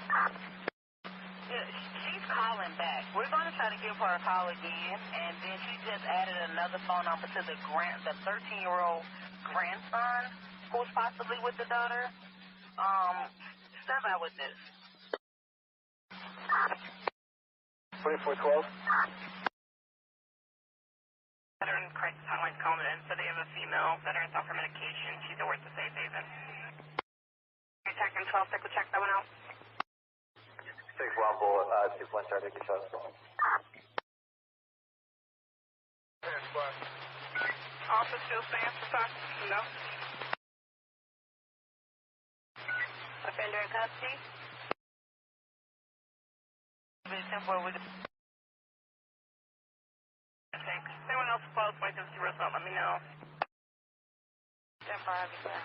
Yeah, she's calling back. We're going to try to give her a call again, and then she just added another phone number to the 13-year-old grandson who's possibly with the daughter. Step out with this. 2412. Veteran crisis hotline's calling in, so they have a female veteran off her medication. She's at work to Safe Haven. Attacking 12, take a check that one out. 6 Rumble, 2 point start, take your shots. Officer still stands for talk? No. Offender in custody? Temporary. Thanks. Anyone else close, wait to see what's up, let me know. 10-5, sir.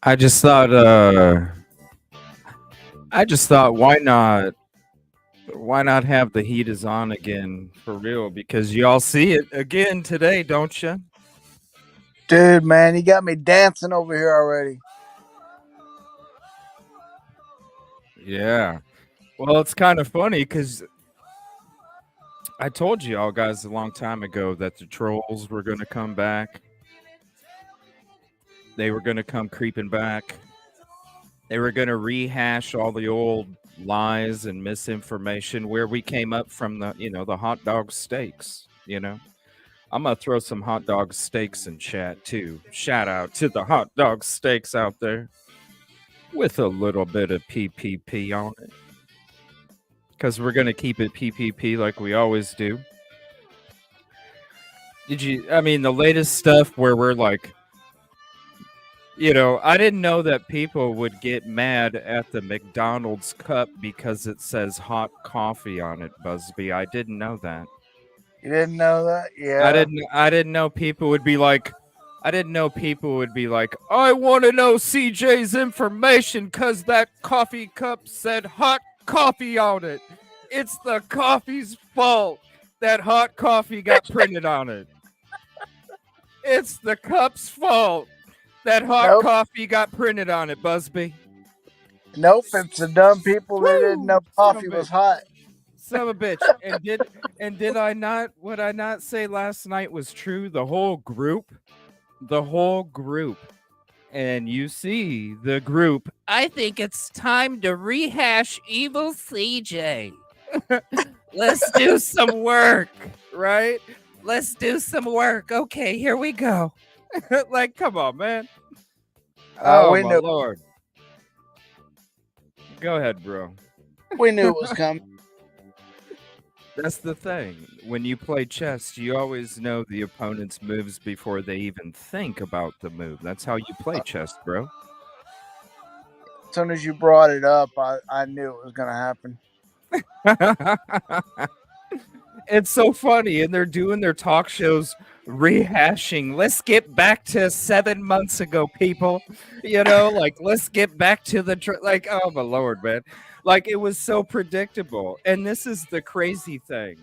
I just thought why not have the heat is on again for real, because y'all see it again today, don't you? Dude, man, you got me dancing over here already. Yeah. Well, it's kind of funny cuz I told you all guys a long time ago that the trolls were going to come back. They were going to come creeping back. They were going to rehash all the old lies and misinformation where we came up from, the hot dog steaks, I'm going to throw some hot dog steaks in chat too. Shout out to the hot dog steaks out there with a little bit of PPP on it. Because we're going to keep it PPP like we always do. The latest stuff where we're like, I didn't know that people would get mad at the McDonald's cup because it says hot coffee on it, Busby. I didn't know that. You didn't know that? Yeah. I didn't know people would be like, I want to know CJ's information because that coffee cup said hot coffee on it. It's the coffee's fault that hot coffee got printed on it. It's the cup's fault that hot coffee got printed on it, Busby. Nope, it's the dumb people that didn't know coffee was hot. Son of a bitch. Did I not, what I not say last night was true? The whole group. And you see the group. I think it's time to rehash Evil CJ. Let's do some work, right? Let's do some work. Okay, here we go. Like, come on, man. Oh, my Lord. Go ahead, bro. We knew it was coming. That's the thing. When you play chess, you always know the opponent's moves before they even think about the move. That's how you play chess, bro. As soon as you brought it up, I knew it was going to happen. It's so funny, and they're doing their talk shows rehashing. Let's get back to 7 months ago, people. Let's get back to the oh my Lord, man. Like, it was so predictable. And this is the crazy thing,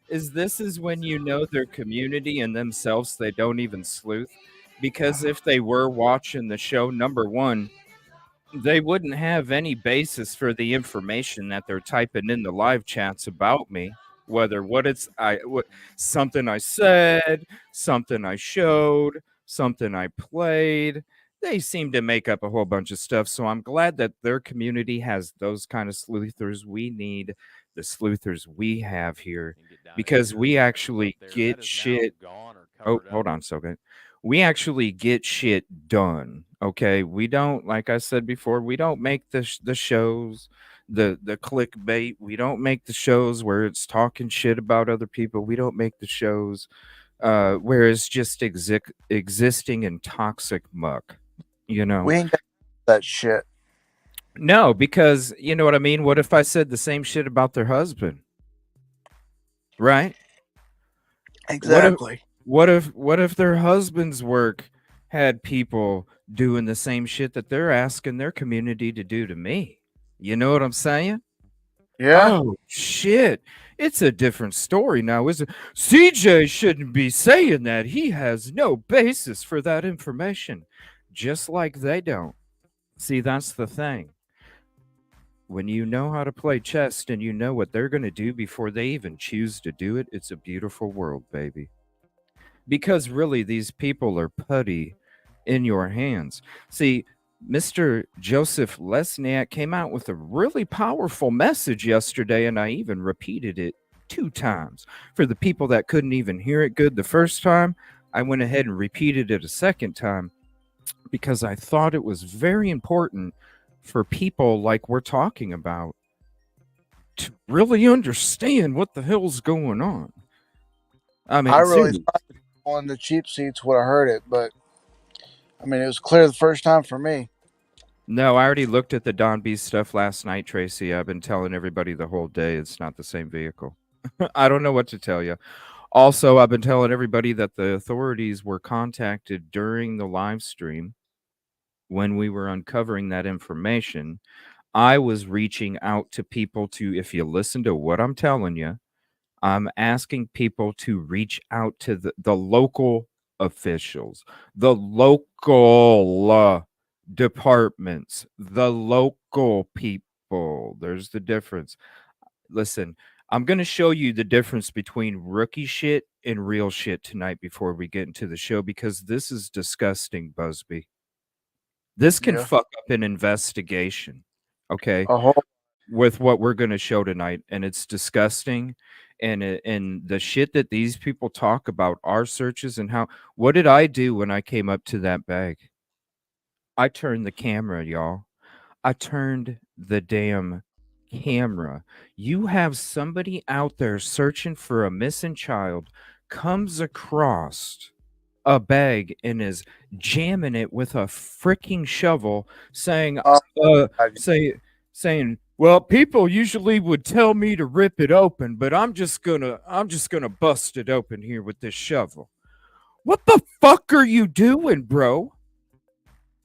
this is when you know their community and themselves, they don't even sleuth. Because if they were watching the show, number one, they wouldn't have any basis for the information that they're typing in the live chats about me. Whether something I said, something I showed, something I played. They seem to make up a whole bunch of stuff. So I'm glad that their community has those kind of sleuthers. We need the sleuthers we have here because we actually get shit. Oh, hold on, so good. We actually get shit done. Okay, we don't, like I said before, we don't make the shows, the clickbait. We don't make the shows where it's talking shit about other people. We don't make the shows where it's just existing in toxic muck. You know, We ain't got that shit. no, because you know what I mean. What if I said the same shit about their husband? Right? What if Exactly. what if their husband's work had people doing the same shit that they're asking their community to do to me? You know what I'm saying? Yeah. Oh shit. It's a different story now, isn't it? CJ shouldn't be saying that. He has no basis for that information. Just like they don't. See, that's the thing. When you know how to play chess and you know what they're going to do before they even choose to do it, it's a beautiful world, baby. Because really, these people are putty in your hands. See, Mr. Joseph Lesniak came out with a really powerful message yesterday, and I even repeated it 2 times. For the people that couldn't even hear it good the first time, I went ahead and repeated it a second time because I thought it was very important for people like we're talking about to really understand what the hell's going on. I I mean, really seriously. thought on the cheap seats would have heard it, but I mean, it was clear the first time for me. No, I already looked at the Don B stuff last night, Tracy. I've been telling everybody the whole day it's not the same vehicle. I don't know what to tell you. Also, I've been telling everybody that the authorities were contacted during the live stream when we were uncovering that information. I was reaching out to people to, if you listen to what I'm telling you, I'm asking people to reach out to the local officials, the local departments, the local people. There's the difference. Listen, I'm going to show you the difference between rookie shit and real shit tonight before we get into the show because this is disgusting, Busby. This can Yeah. fuck up an investigation. Okay, A whole. with what we're going to show tonight, and it's disgusting. And the shit that these people talk about our searches and how, what did I do when I came up to that bag? I turned the camera, y'all. I turned the damn camera. You have somebody out there searching for a missing child, comes across a bag and is jamming it with a freaking shovel, saying, Oh, uh, God. say, saying, "Well, people usually would tell me to rip it open, but I'm just gonna bust it open here with this shovel." What the fuck are you doing, bro?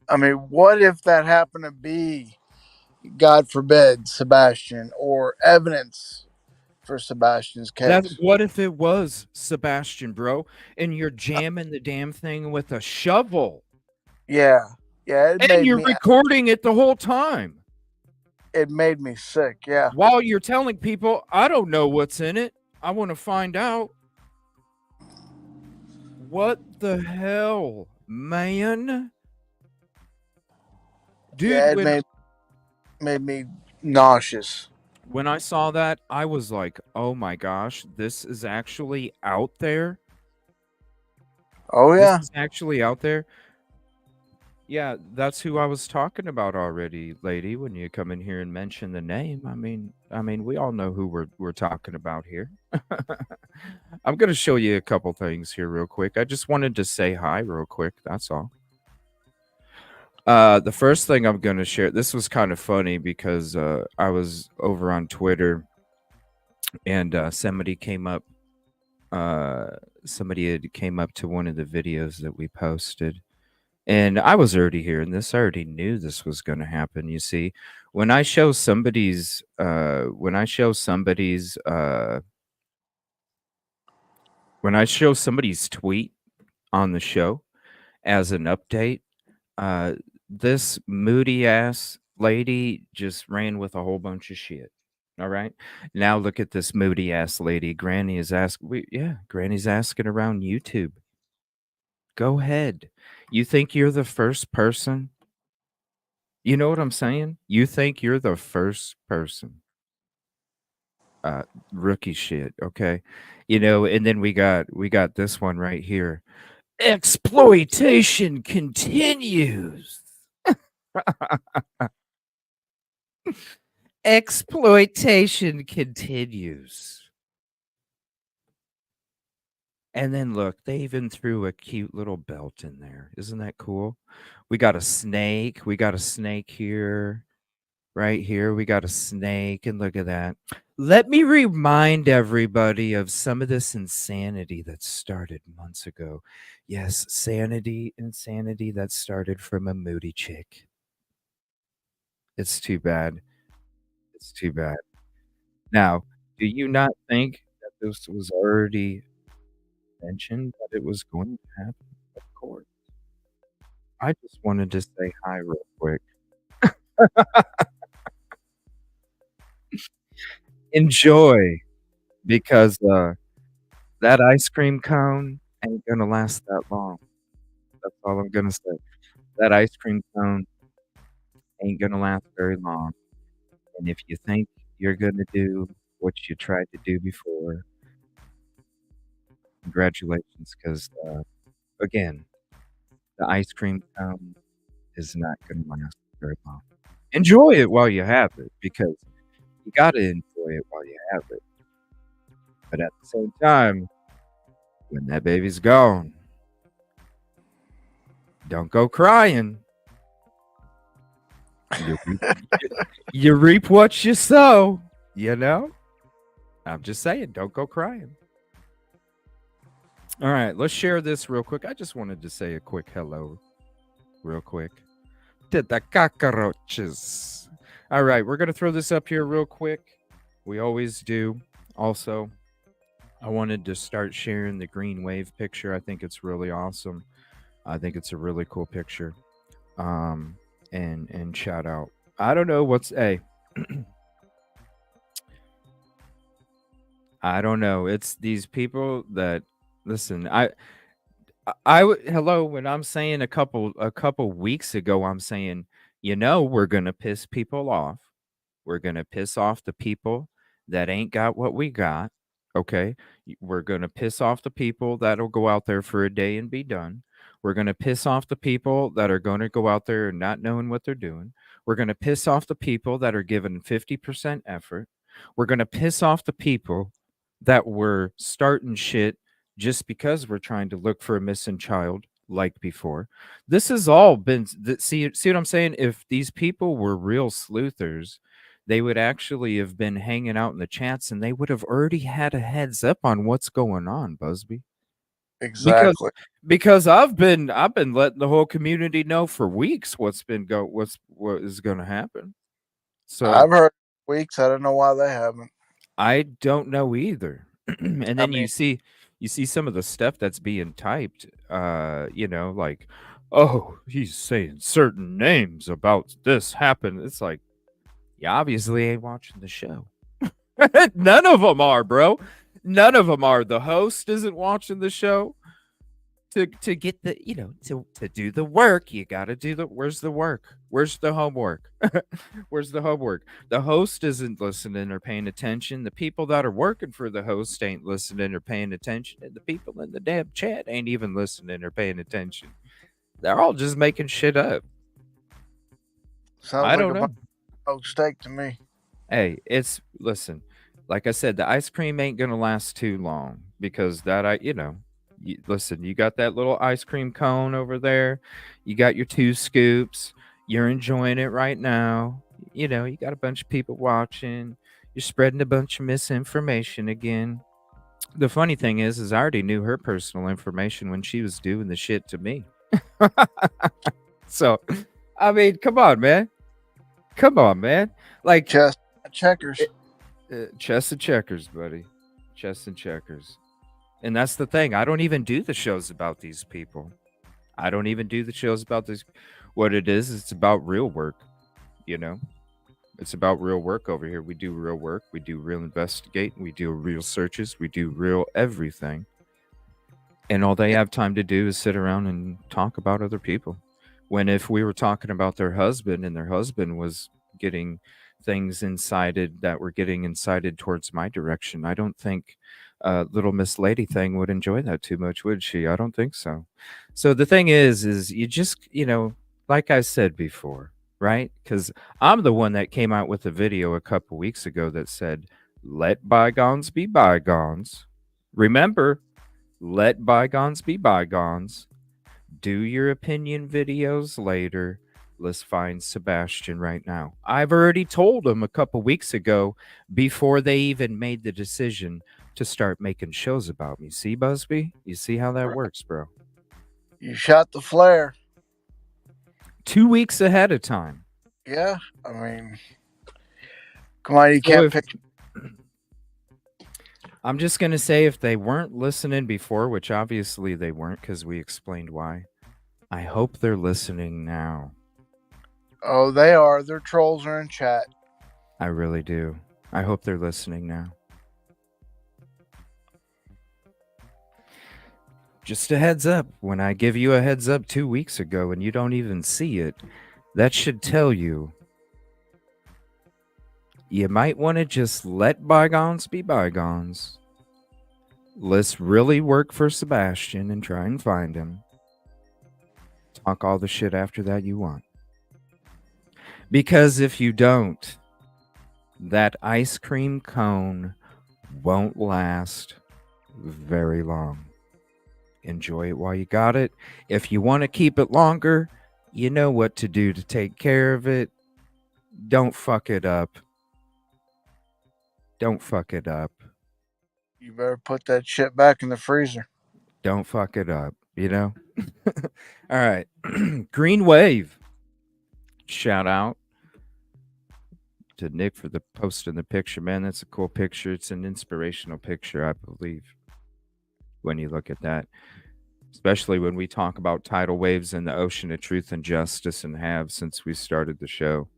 I mean, what if that happened to be, God forbid, Sebastian or evidence for Sebastian's That case? what if it was Sebastian, bro, and you're jamming the damn thing with a shovel Yeah. Yeah. and you're recording it the whole time It made me sick. Yeah. while you're telling people, I don't know what's in it. I want to find out. What the hell, man? Dude, Yeah. It made me nauseous. when I saw that, I was like, "Oh my gosh, this is actually out there. Oh This yeah. is actually out there." Yeah, that's who I was talking about already, lady. When you come in here and mention the name, I mean, we all know who we're talking about here. I'm gonna show you a couple things here real quick. I just wanted to say hi real quick. That's all. The first thing I'm gonna share. This was kind of funny because I was over on Twitter and somebody came up. Somebody had came up to one of the videos that we posted, and I was already hearing this. I already knew this was going to happen. You see, when I show somebody's, when I show somebody's, when I show somebody's tweet on the show as an update, uh, this moody ass lady just ran with a whole bunch of shit. All right. Now look at this moody ass lady. Granny is asking. Yeah, Granny's asking around YouTube. Go ahead. You think you're the first person? You know what I'm saying? You think you're the first person. Uh Rookie shit, okay? You know, and then we got this one right here. Exploitation continues. Exploitation continues. And then look, they even threw a cute little belt in there. Isn't that cool? We got a snake. We got a snake here. Right here, we got a snake. And look at that. Let me remind everybody of some of this insanity that started months ago. Yes, insanity that started from a moody chick. It's too bad. It's too bad. Now, do you not think that this was already mentioned that it was going to happen? Of course. I just wanted to say hi real quick. Enjoy because that ice cream cone ain't gonna last that long. That's all I'm gonna say. That ice cream cone ain't gonna last very long. And if you think you're gonna do what you tried to do before, congratulations, because again, the ice cream cone is not gonna last very long. Enjoy it while you have it, because you gotta enjoy it while you have it. But at the same time, when that baby's gone, don't go crying. You reap, you reap what you sow, you know? I'm just saying, don't go crying. All right, let's share this real quick. I just wanted to say a quick hello, real quick, to the cockroaches. All right, we're going to throw this up here real quick. We always do. Also, I wanted to start sharing the green wave picture. I think it's really awesome. I think it's a really cool picture. And shout out. I don't know what's a. I don't know. It's these people that listen. Hello. When I'm saying a couple weeks ago, I'm saying we're gonna piss people off. We're gonna piss off the people that ain't got what we got. Okay, we're gonna piss off the people that'll go out there for a day and be done. We're gonna piss off the people that are gonna go out there and not knowing what they're doing. We're gonna piss off the people that are giving 50% effort. We're gonna piss off the people that were starting shit just because we're trying to look for a missing child like before. This has all been see what I'm saying? If these people were real sleuthers, they would actually have been hanging out in the chats and they would have already had a heads up on what's going on, Busby. Because Exactly. because I've been letting the whole community know for weeks what is going to happen. So I've heard weeks. I don't know why they haven't. I don't know either. And I then mean, you see some of the stuff that's being typed, like, oh, he's saying certain names about this happened. It's like, you obviously ain't watching the show. None of them are, bro. None of them are. The host isn't watching the show. To get the to do the work, you got to do the where's the work? Where's the homework? Where's the homework? The host isn't listening or paying attention. The people that are working for the host ain't listening or paying attention, and the people in the damn chat ain't even listening or paying attention. They're all just making shit up. sounds I like don't a know. poached steak to me. Hey, listen, like I said, the ice cream ain't gonna last too long because listen, you got that little ice cream cone over there, you got your 2 scoops, you're enjoying it right now. You got a bunch of people watching, you're spreading a bunch of misinformation again. The funny thing is I already knew her personal information when she was doing the shit to me. So, I mean, come on, man. Come on, man. Like, Chess checkers. chess and checkers, buddy. Chess and checkers. And that's the thing. I don't even do the shows about these people. I don't even do the shows about this. What it is, it's about real work. You know, it's about real work over here. We do real work. We do real investigating. We do real searches. We do real everything. And all they have time to do is sit around and talk about other people. When if we were talking about their husband and their husband was getting things incited that were getting incited towards my direction, I don't think little Miss Lady thing would enjoy that too much, would she? I don't think so. So the thing is you just, like I said before, right? Because I'm the one that came out with a video a couple weeks ago that said, let bygones be bygones. Remember, let bygones be bygones. Do your opinion videos later. Let's find Sebastian right now. I've already told him a couple weeks ago before they even made the decision to start making shows about me. See, Busby? You see how that works, bro? You shot the flare. 2 weeks ahead of time. Yeah, I mean, come on, you So can't pick. I'm just going to say if they weren't listening before, which obviously they weren't because we explained why, I hope they're listening now. Oh, they are. Their trolls are in chat. I really do. I hope they're listening now. Just a heads up, when I give you a heads up 2 weeks ago and you don't even see it, that should tell you you might want to just let bygones be bygones. Let's really work for Sebastian and try and find him. Talk all the shit after that you want. Because if you don't, that ice cream cone won't last very long. Enjoy it while you got it. If you want to keep it longer, you know what to do to take care of it. Don't fuck it up. Don't fuck it up. You better put that shit back in the freezer. Don't fuck it up, All right. Green Wave. Shout out to Nick for the posting the picture, man. That's a cool picture. It's an inspirational picture, I believe, when you look at that. Especially when we talk about tidal waves in the ocean of truth and justice and have since we started the show.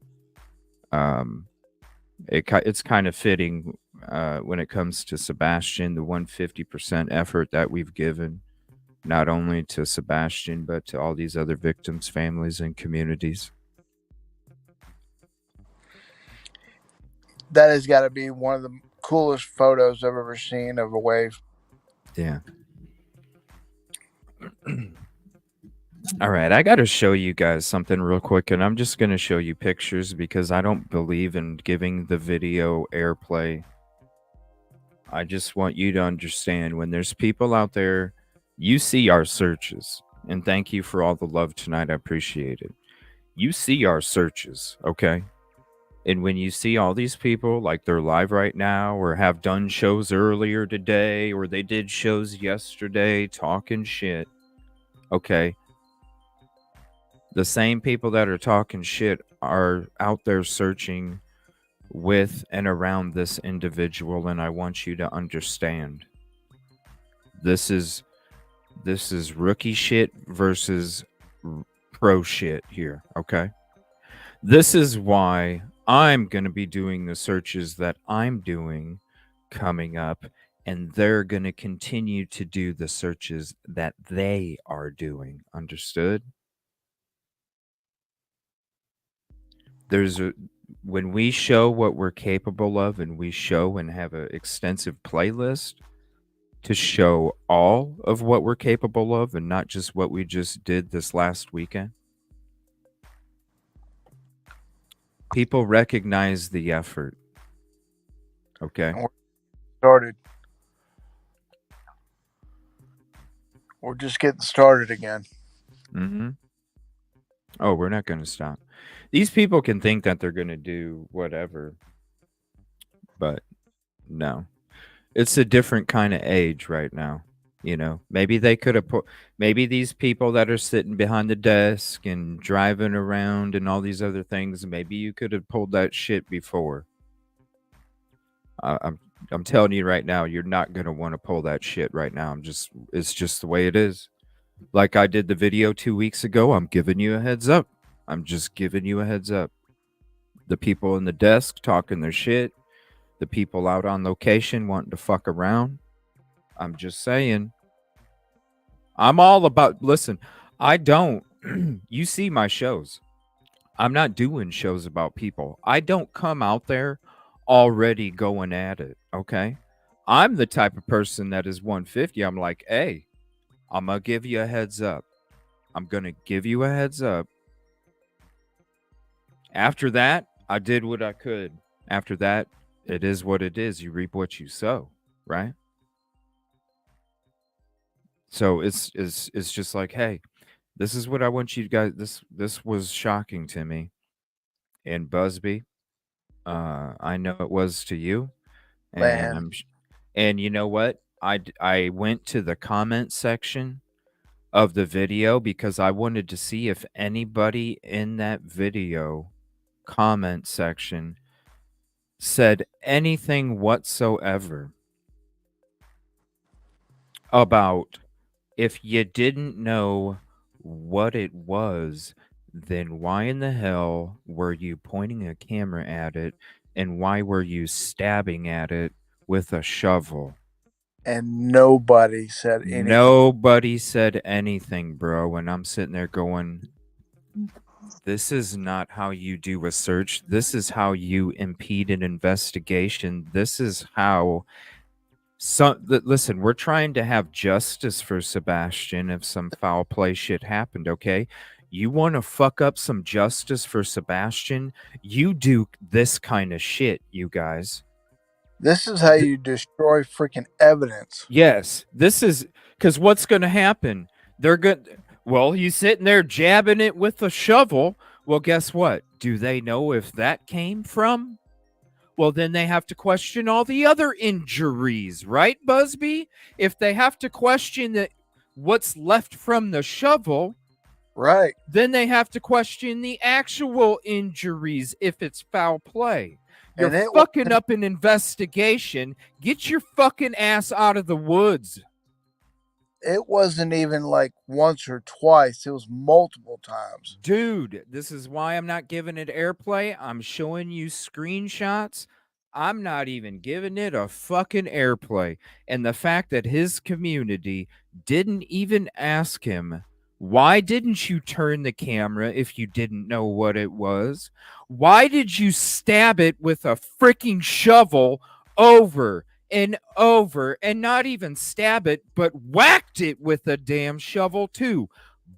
It's kind of fitting when it comes to Sebastian, the 150% effort that we've given, not only to Sebastian, but to all these other victims, families, and communities. That has got to be one of the coolest photos I've ever seen of a wave. Yeah. All right, I got to show you guys something real quick, and I'm just going to show you pictures because I don't believe in giving the video airplay. I just want you to understand when there's people out there, you see our searches, and thank you for all the love tonight. I appreciate it. You see our searches, okay? And when you see all these people, like they're live right now or have done shows earlier today or they did shows yesterday talking shit, okay? The same people that are talking shit are out there searching with and around this individual, and I want you to understand. This is rookie shit versus pro shit here, okay? This is why I'm going to be doing the searches that I'm doing coming up, and they're going to continue to do the searches that they are doing. Understood? When we show what we're capable of and we show and have an extensive playlist to show all of what we're capable of and not just what we just did this last weekend, people recognize the effort. Okay. We're just getting started again. Mm-hmm. Oh, we're not going to stop. These people can think that they're going to do whatever, but no. It's a different kind of age right now. Maybe they could have maybe these people that are sitting behind the desk and driving around and all these other things, maybe you could have pulled that shit before. I'm telling you right now, you're not going to want to pull that shit right now. It's just the way it is. Like I did the video 2 weeks ago, I'm giving you a heads up. I'm just giving you a heads up. The people in the desk talking their shit, the people out on location wanting to fuck around. I'm just saying. I'm all about, listen, I don't, you see my shows. I'm not doing shows about people. I don't come out there already going at it, okay? I'm the type of person that is 150. I'm like, hey, I'm going to give you a heads up. I'm going to give you a heads up. After that, I did what I could. After that, it is what it is. You reap what you sow, right? So it's just like, hey, this is what I want you guys. This was shocking to me. And Busby, I know it was to you, and Man, and you know what? I went to the comment section of the video because I wanted to see if anybody in that video comment section said anything whatsoever about if you didn't know what it was, then why in the hell were you pointing a camera at it and why were you stabbing at it with a shovel? and nobody said anything. Nobody said anything, bro. And I'm sitting there going, this is not how you do a search. This is how you impede an investigation. This is how. Listen, we're trying to have justice for Sebastian if some foul play shit happened, okay? You want to fuck up some justice for Sebastian? You do this kind of shit, you guys. This is how you destroy freaking evidence. Yes, this is because what's going to happen? They're good. Well, he's sitting there jabbing it with a shovel. Well, guess what? Do they know if that came from? Well, then they have to question all the other injuries, right, Busby? If they have to question that what's left from the shovel, Right. then they have to question the actual injuries if it's foul play. You're And it fucking up an investigation. Get your fucking ass out of the woods. it wasn't even like once or twice. It was multiple times. Dude, this is why I'm not giving it airplay. I'm showing you screenshots. I'm not even giving it a fucking airplay. And the fact that his community didn't even ask him, why didn't you turn the camera if you didn't know what it was? Why did you stab it with a freaking shovel over and over and not even stab it, but whacked it with a damn shovel too?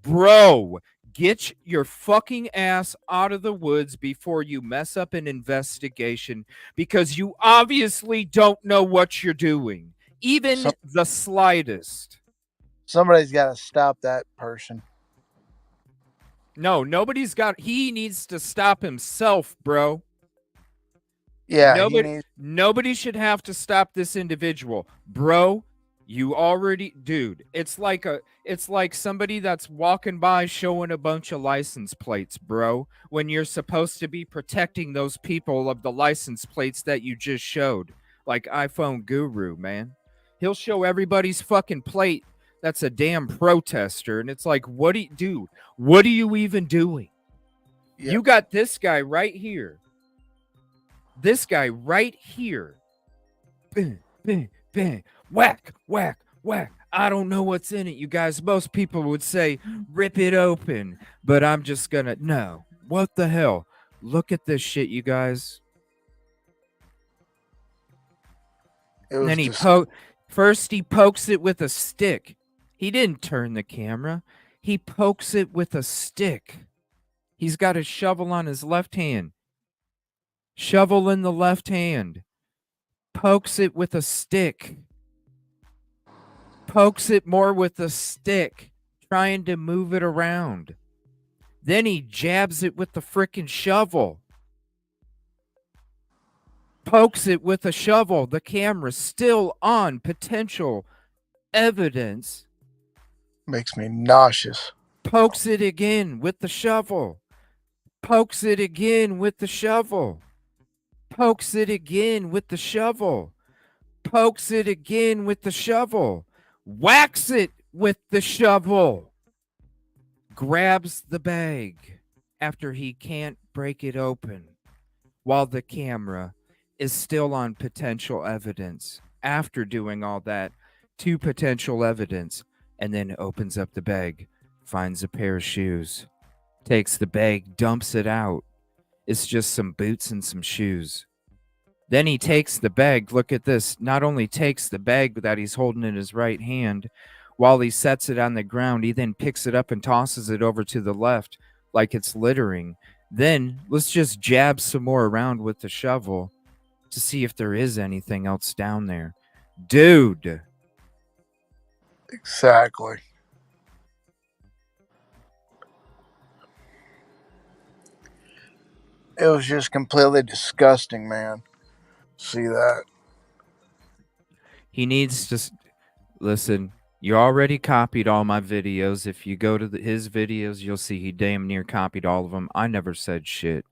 Bro, get your fucking ass out of the woods before you mess up an investigation because you obviously don't know what you're doing, even the slightest. Somebody's got to stop that person. No, nobody's got. He needs to stop himself, bro. Yeah, he needs. Nobody should have to stop this individual, bro. You already, dude. It's like somebody that's walking by showing a bunch of license plates, bro. When you're supposed to be protecting those people of the license plates that you just showed, like iPhone Guru, man. He'll show everybody's fucking plate. That's a damn protester, and it's like, what do you do? What are you even doing? Yep. You got this guy right here. This guy right here. Bang, bang, bang. Whack, whack, whack. I don't know what's in it, you guys. Most people would say, rip it open. But I'm just gonna, no. What the hell? Look at this shit, you guys. And then first he pokes it with a stick. He didn't turn the camera. He pokes it with a stick. He's got a shovel on his left hand. Shovel in the left hand. Pokes it with a stick. Pokes it more with a stick, trying to move it around. Then he jabs it with the frickin' shovel. Pokes it with a shovel. The camera's still on potential evidence. Makes me nauseous. Pokes it again with the shovel. Pokes it again with the shovel. Pokes it again with the shovel. Pokes it again with the shovel. Whacks it with the shovel. Grabs the bag after he can't break it open while the camera is still on potential evidence. After doing all that, to potential evidence, and then opens up the bag, finds a pair of shoes, takes the bag, dumps it out. It's just some boots and some shoes. Then he takes the bag. Look at this. Not only takes the bag that he's holding in his right hand, while he sets it on the ground, he then picks it up and tosses it over to the left like it's littering. Then let's just jab some more around with the shovel to see if there is anything else down there. Dude. Exactly. It was just completely disgusting, man. See that? He needs to listen. You already copied all my videos. If you go to his videos, you'll see he damn near copied all of them. I never said shit.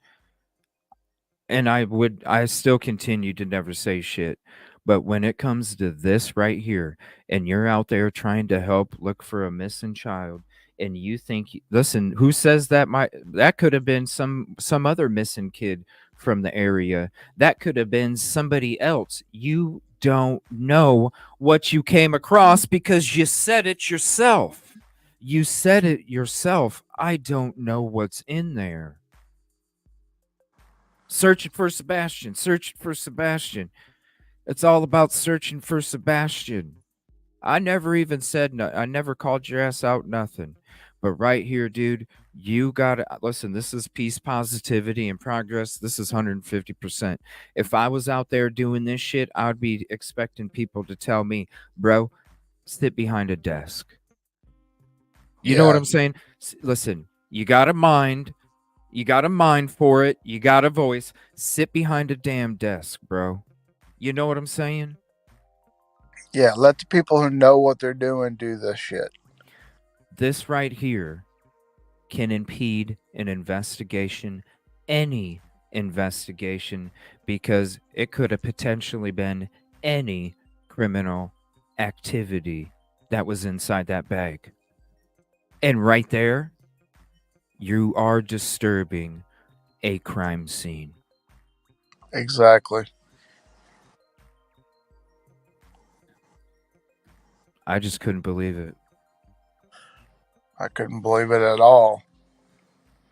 And I still continue to never say shit. But when it comes to this right here, and you're out there trying to help look for a missing child, and you think, listen, who says that could have been some other missing kid from the area? That could have been somebody else. You don't know what you came across because you said it yourself. You said it yourself. I don't know what's in there. Searching for Sebastian, searching for Sebastian. It's all about searching for Sebastian. I never even said no, I never called your ass out, nothing. But right here, dude, you gotta listen. This is peace, positivity, and progress. This is 150%. If I was out there doing this shit, I would be expecting people to tell me, bro, sit behind a desk. You know what Yeah, I'm saying? Listen, you got a mind. You got a mind for it. You got a voice. Sit behind a damn desk, bro. You know what I'm saying? yeah. Let the people who know what they're doing do this shit. This right here can impede an investigation, any investigation, because it could have potentially been any criminal activity that was inside that bag. And right there, you are disturbing a crime scene. Exactly. I just couldn't believe it. I couldn't believe it at all.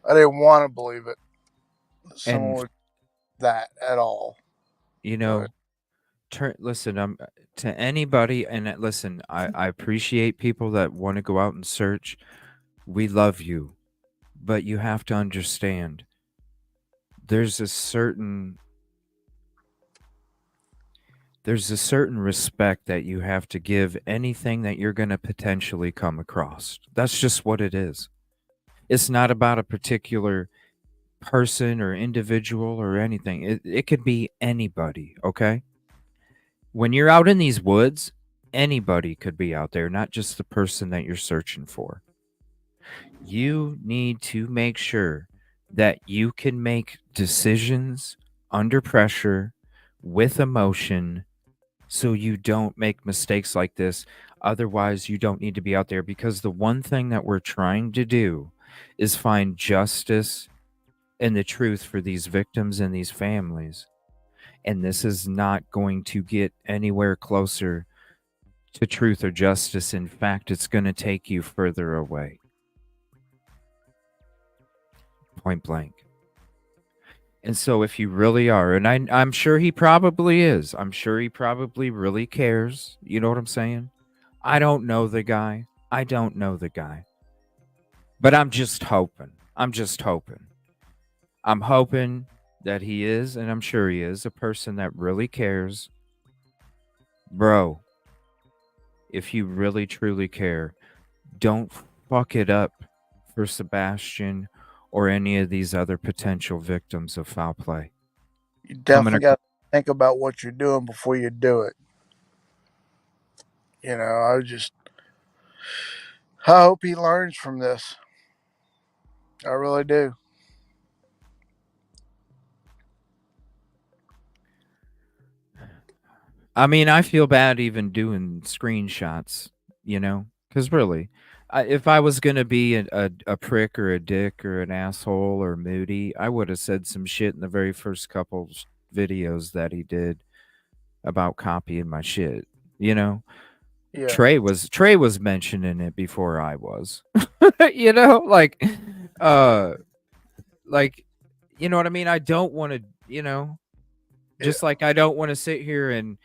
I didn't want to believe it. Someone And would that at all. you But know, listen, to anybody, and listen, I appreciate people that want to go out and search. We love you, but you have to understand there's a certain respect that you have to give anything that you're going to potentially come across. That's just what it is. It's not about a particular person or individual or anything. It could be anybody, okay? When you're out in these woods, anybody could be out there, not just the person that you're searching for. You need to make sure that you can make decisions under pressure with emotion so you don't make mistakes like this. Otherwise, you don't need to be out there, because the one thing that we're trying to do is find justice and the truth for these victims and these families. And this is not going to get anywhere closer to truth or justice. In fact, it's going to take you further away. Point blank. And so if you really are, and I'm sure he probably is, I'm sure he probably really cares. You know what I'm saying? I don't know the guy. I don't know the guy. But I'm just hoping. I'm just hoping. I'm hoping that he is, and I'm sure he is, a person that really cares. Bro, if you really truly care, don't fuck it up for Sebastian or any of these other potential victims of foul play. you I'm definitely gonna got to think about what you're doing before you do it. I hope he learns from this. I really do. I mean, I feel bad even doing screenshots, because really, if I was going to be a prick or a dick or an asshole or moody, I would have said some shit in the very first couple videos that he did about copying my shit. You know, Yeah. Trey was mentioning it before I was. you know, like, uh, like, you know what I mean? I don't want to, Just like I don't want to sit here and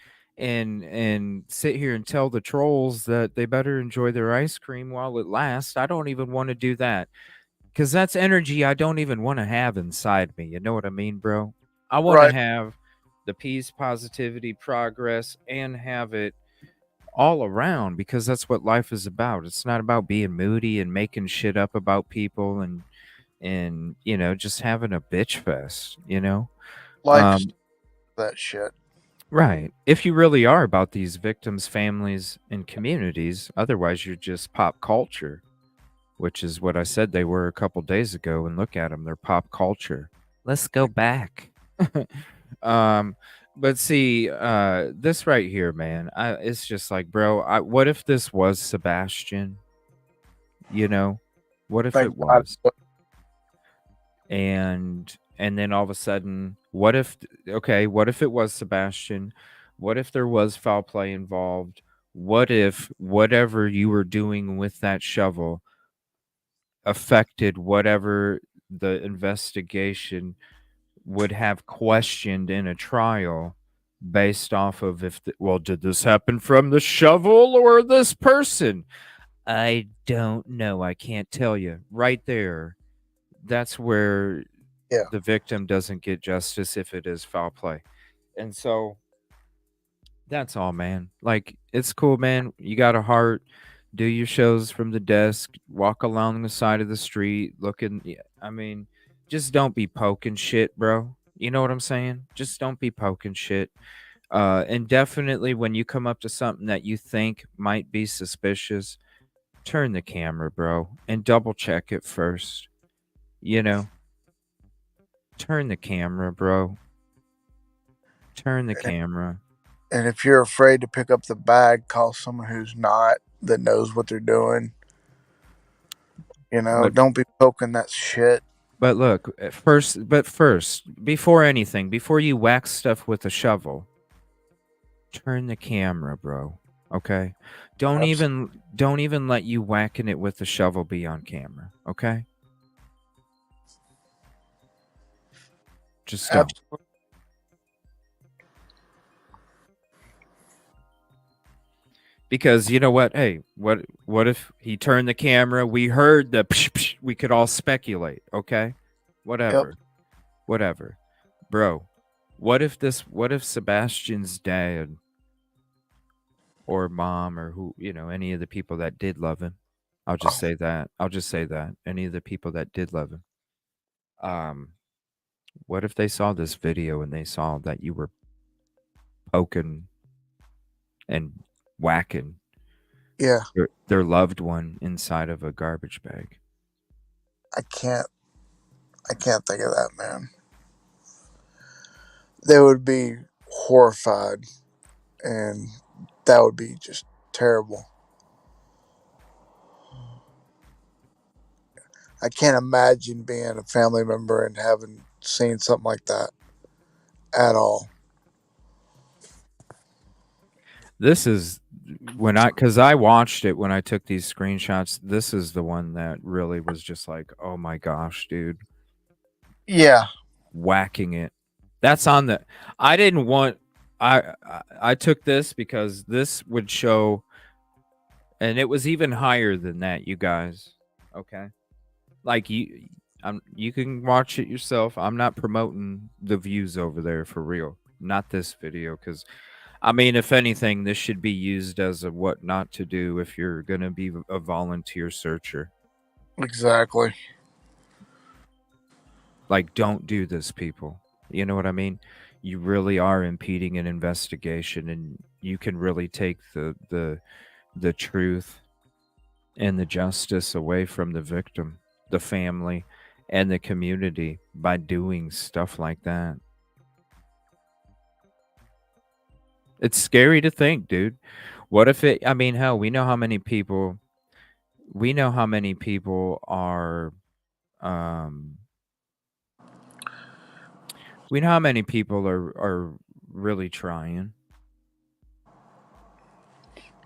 sit here and tell the trolls that they better enjoy their ice cream while it lasts. I don't even want to do that because that's energy I don't even want to have inside me. You know what I mean, bro? I want to Right. have the peace, positivity, progress, and have it all around because that's what life is about. It's not about being moody and making shit up about people and just having a bitch fest. Life's Um, that shit. right. If you really are about these victims, families, and communities, otherwise you're just pop culture, which is what I said they were a couple days ago. And look at them, they're pop culture. Let's go back. um, but see, this right here, man, it's just like, bro, what if this was Sebastian? What if Thank it God. was? And then all of a sudden, what if it was Sebastian? What if there was foul play involved? What if whatever you were doing with that shovel affected whatever the investigation would have questioned in a trial based off of well, did this happen from the shovel or this person? I don't know. I can't tell you. Right there, that's where Yeah. the victim doesn't get justice if it is foul play. And so that's all, man. Like, it's cool, man. You got a heart. Do your shows from the desk. Walk along the side of the street. Looking. Yeah, I mean, just don't be poking shit, bro. You know what I'm saying? Just don't be poking shit. And definitely when you come up to something that you think might be suspicious, turn the camera, bro, and double check it first. You know, turn the camera, bro. Turn the camera. And if you're afraid to pick up the bag, call someone who's not, that knows what they're doing. But Don't be poking that shit. but look, first, before anything, before you whack stuff with a shovel, turn the camera, bro. Okay? Don't even let you whacking it with the shovel be on camera, okay? Just don't. Absolutely. Because you know what? Hey, what if he turned the camera? We heard the psh, psh, we could all speculate, okay? Yep. Whatever. Bro, what if Sebastian's dad or mom or who, any of the people that did love him. I'll just say that. Any of the people that did love him. Um what if they saw this video and they saw that you were poking and whacking Yeah. their loved one inside of a garbage bag? I can't. I can't think of that, man. They would be horrified, and that would be just terrible. I can't imagine being a family member and having seen something like that at all. This is cuz I watched it when I took these screenshots. This is the one that really was just like, "Oh my gosh, dude." Yeah. Whacking it. That's on the I didn't want I took this because this would show, and it was even higher than that, you guys. Okay? Like you can watch it yourself. I'm not promoting the views over there for real. Not this video cuz I mean, if anything, this should be used as a what not to do if you're going to be a volunteer searcher. Exactly. Like, don't do this, people. You know what I mean? You really are impeding an investigation, and you can really take the truth and the justice away from the victim, the family, and the community by doing stuff like that. It's scary to think, dude. What if it? I mean, hell, we know how many people. We know how many people are. Um, we know how many people are really trying.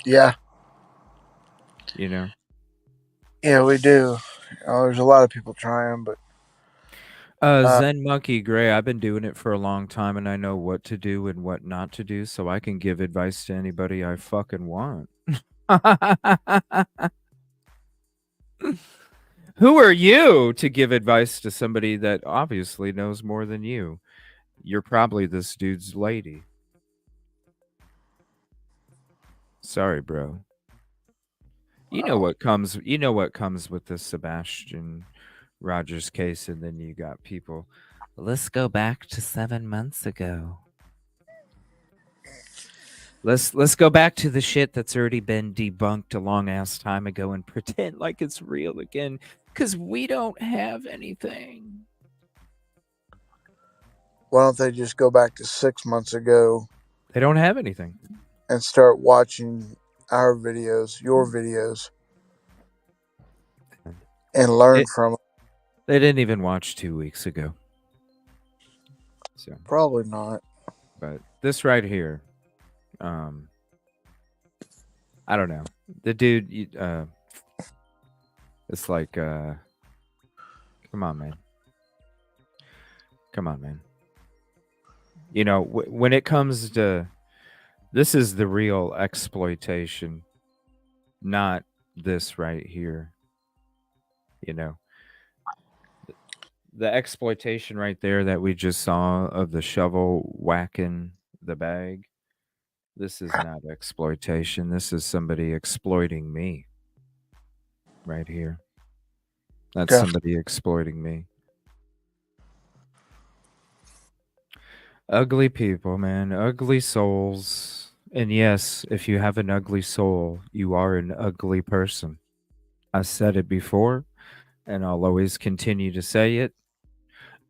Yeah. You know. Yeah, we do. There's a lot of people trying, but Zen Monkey Gray, I've been doing it for a long time and I know what to do and what not to do, so I can give advice to anybody I fucking want. Who are you to give advice to somebody that obviously knows more than you? You're probably this dude's lady. Sorry, bro. You know what comes with the Sebastian Rogers case, and then you got people. Let's go back to 7 months ago. Let's go back to the shit that's already been debunked a long ass time ago and pretend like it's real again, because we don't have anything. Why don't they just go back to 6 months ago? They don't have anything. And start watching our videos, your videos, and learn from them. They didn't even watch 2 weeks ago. So probably not. But this right here, I don't know. The dude, it's like, come on, man. Come on, man. You know, when it comes to, this is the real exploitation, not this right here. You know, the exploitation right there that we just saw of the shovel whacking the bag. This is not exploitation. This is somebody exploiting me. Right here. That's somebody exploiting me. Ugly people, man. Ugly souls. And yes, if you have an ugly soul, you are an ugly person. I said it before, and I'll always continue to say it.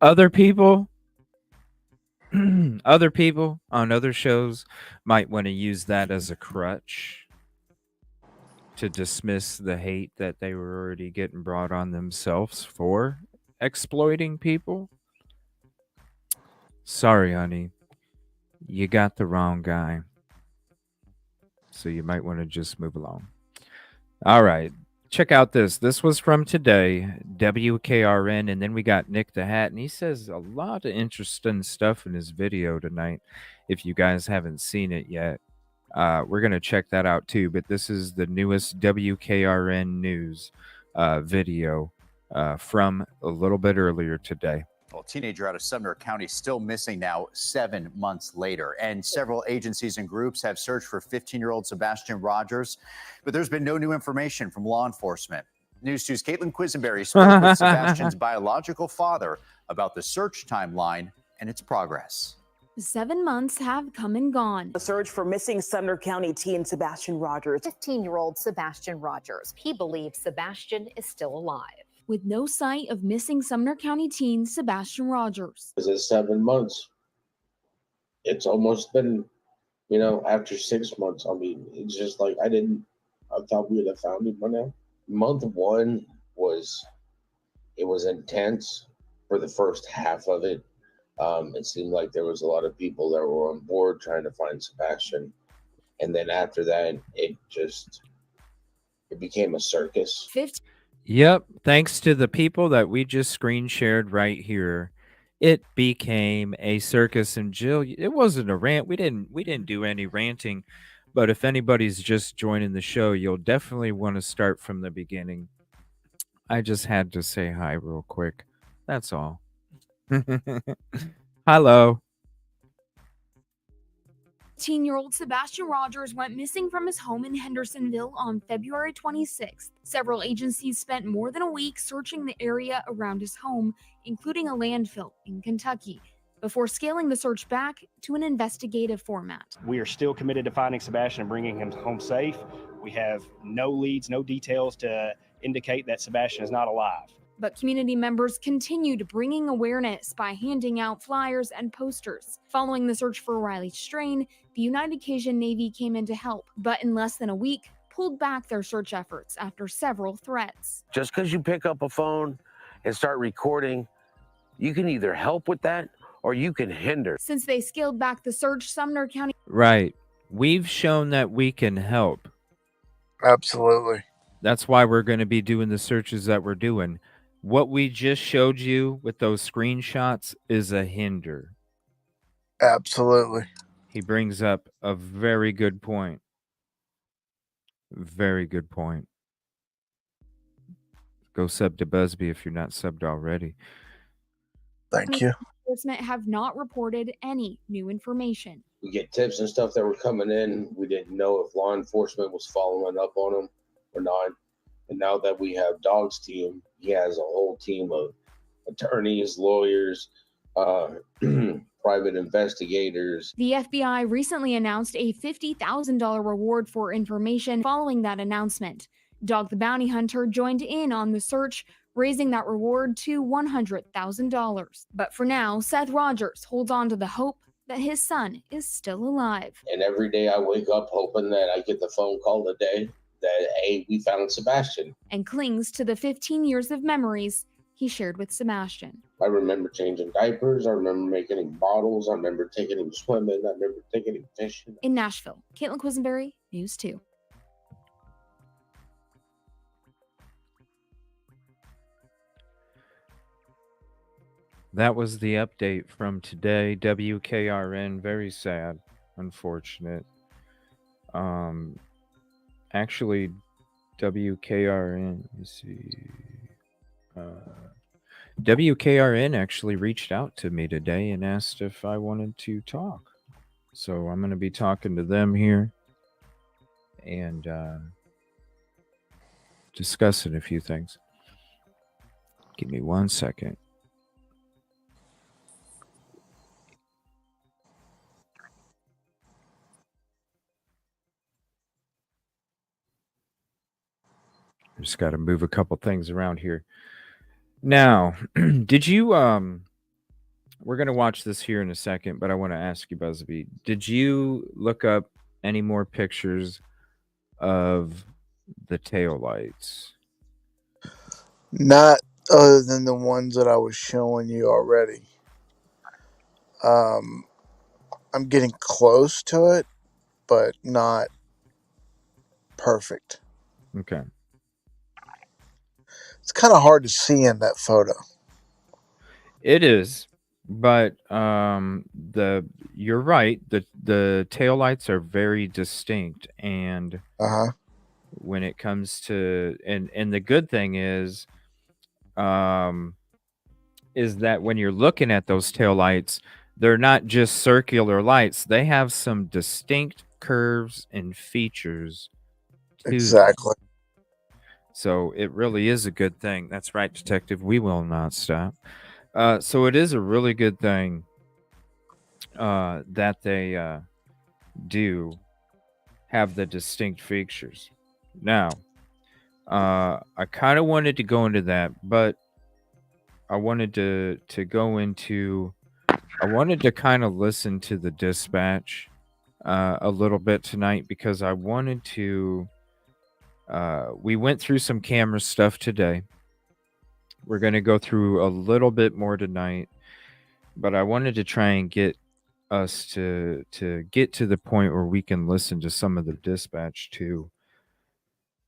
Other people on other shows might want to use that as a crutch to dismiss the hate that they were already getting brought on themselves for exploiting people. Sorry, honey. You got the wrong guy. So you might want to just move along. All right. Check out this. This was from today, WKRN, and then we got Nick the Hat, and he says a lot of interesting stuff in his video tonight. If you guys haven't seen it yet, we're going to check that out too. But this is the newest WKRN news video from a little bit earlier today. Well, teenager out of Sumner County still missing now 7 months later. And several agencies and groups have searched for 15-year-old Sebastian Rogers, but there's been no new information from law enforcement. News 2's Caitlin Quisenberry spoke with Sebastian's biological father about the search timeline and its progress. 7 months have come and gone. The search for missing Sumner County teen Sebastian Rogers. 15-year-old Sebastian Rogers. He believes Sebastian is still alive. With no sight of missing Sumner County teen Sebastian Rogers. Is it 7 months? It's almost been, after 6 months. I mean, it's just like I thought we would have found him by now. Month one was intense for the first half of it. It seemed like there was a lot of people that were on board trying to find Sebastian. And then after that, it became a circus. Yep. Thanks to the people that we just screen shared right here, it became a circus. And Jill, it wasn't a rant. We didn't do any ranting. But if anybody's just joining the show, you'll definitely want to start from the beginning. I just had to say hi real quick. That's all. Hello. 15-year-old Sebastian Rogers went missing from his home in Hendersonville on February 26th. Several agencies spent more than a week searching the area around his home, including a landfill in Kentucky, before scaling the search back to an investigative format. We are still committed to finding Sebastian and bringing him home safe. We have no leads, no details to indicate that Sebastian is not alive. But community members continued bringing awareness by handing out flyers and posters. Following the search for Riley Strain, the United Cajun Navy came in to help, but in less than a week, pulled back their search efforts after several threats. Just because you pick up a phone and start recording, you can either help with that or you can hinder. Since they scaled back the search, Sumner County... Right. We've shown that we can help. Absolutely. That's why we're going to be doing the searches that we're doing. What we just showed you with those screenshots is a hinder. Absolutely. He brings up a very good point. Very good point. Go sub to Busby if you're not subbed already. Thank you. Enforcement have not reported any new information. We get tips and stuff that were coming in. We didn't know if law enforcement was following up on them or not. And now that we have Dog's team, he has a whole team of attorneys, lawyers, private investigators. The FBI recently announced a $50,000 reward for information following that announcement. Dog the Bounty Hunter joined in on the search, raising that reward to $100,000. But for now, Seth Rogers holds on to the hope that his son is still alive. And every day I wake up hoping that I get the phone call today that, hey, we found Sebastian. And clings to the 15 years of memories he shared with Sebastian. I remember changing diapers. I remember making him bottles. I remember taking him swimming. I remember taking him fishing. In Nashville, Caitlin Quisenberry, News 2. That was the update from today. WKRN, very sad, unfortunate. Actually, WKRN, let me see. WKRN actually reached out to me today and asked if I wanted to talk. So I'm going to be talking to them here and discussing a few things. Give me 1 second. Just got to move a couple things around here. Now, did you we're going to watch this here in a second, but I want to ask you, Busby, did you look up any more pictures of the taillights? Not other than the ones that I was showing you already. I'm getting close to it, but not perfect. Okay. It's kind of hard to see in that photo. It is, but you're right. The taillights are very distinct, and when it comes to and the good thing is that when you're looking at those taillights, they're not just circular lights. They have some distinct curves and features to them. Exactly. So it really is a good thing. That's right, Detective. We will not stop. So it is a really good thing that they do have the distinct features. Now, I kind of wanted to go into that, but I wanted to go into. I wanted to kind of listen to the dispatch a little bit tonight because I wanted to. We went through some camera stuff today. We're going to go through a little bit more tonight, but I wanted to try and get us to get to the point where we can listen to some of the dispatch too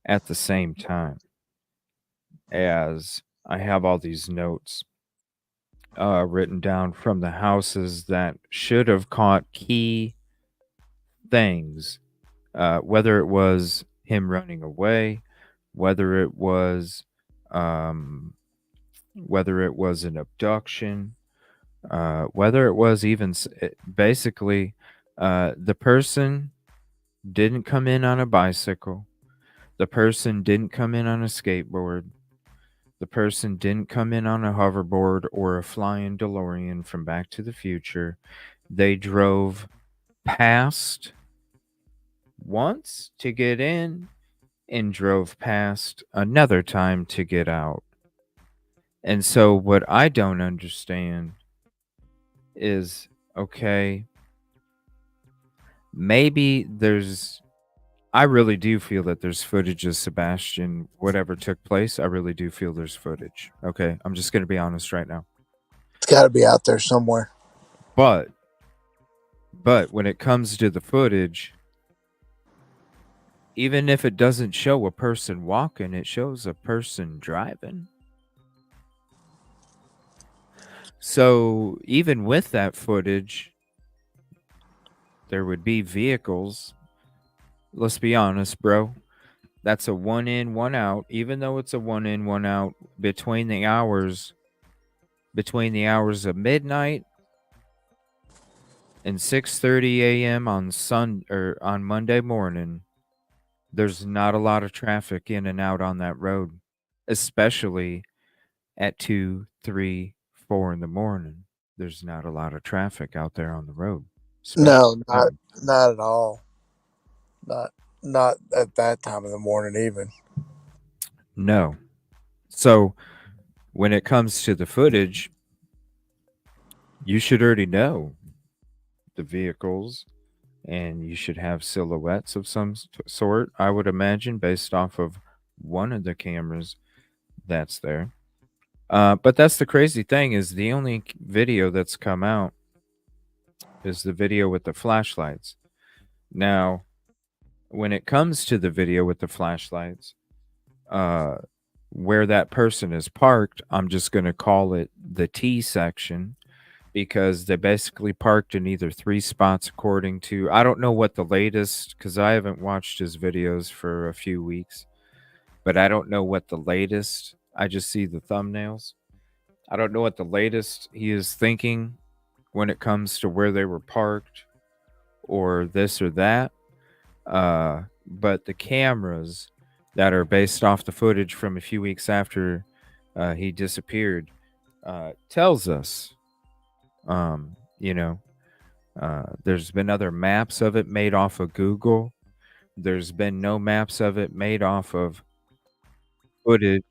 at the same time, as I have all these notes written down from the houses that should have caught key things, whether it was him running away, whether it was an abduction, whether it was even basically the person didn't come in on a bicycle, the person didn't come in on a skateboard, the person didn't come in on a hoverboard or a flying DeLorean from Back to the Future. They drove past once to get in and drove past another time to get out. And so what I don't understand is, okay, maybe I really do feel that there's footage of Sebastian, whatever took place. I really do feel there's footage. Okay, I'm just going to be honest right now. It's got to be out there somewhere. But when it comes to the footage, even if it doesn't show a person walking, it shows a person driving. So even with that footage, there would be vehicles. Let's be honest, bro. That's a one in, one out. Even though it's a one in, one out between the hours of midnight and 6:30 a.m. on Monday morning, there's not a lot of traffic in and out on that road, especially at 2, 3, 4 in the morning. There's not a lot of traffic out there on the road. No, especially not at all. Not at that time of the morning even. No. So when it comes to the footage, you should already know the vehicles and you should have silhouettes of some sort, I would imagine, based off of one of the cameras that's there. But that's the crazy thing is the only video that's come out is the video with the flashlights. Now, when it comes to the video with the flashlights, where that person is parked, I'm just going to call it the T section because they basically parked in either 3 spots according to, I don't know what the latest, because I haven't watched his videos for a few weeks, but I don't know what the latest, I just see the thumbnails. I don't know what the latest he is thinking when it comes to where they were parked or this or that. But the cameras that are based off the footage from a few weeks after he disappeared tells us, there's been other maps of it made off of Google. There's been no maps of it made off of footage,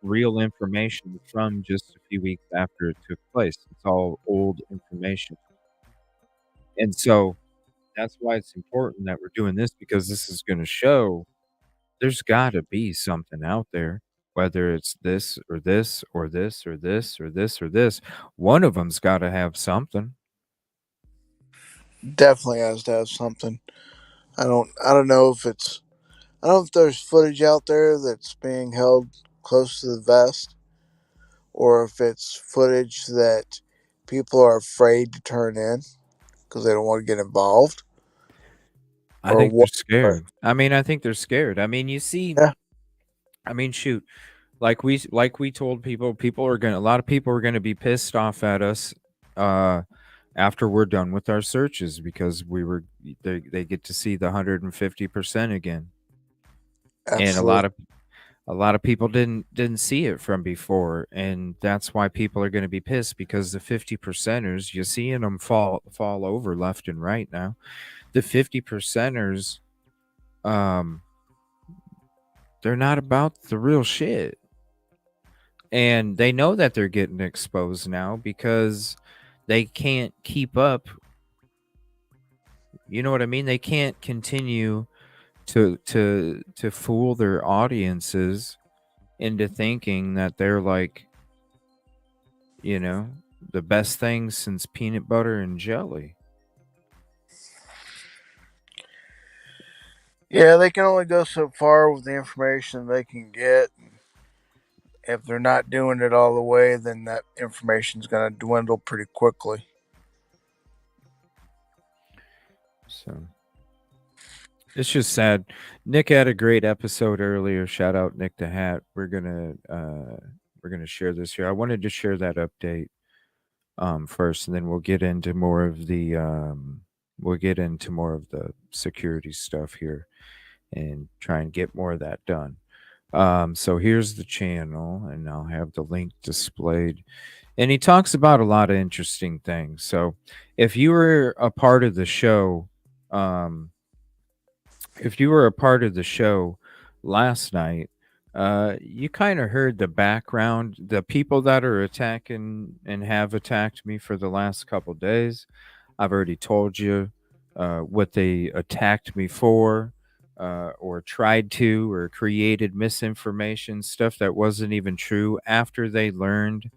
real information from just a few weeks after it took place. It's all old information. And so that's why it's important that we're doing this because this is going to show there's got to be something out there, whether it's this or this or this or this or this or this. One of them's got to have something. Definitely has to have something. I don't know if there's footage out there that's being held close to the vest or if it's footage that people are afraid to turn in because they don't want to get involved. I think they're scared. I mean, I think they're scared. I mean, you see, Yeah. I mean, shoot, like we told people, a lot of people are gonna be pissed off at us after we're done with our searches because they get to see the 150% again. Absolutely. And a lot of people didn't see it from before, and that's why people are going to be pissed because the 50%ers, you're seeing them fall over left and right now. The 50%ers, they're not about the real shit, and they know that they're getting exposed now because they can't keep up. You know what I mean? They can't continue to fool their audiences into thinking that they're like, the best thing since peanut butter and jelly. Yeah, they can only go so far with the information they can get. If they're not doing it all the way, then that information is going to dwindle pretty quickly. So it's just sad. Nick had a great episode earlier. Shout out Nick the Hat. We're gonna share this here. I wanted to share that update first, and then we'll get into more of the security stuff here and try and get more of that done. So here's the channel, and I'll have the link displayed. And he talks about a lot of interesting things. So if you were a part of the show, last night, you kind of heard the background, the people that are attacking and have attacked me for the last couple days. I've already told you what they attacked me for, or tried to, or created misinformation, stuff that wasn't even true after they learned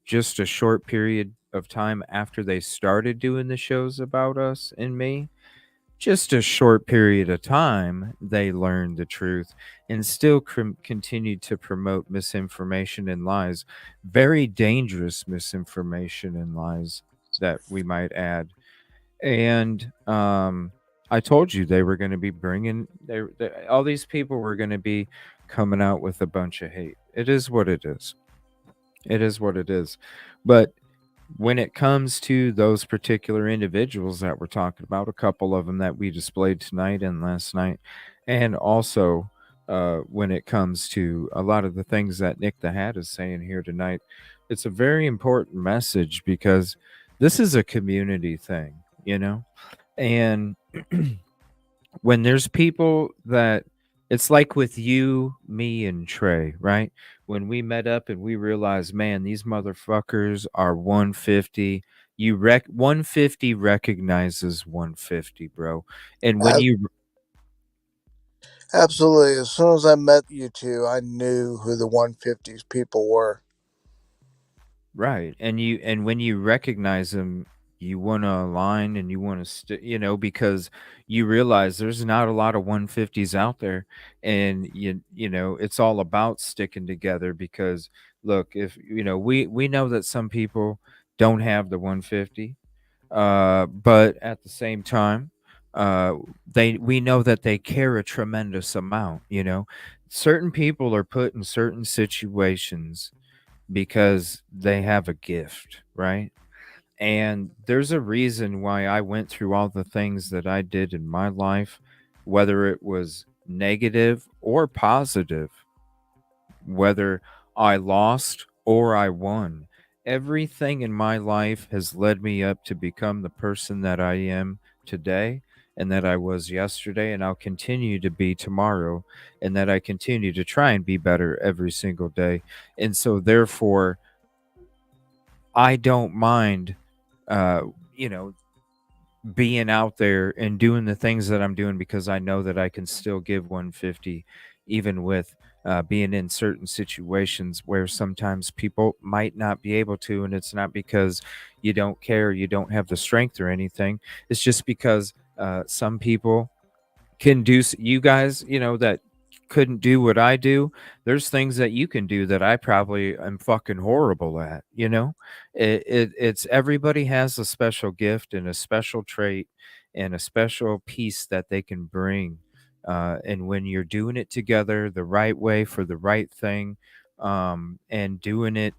just a short period of time after they started doing the shows about us and me, just a short period of time, they learned the truth and still continued to promote misinformation and lies, very dangerous misinformation and lies that we might add. And I told you they were going to be bringing all these people were going to be coming out with a bunch of hate. It is what it is. It is what it is. But when it comes to those particular individuals that we're talking about, a couple of them that we displayed tonight and last night, and also when it comes to a lot of the things that Nick the Hat is saying here tonight, it's a very important message because this is a community thing, you know? And when there's people that it's like with you, me, and Trey, right? When we met up and we realized, man, these motherfuckers are 150. 150 recognizes 150, bro. And when Ab- you Absolutely. As soon as I met you two, I knew who the 150s people were. right, and when you recognize them, you want to align and you want to because you realize there's not a lot of 150s out there, and it's all about sticking together because look, if we know that some people don't have the 150, but at the same time, uh we know that they care a tremendous amount. Certain people are put in certain situations because they have a gift, right? And there's a reason why I went through all the things that I did in my life, whether it was negative or positive, whether I lost or I won. Everything in my life has led me up to become the person that I am today and that I was yesterday, and I'll continue to be tomorrow, and that I continue to try and be better every single day. And so, therefore, I don't mind, uh, you know, being out there and doing the things that I'm doing because I know that I can still give 150, even with being in certain situations where sometimes people might not be able to. And it's not because you don't care, you don't have the strength or anything. It's just because some people can do you guys that couldn't do what I do. There's things that you can do that I probably am fucking horrible at. It's everybody has a special gift and a special trait and a special piece that they can bring, and when you're doing it together the right way for the right thing, and doing it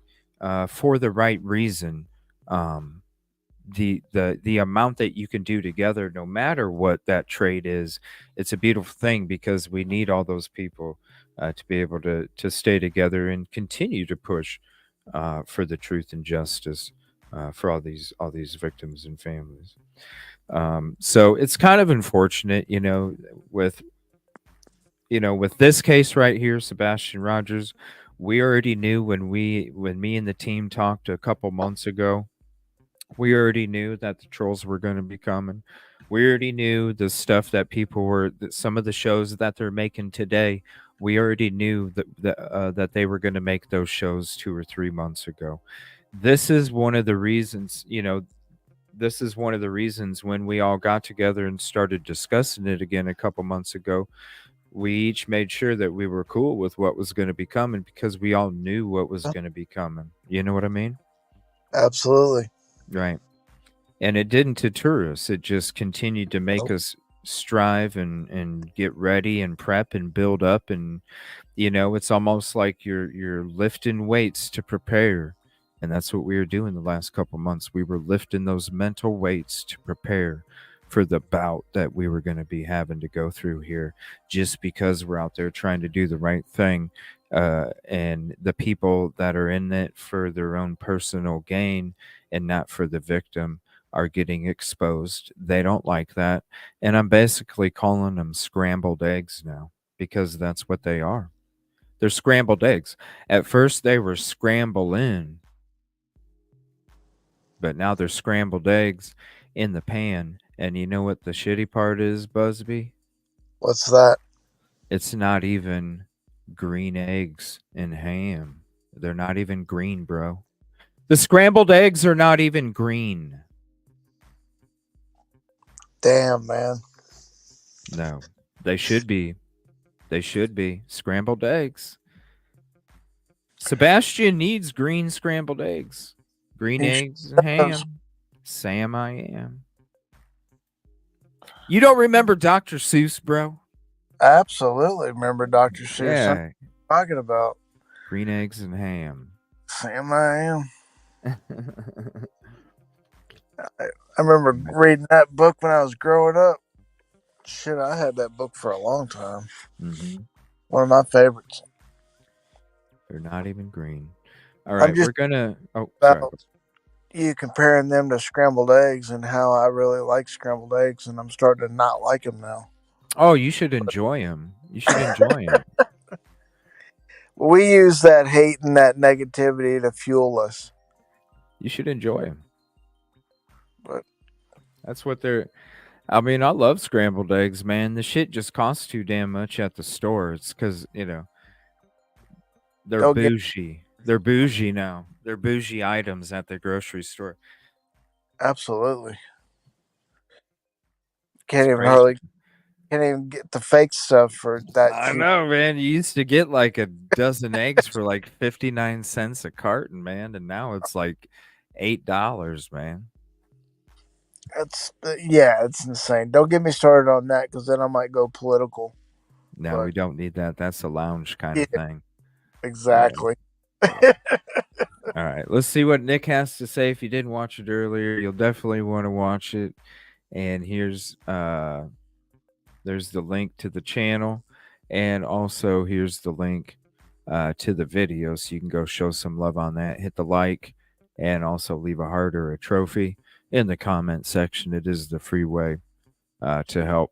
for the right reason, um, the amount that you can do together, no matter what that trade is, it's a beautiful thing because we need all those people to be able to stay together and continue to push for the truth and justice for all these victims and families. So it's kind of unfortunate, with with this case right here, Sebastian Rogers. We already knew when me and the team talked a couple months ago, we already knew that the trolls were going to be coming. We already knew the stuff that that some of the shows that they're making today. We already knew that they were going to make those shows 2 or 3 months ago. This is one of the reasons, This is one of the reasons when we all got together and started discussing it again a couple months ago. We each made sure that we were cool with what was going to be coming because we all knew what was going to be coming. You know what I mean? Absolutely. Right. And it didn't deter us. It just continued to make us strive and get ready and prep and build up. And it's almost like you're lifting weights to prepare. And that's what we were doing the last couple months. We were lifting those mental weights to prepare for the bout that we were going to be having to go through here, just because we're out there trying to do the right thing. And the people that are in it for their own personal gain and not for the victim are getting exposed. They don't like that. And I'm basically calling them scrambled eggs now because that's what they are. They're scrambled eggs. At first, they were scramble in, but now they're scrambled eggs in the pan. And you know what the shitty part is, Busby? What's that? It's not even green eggs and ham. They're not even green, bro. The scrambled eggs are not even green. Damn, man. No, they should be. They should be scrambled eggs. Sebastian needs green scrambled eggs. Green He eggs and does. ham. Sam, I am. You don't remember Dr. Seuss, bro? Absolutely remember Dr. Seuss. I'm Yeah. talking about. Green eggs and ham. Sam, I am. I remember reading that book when I was growing up. Shit, I had that book for a long time. Mm-hmm. One of my favorites. They're not even green. All right, we're gonna. Oh, sorry. You comparing them to scrambled eggs and how I really like scrambled eggs, and I'm starting to not like them now. Oh, you should enjoy them. You should enjoy them. We use that hate and that negativity to fuel us. You should enjoy them. But that's what they're. I mean, I love scrambled eggs, man. The shit just costs too damn much at the store. It's because, they're bougie. They're bougie now. They're bougie items at the grocery store. Absolutely. Can't even get the fake stuff for that cheap. I know, man. You used to get like a dozen eggs for like 59 cents a carton, man. And now it's like $8, man. It's insane. Don't get me started on that because then I might go political. No, we don't need that. That's a lounge kind of thing. Exactly. Yeah. All right. Let's see what Nick has to say. If you didn't watch it earlier, you'll definitely want to watch it. And here's there's the link to the channel. And also here's the link to the video. So you can go show some love on that. Hit the like and also leave a heart or a trophy in the comment section. It is the free way to help.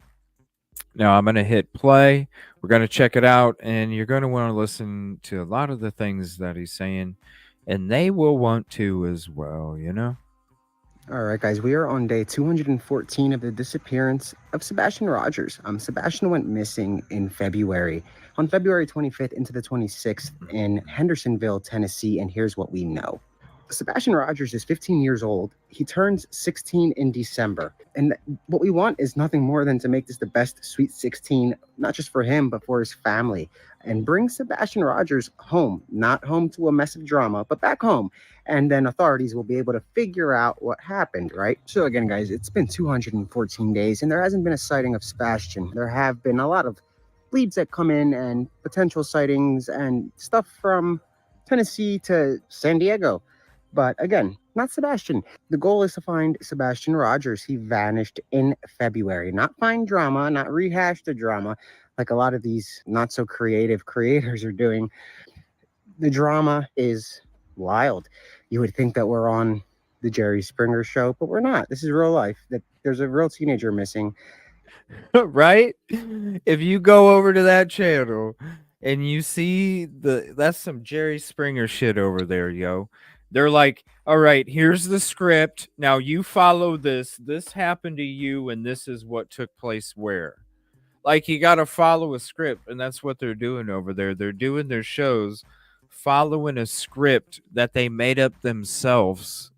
Now I'm going to hit play. We're going to check it out, and you're going to want to listen to a lot of the things that he's saying, and they will want to as well, All right, guys, we are on day 214 of the disappearance of Sebastian Rogers. Sebastian went missing in February, on February 25th into the 26th in Hendersonville, Tennessee, and here's what we know. Sebastian Rogers is 15 years old. He turns 16 in December. And what we want is nothing more than to make this the best Sweet 16, not just for him, but for his family. And bring Sebastian Rogers home, not home to a mess of drama, but back home. And then authorities will be able to figure out what happened, right? So again, guys, it's been 214 days and there hasn't been a sighting of Sebastian. There have been a lot of leads that come in and potential sightings and stuff from Tennessee to San Diego. But again, not Sebastian. The goal is to find Sebastian Rogers. He vanished in February. Not find drama, not rehash the drama like a lot of these not so creative creators are doing. The drama is wild. You would think that we're on the Jerry Springer show, but we're not. This is real life. That there's a real teenager missing. Right? If you go over to that channel and you see that's some Jerry Springer shit over there, yo. They're like, all right, here's the script. Now you follow this. This happened to you, and this is what took place where. Like, you got to follow a script, and that's what they're doing over there. They're doing their shows following a script that they made up themselves.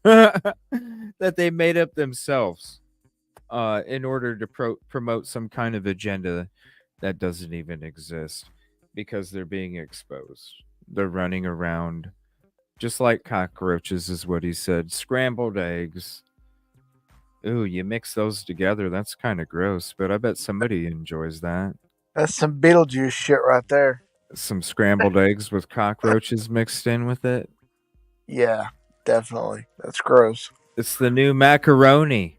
That they made up themselves in order to promote some kind of agenda that doesn't even exist because they're being exposed. They're running around just like cockroaches, is what he said. Scrambled eggs. Ooh, you mix those together. That's kind of gross, but I bet somebody enjoys that. That's some Beetlejuice shit right there. Some scrambled eggs with cockroaches mixed in with it. Yeah, definitely. That's gross. It's the new macaroni.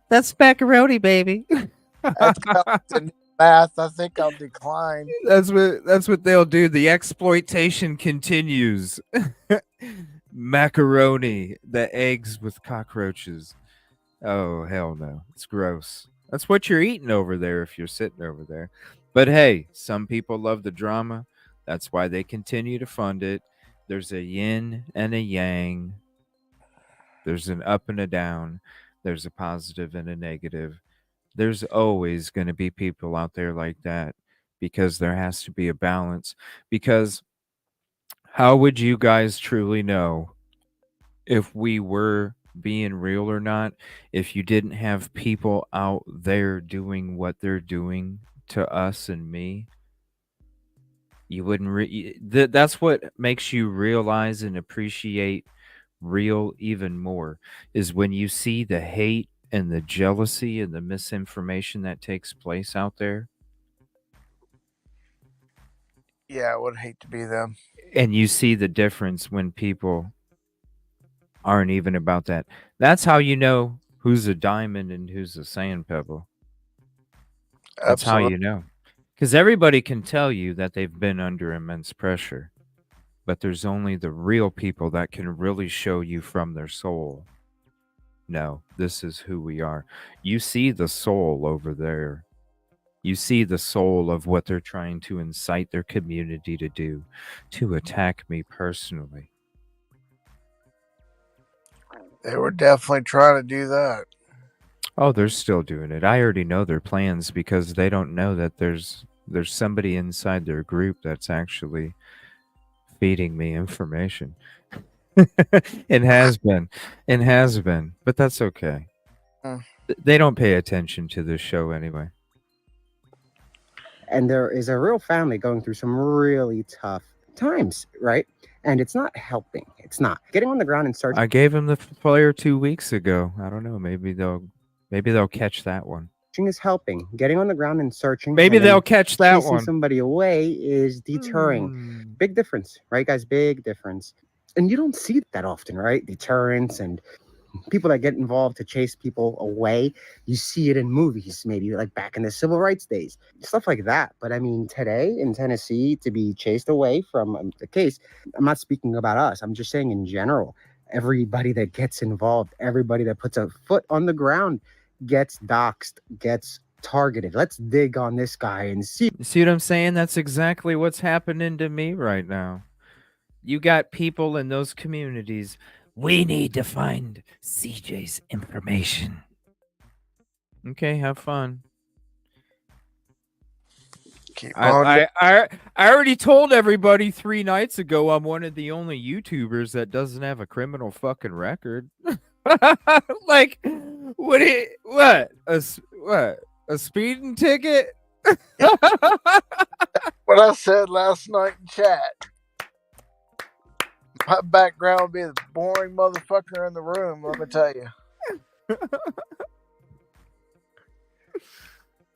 That's macaroni, baby. That's the new math. I think I'll decline. That's what they'll do. The exploitation continues. Macaroni, the eggs with cockroaches. Oh, hell no. It's gross. That's what you're eating over there if you're sitting over there. But hey, some people love the drama. That's why they continue to fund it. There's a yin and a yang. There's an up and a down. There's a positive and a negative. There's always going to be people out there like that because there has to be a balance. Because how would you guys truly know if we were being real or not if you didn't have people out there doing what they're doing to us and me. You wouldn't that's what makes you realize and appreciate real even more is when you see the hate and the jealousy and the misinformation that takes place out there, Yeah, I would hate to be them. and you see the difference when people aren't even about that. That's how you know who's a diamond and who's a sand pebble. That's how Absolutely. you know. Because everybody can tell you that they've been under immense pressure, but there's only the real people that can really show you from their soul. No, this is who we are. You see the soul over there. You see the soul of what they're trying to incite their community to do, to attack me personally. They were definitely trying to do that. Oh, they're still doing it. I already know their plans because they don't know that there's somebody inside their group that's actually feeding me information. It has been. It has been. But that's okay. Mm. They don't pay attention to this show anyway. And there is a real family going through some really tough times, right? And it's not helping. It's not getting on the ground and searching. I gave him the flyer 2 weeks ago. I don't know. Maybe they'll catch that one. Is helping. Getting on the ground and searching. Maybe and then they'll catch that chasing one. somebody away is deterring. Big difference, right, guys? Big difference. And you don't see that often, right? Deterrence and people that get involved to chase people away. You see it in movies, maybe like back in the civil rights days, stuff like that. But I mean, today in Tennessee, to be chased away from the case, I'm not speaking about us. I'm just saying in general, everybody that gets involved, everybody that puts a foot on the ground gets doxxed, gets targeted. Let's dig on this guy and see. See what I'm saying? That's exactly what's happening to me right now. You got people in those communities. We need to find CJ's information. Okay, have fun. Keep on. I already told everybody 3 nights ago I'm one of the only YouTubers that doesn't have a criminal fucking record. Like, what? A speeding ticket? What I said last night in chat. My background would be the boring motherfucker in the room, let me tell you.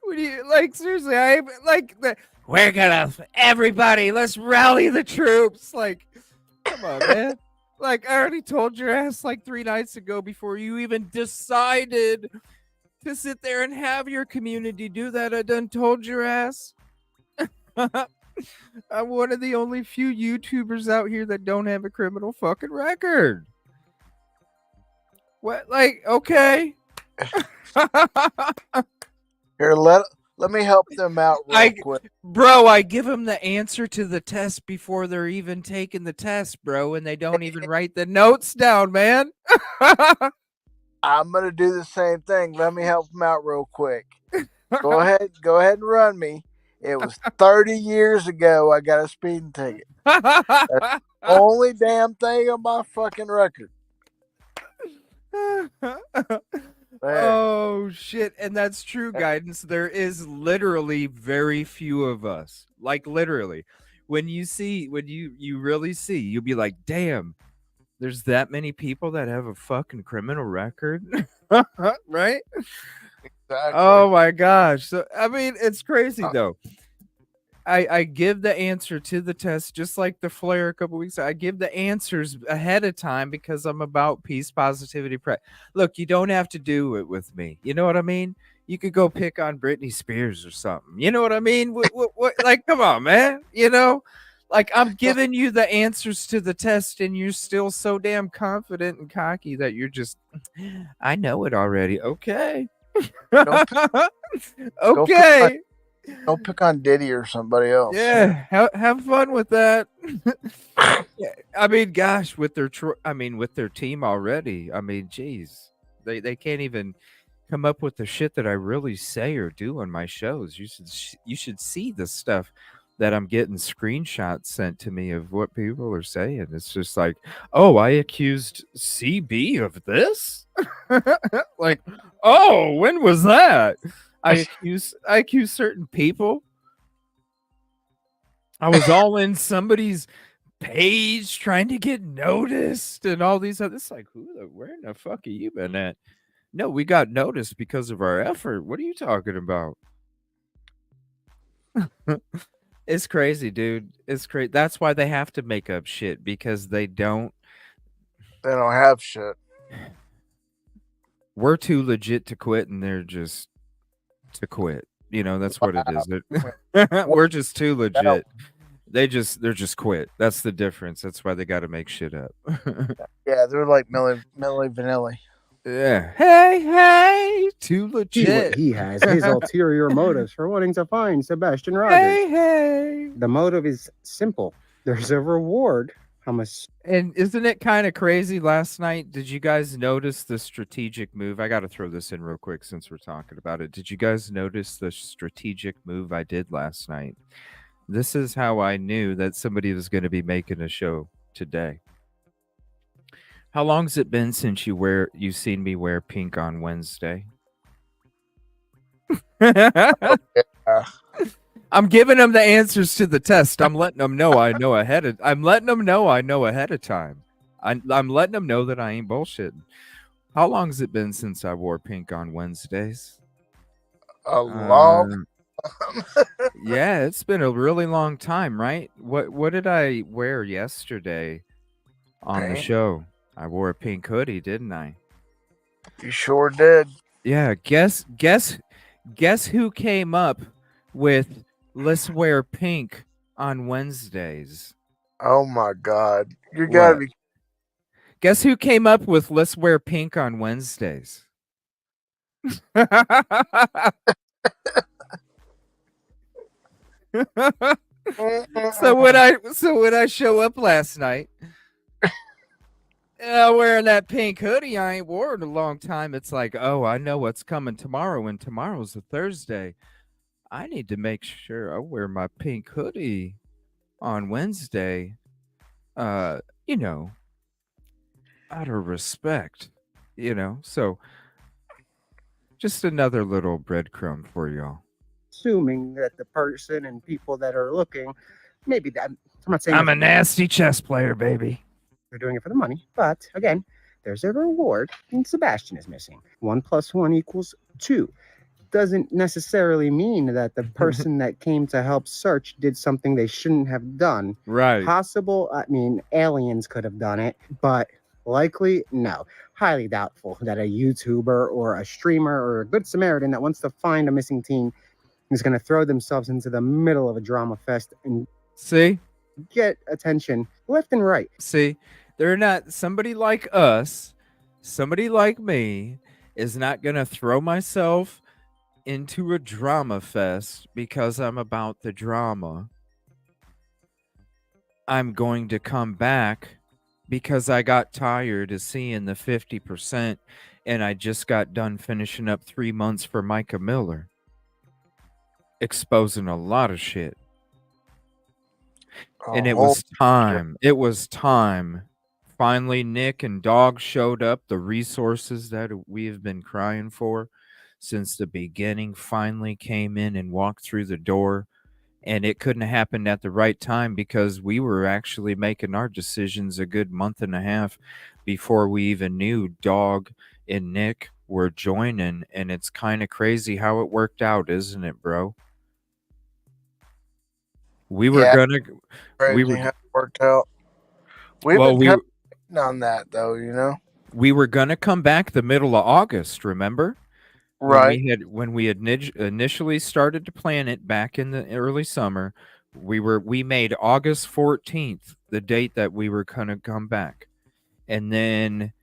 What do you like? Seriously, I like the. We're gonna everybody. Let's rally the troops. Like, come on, man. Like, I already told your ass like 3 nights ago before you even decided to sit there and have your community do that. I done told your ass. I'm one of the only few YouTubers out here that don't have a criminal fucking record. What? Like, okay. Here, let me help them out real quick. Bro, I give them the answer to the test before they're even taking the test, bro, and they don't even write the notes down, man. I'm gonna do the same thing. Let me help them out real quick. Go ahead and run me. It was 30 years ago I got a speeding ticket. That's the only damn thing on my fucking record. Oh shit, and that's true, guidance. There is literally very few of us. Like, literally. When you really see, you'll be like, damn, there's that many people that have a fucking criminal record. Right? Exactly. Oh my gosh. So I mean, it's crazy though. I give the answer to the test just like the flare a couple weeks ago. I give the answers ahead of time because I'm about peace, positivity, Look, you don't have to do it with me. You know what I mean? You could go pick on Britney Spears or something. You know what I mean? What, like, come on, man. You know? Like, I'm giving you the answers to the test and you're still so damn confident and cocky that you're just, I know it already. Okay. Okay. Don't pick on Diddy or somebody else. Yeah, have fun with that. Yeah, I mean, gosh, with their team already. I mean, geez, they can't even come up with the shit that I really say or do on my shows. You should see the stuff that I'm getting screenshots sent to me of what people are saying. It's just like, oh, I accused CB of this. Like, oh, when was that? I accuse certain people. I was all in somebody's page trying to get noticed and all these other. It's like, where in the fuck have you been at? No, we got noticed because of our effort. What are you talking about? It's crazy, dude. It's crazy. That's why they have to make up shit, because they don't have shit. We're too legit to quit, and they're just to quit. You know, that's what it is. We're just too legit. They're just quit. That's the difference. That's why they got to make shit up. Yeah, they're like Milli Vanilli. Yeah. Hey, too legit. He has his ulterior motives for wanting to find Sebastian Rogers. Hey. The motive is simple. There's a reward. And isn't it kind of crazy? Last night, did you guys notice the strategic move? I got to throw this in real quick since we're talking about it. Did you guys notice the strategic move I did last night? This is how I knew that somebody was going to be making a show today. How long's it been since you've seen me wear pink on Wednesday? I'm giving them the answers to the test. I'm letting them know I know ahead of. I'm letting them know I know ahead of time. I'm letting them know that I ain't bullshitting. How long's it been since I wore pink on Wednesdays? A long. Yeah, it's been a really long time, right? What did I wear yesterday on the show? I wore a pink hoodie, didn't I? You sure did. Yeah, guess who came up with let's wear pink on Wednesdays? Oh my God. You gotta be. Guess who came up with let's wear pink on Wednesdays? So when I show up last night, wearing that pink hoodie I ain't wore in a long time, it's like, oh, I know what's coming tomorrow, and tomorrow's a Thursday. I need to make sure I wear my pink hoodie on Wednesday. You know, out of respect, so just another little breadcrumb for y'all. Assuming that the person and people that are looking, maybe that I'm not saying I'm a nasty chess player, baby. They're doing it for the money, but again, there's a reward, and Sebastian is missing. 1 + 1 = 2. Doesn't necessarily mean that the person that came to help search did something they shouldn't have done. Right. Possible, I mean, aliens could have done it, but likely, no. Highly doubtful that a YouTuber or a streamer or a good Samaritan that wants to find a missing teen is going to throw themselves into the middle of a drama fest and get attention left and right. See, they're not. Somebody like us, somebody like me, is not going to throw myself into a drama fest because I'm about the drama. I'm going to come back because I got tired of seeing the 50% and I just got done finishing up 3 months for Micah Miller, exposing a lot of shit. And it was time. It was time. Finally, Nick and Dog showed up. The resources that we have been crying for since the beginning finally came in and walked through the door. And it couldn't have happened at the right time because we were actually making our decisions a good month and a half before we even knew Dog and Nick were joining. And it's kind of crazy how it worked out, isn't it, bro? We were gonna. We were worked out. We've been on that though, We were gonna come back the middle of August. Remember? Right. When we had initially started to plan it back in the early summer, we made August 14th the date that we were gonna come back, and then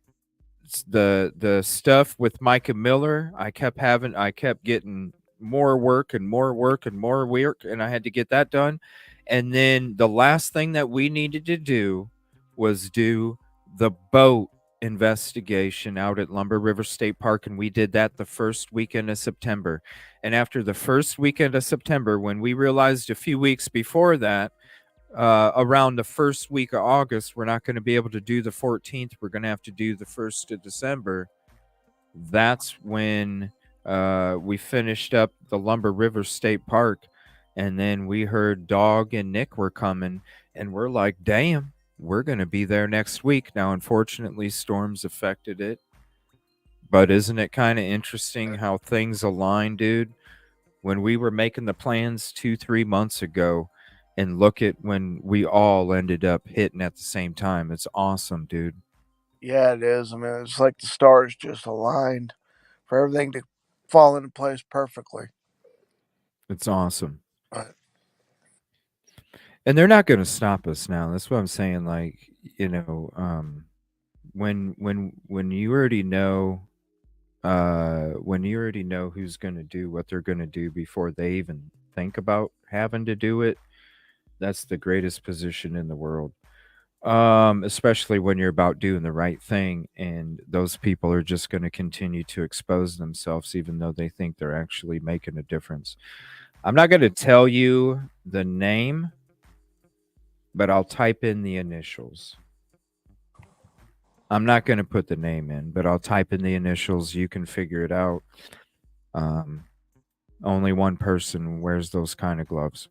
the stuff with Micah Miller, I kept getting more work, and I had to get that done. And then the last thing that we needed to do was do the boat investigation out at Lumber River State Park, and we did that the first weekend of September. And after the first weekend of September, when we realized a few weeks before that, around the first week of August, we're not going to be able to do the 14th. We're going to have to do the 1st of December. That's when we finished up the Lumber River State Park. And then we heard Dog and Nick were coming, and we're like, damn, we're going to be there next week. Now, unfortunately, storms affected it. But isn't it kind of interesting how things align, dude? When we were making the plans 2-3 months ago, and look at when we all ended up hitting at the same time. It's awesome, dude. Yeah, it is. I mean, it's like the stars just aligned for everything to fall into place perfectly. It's awesome. But and they're not going to stop us now. That's what I'm saying. Like, when you already know, who's going to do what they're going to do before they even think about having to do it, that's the greatest position in the world. Especially when you're about doing the right thing, and those people are just going to continue to expose themselves, even though they think they're actually making a difference. I'm not going to tell you the name, but I'll type in the initials. I'm not going to put the name in, but I'll type in the initials. You can figure it out. Only one person wears those kind of gloves.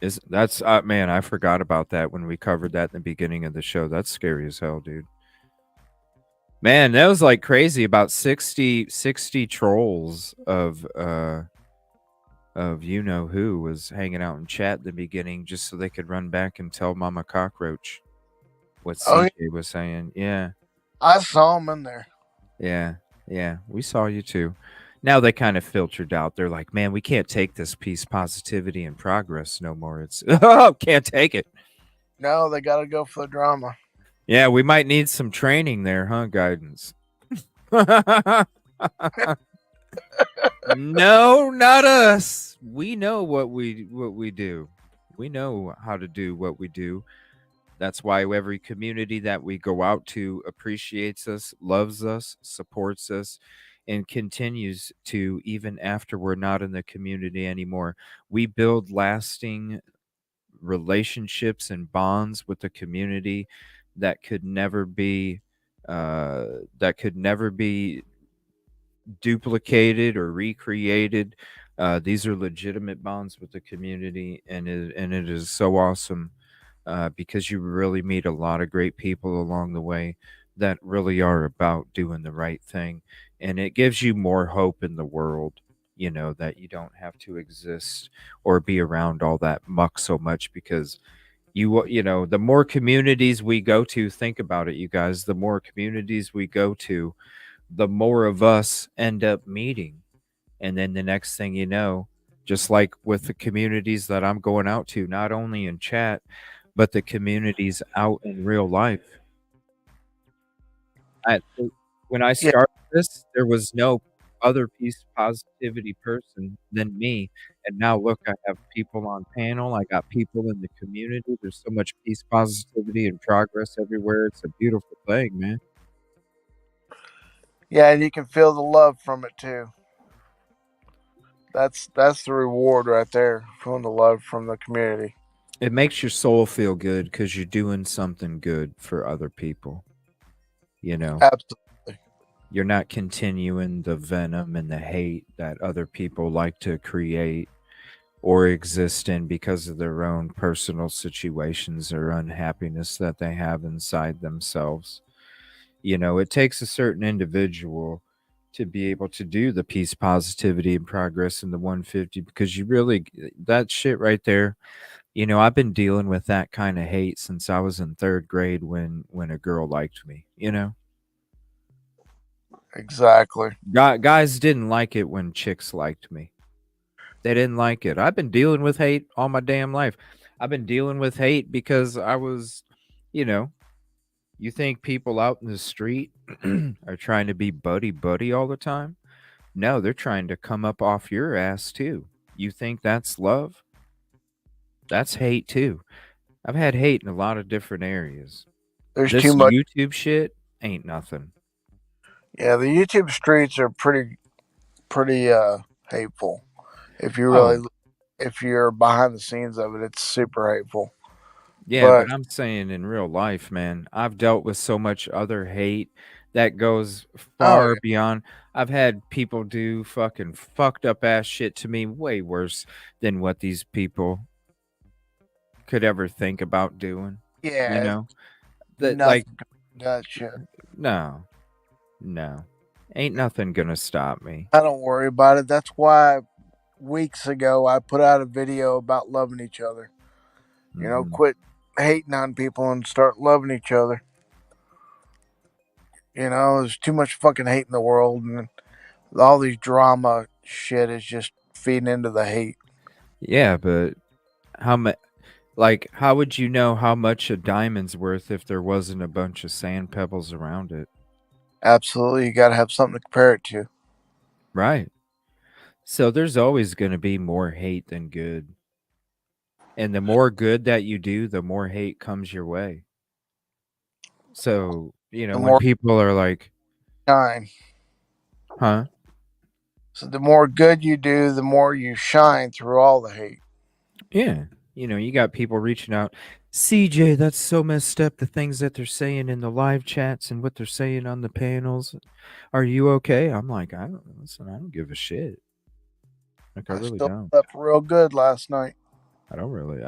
Man, I forgot about that when we covered that in the beginning of the show. That's scary as hell, dude. Man, that was like crazy. About 60 trolls of you know who was hanging out in chat in the beginning just so they could run back and tell Mama Cockroach what CJ was saying. Yeah. I saw him in there. Yeah, we saw you too. Now they kind of filtered out. They're like, man, we can't take this peace, positivity, and progress no more. It's can't take it. No, they got to go for the drama. Yeah, we might need some training there, huh? Guidance. No, not us. We know what we do. We know how to do what we do. That's why every community that we go out to appreciates us, loves us, supports us, and continues to, even after we're not in the community anymore. We build lasting relationships and bonds with the community that could never be duplicated or recreated. These are legitimate bonds with the community, and it is so awesome. Because you really meet a lot of great people along the way that really are about doing the right thing. And it gives you more hope in the world, that you don't have to exist or be around all that muck so much, because the more communities we go to, think about it, you guys, the more communities we go to, the more of us end up meeting. And then the next thing you know, just like with the communities that I'm going out to, not only in chat, but the communities out in real life. When I started this, there was no other peace positivity person than me. And now look, I have people on panel. I got people in the community. There's so much peace positivity and progress everywhere. It's a beautiful thing, man. Yeah, and you can feel the love from it too. That's the reward right there, feeling the love from the community. It makes your soul feel good because you're doing something good for other people. Absolutely. You're not continuing the venom and the hate that other people like to create or exist in because of their own personal situations or unhappiness that they have inside themselves. It takes a certain individual to be able to do the peace, positivity, and progress in the 150, because that shit right there. I've been dealing with that kind of hate since I was in 3rd grade when a girl liked me, Exactly. Guys didn't like it when chicks liked me. They didn't like it. I've been dealing with hate all my damn life. I've been dealing with hate because I was, you think people out in the street are trying to be buddy all the time? No, they're trying to come up off your ass too. You think that's love? That's hate too. I've had hate in a lot of different areas. There's This too much. YouTube shit ain't nothing. Yeah, the YouTube streets are pretty hateful. If you Oh, really, if you're behind the scenes of it, it's super hateful. yeah, But but I'm saying in real life, man, I've dealt with so much other hate that goes oh far yeah, beyond. I've had people do fucking fucked up ass shit to me way worse than what these people could ever think about doing. You yeah, know? That like nothing. That shit. no. No. Ain't nothing gonna stop me. I don't worry about it. That's why weeks ago I put out a video about loving each other. You know, Mhm. quit hating on people and start loving each other. You know, there's too much fucking hate in the world, and all these drama shit is just feeding into the hate. Yeah, but how much like how would you know how much a diamond's worth if there wasn't a bunch of sand pebbles around it? Absolutely, you got to have something to compare it to. Right. So there's always going to be more hate than good. And the more good that you do, the more hate comes your way. So, The when more people are like, shine. huh? So the more good you do, the more you shine through all the hate. Yeah. You got people reaching out. CJ, that's so messed up. The things that they're saying in the live chats and what they're saying on the panels. Are you okay? I'm like, I don't give a shit. Like, I I really still don't. slept real good last night. I don't really.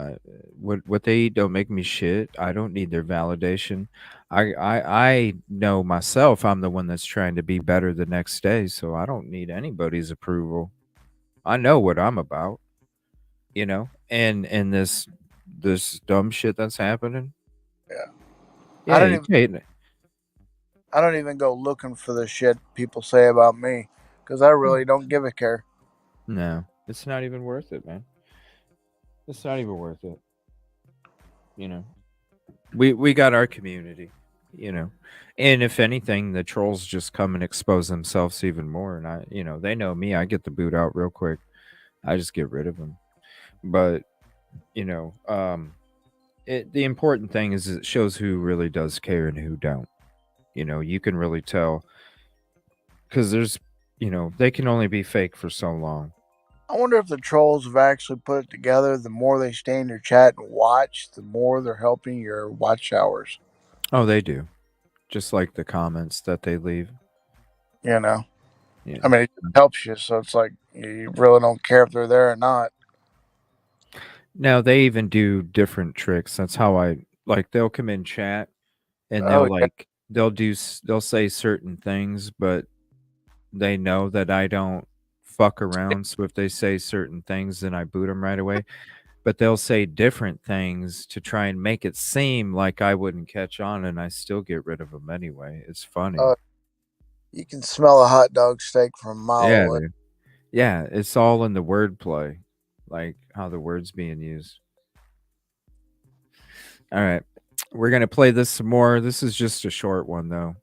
What they eat don't make me shit. I don't need their validation. I know myself. I'm the one that's trying to be better the next day, so I don't need anybody's approval. I know what I'm about. And this dumb shit that's happening. Yeah. Yeah, you can't. I don't even go looking for the shit people say about me because I really don't give a care. No, it's not even worth it, man. It's not even worth it. You know, we got our community. And if anything, the trolls just come and expose themselves even more. And they know me. I get the boot out real quick. I just get rid of them. But you know, the important thing is it shows who really does care and who don't. You can really tell because they can only be fake for so long. I wonder if the trolls have actually put it together. The more they stay in your chat and watch, the more they're helping your watch hours. Oh, they do. Just like the comments that they leave. You know, Yeah. I mean, it helps you. So it's like you really don't care if they're there or not. Now they even do different tricks. That's how I like. They'll come in chat and Oh yeah, they'll say certain things, but they know that I don't fuck around. So if they say certain things, then I boot them right away. But they'll say different things to try and make it seem like I wouldn't catch on, and I still get rid of them anyway. It's funny. you can smell a hot dog steak from a mile Yeah, away. dude. Yeah, it's all in the wordplay, like how the word's being used. All right. We're going to play this some more. This is just a short one, though.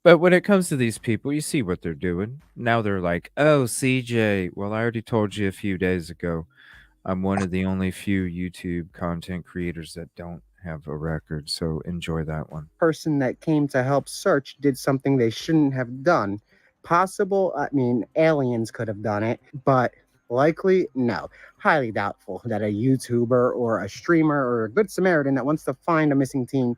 But when it comes to these people, you see what they're doing. Now they're like, oh, CJ. Well, I already told you a few days ago. I'm one of the only few YouTube content creators that don't have a record. So enjoy that one. Person that came to help search did something they shouldn't have done. Possible, I mean, aliens could have done it, but likely, no. Highly doubtful that a YouTuber or a streamer or a good Samaritan that wants to find a missing teen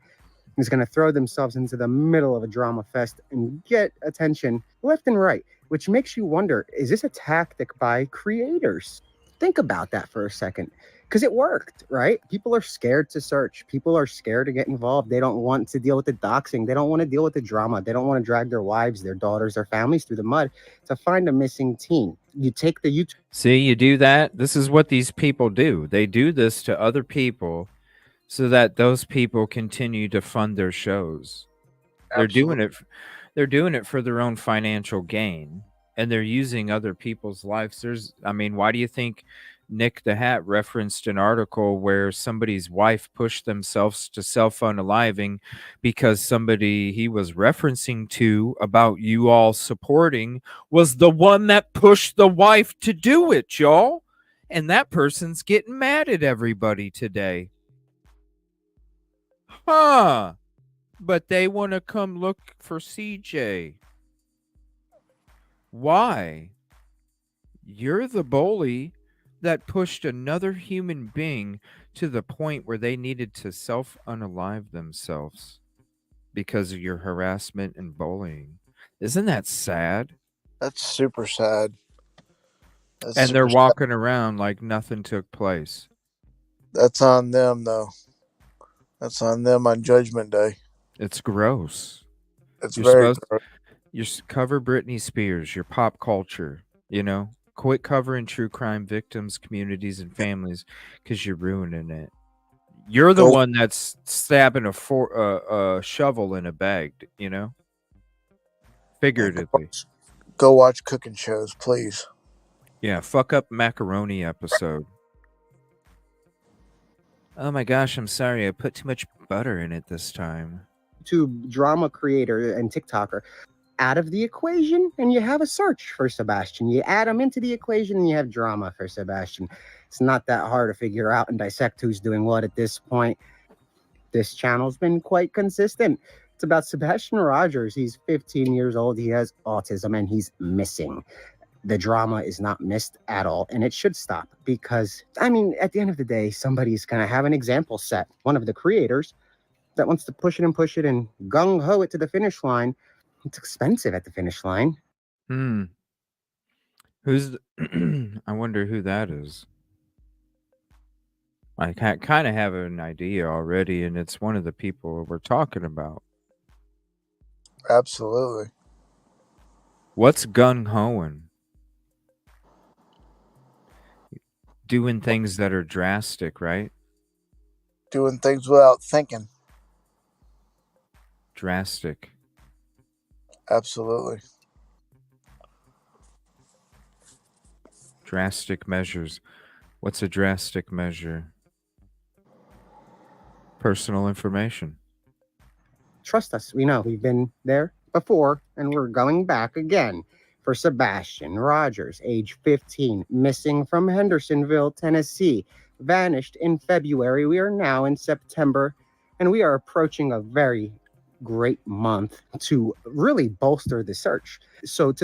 is going to throw themselves into the middle of a drama fest and get attention left and right, which makes you wonder, is this a tactic by creators? Think about that for a second, because it worked, right? People are scared to search. People are scared to get involved. They don't want to deal with the doxing. They don't want to deal with the drama. They don't want to drag their wives, their daughters, their families through the mud to find a missing teen. You take the YouTube. See, you do that. This is what these people do. They do this to other people so that those people continue to fund their shows. Absolutely. They're doing it for their own financial gain, and they're using other people's lives. Why do you think Nick the Hat referenced an article where somebody's wife pushed themselves to self-unaliving because somebody he was referencing to about you all supporting was the one that pushed the wife to do it, y'all? And that person's getting mad at everybody today. Huh. but they want to come look for CJ. Why? You're the bully that pushed another human being to the point where they needed to self-unalive themselves because of your harassment and bullying. Isn't that sad? That's super sad. That's And they're super sad. walking around like nothing took place. That's on them, though. That's on them on Judgment Day. It's gross. It's You're very supposed gross. you cover Britney Spears, your pop culture, you know? Quit covering true crime victims, communities, and families because you're ruining it. You're the Go, one that's stabbing a shovel in a bag, you know? Figuratively. go watch cooking shows, please. Yeah, fuck up macaroni episode. Oh my gosh, I'm sorry. I put too much butter in it this time. YouTube drama creator and TikToker out of the equation, and you have a search for Sebastian. You add them into the equation, and you have drama for Sebastian. It's not that hard to figure out and dissect who's doing what at this point. This channel's been quite consistent. It's about Sebastian Rogers. He's 15 years old. He has autism, and he's missing. The drama is not missed at all, and it should stop because, I mean, at the end of the day, somebody's going to have an example set. One of the creators that wants to push it and gung-ho it to the finish line. It's expensive at the finish line. Who's I wonder who that is. I kind of have an idea already, and it's one of the people we're talking about. Absolutely. What's gung-hoing? Doing things that are drastic, right? Doing things without thinking. Drastic. Absolutely. Drastic measures. What's a drastic measure? Personal information. Trust us. We know. We've been there before, and we're going back again. For Sebastian Rogers, age 15, missing from Hendersonville, Tennessee, vanished in February. We are now in September, and we are approaching a very great month to really bolster the search. So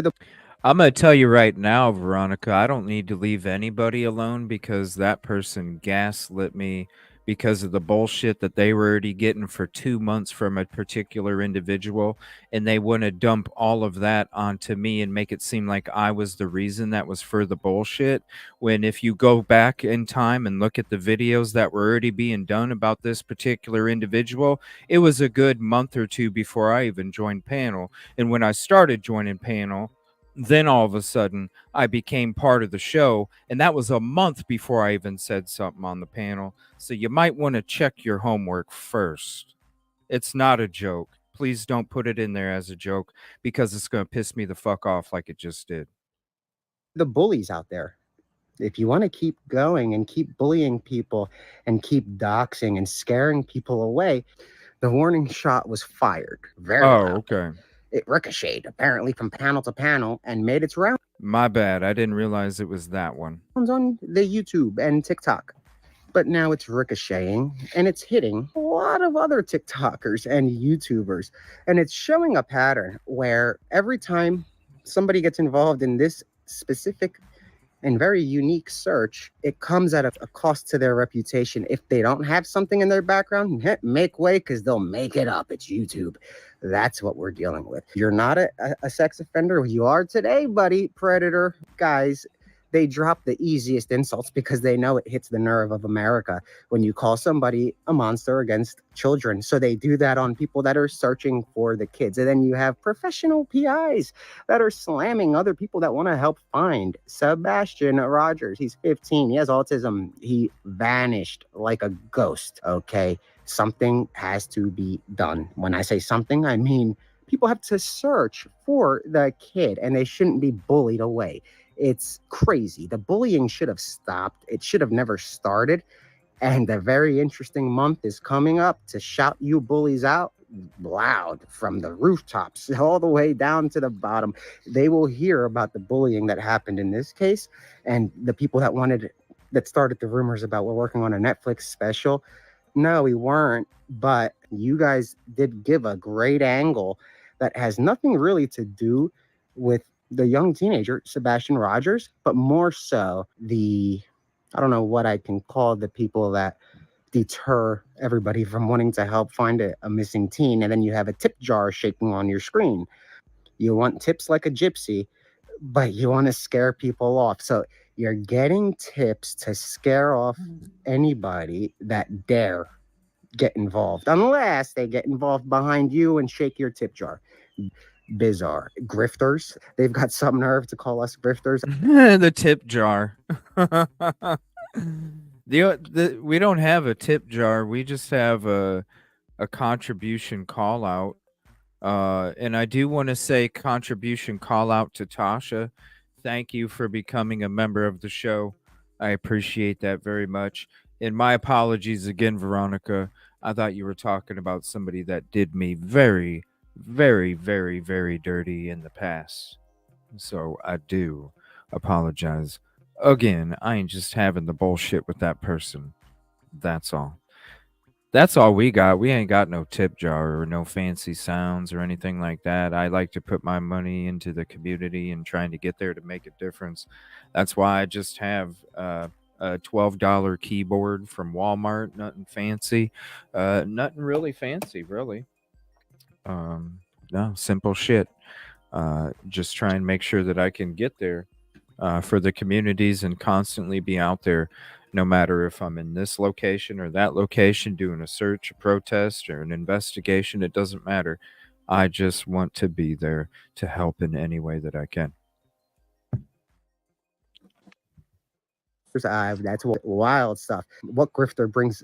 I'm going to tell you right now, Veronica, I don't need to leave anybody alone because that person gaslit me because of the bullshit that they were already getting for 2 months from a particular individual, and they want to dump all of that onto me and make it seem like I was the reason that was for the bullshit, when if you go back in time and look at the videos that were already being done about this particular individual, it was a good month or two before I even joined panel. And when I started joining panel, then all of a sudden I became part of the show, and that was a month before I even said something on the panel. So you might want to check your homework first. It's not a joke. Please don't put it in there as a joke because it's going to piss me the fuck off like it just did. The bullies out there, if you want to keep going and keep bullying people and keep doxing and scaring people away, the warning shot was fired. Very loud. Okay. It ricocheted, apparently, from panel to panel and made its rounds. My bad. I didn't realize it was that one. On the YouTube and TikTok. But now it's ricocheting, and it's hitting a lot of other TikTokers and YouTubers. And it's showing a pattern where every time somebody gets involved in this specific and very unique search, it comes at a cost to their reputation. If they don't have something in their background, make way, because they'll make it up. It's YouTube. That's what we're dealing with. You're not a sex offender. You are today, buddy. Predator. Guys, they drop the easiest insults because they know it hits the nerve of America when you call somebody a monster against children. So they do that on people that are searching for the kids. And then you have professional PIs that are slamming other people that want to help find Sebastian Rogers. He's 15. He has autism. He vanished like a ghost. Okay. Something has to be done. When I say something, I mean people have to search for the kid, and they shouldn't be bullied away. It's crazy. The bullying should have stopped. It should have never started. And a very interesting month is coming up to shout you bullies out loud from the rooftops all the way down to the bottom. They will hear about the bullying that happened in this case, and the people that started the rumors about we're working on a Netflix special. No, we weren't. But you guys did give a great angle that has nothing really to do with the young teenager, Sebastian Rogers, but more so I don't know what I can call the people that deter everybody from wanting to help find a missing teen. And then you have a tip jar shaking on your screen. You want tips like a gypsy, but you want to scare people off. So you're getting tips to scare off anybody that dare get involved, unless they get involved behind you and shake your tip jar. Bizarre. Grifters. They've got some nerve to call us grifters. The tip jar. We don't have a tip jar. We just have a contribution call out. And I do want to say contribution call out to Tasha. Thank you for becoming a member of the show. I appreciate that very much. And my apologies again, Veronica. I thought you were talking about somebody that did me very, very, very, very dirty in the past. So I do apologize. Again, I ain't just having the bullshit with that person. That's all. That's all we got. We ain't got no tip jar or no fancy sounds or anything like that. I like to put my money into the community and trying to get there to make a difference. That's why I just have a $12 keyboard from Walmart. Nothing fancy. Nothing really fancy, really. No, simple shit. Just try and make sure that I can get there for the communities and constantly be out there, no matter if I'm in this location or that location, doing a search, a protest, or an investigation. It doesn't matter. I just want to be there to help in any way that I can. That's wild stuff. What grifter brings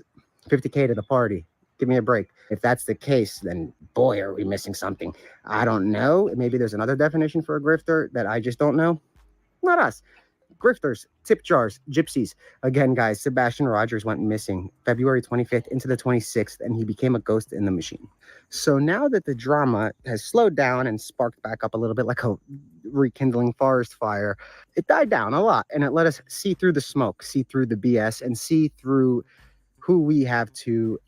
50K to the party? Give me a break. If that's the case, then boy, are we missing something. I don't know. Maybe there's another definition for a grifter that I just don't know. Not us. Grifters, tip jars, gypsies. Again, guys, Sebastian Rogers went missing February 25th into the 26th, and he became a ghost in the machine. So now that the drama has slowed down and sparked back up a little bit like a rekindling forest fire, it died down a lot, and it let us see through the smoke, see through the BS, and see through who we have to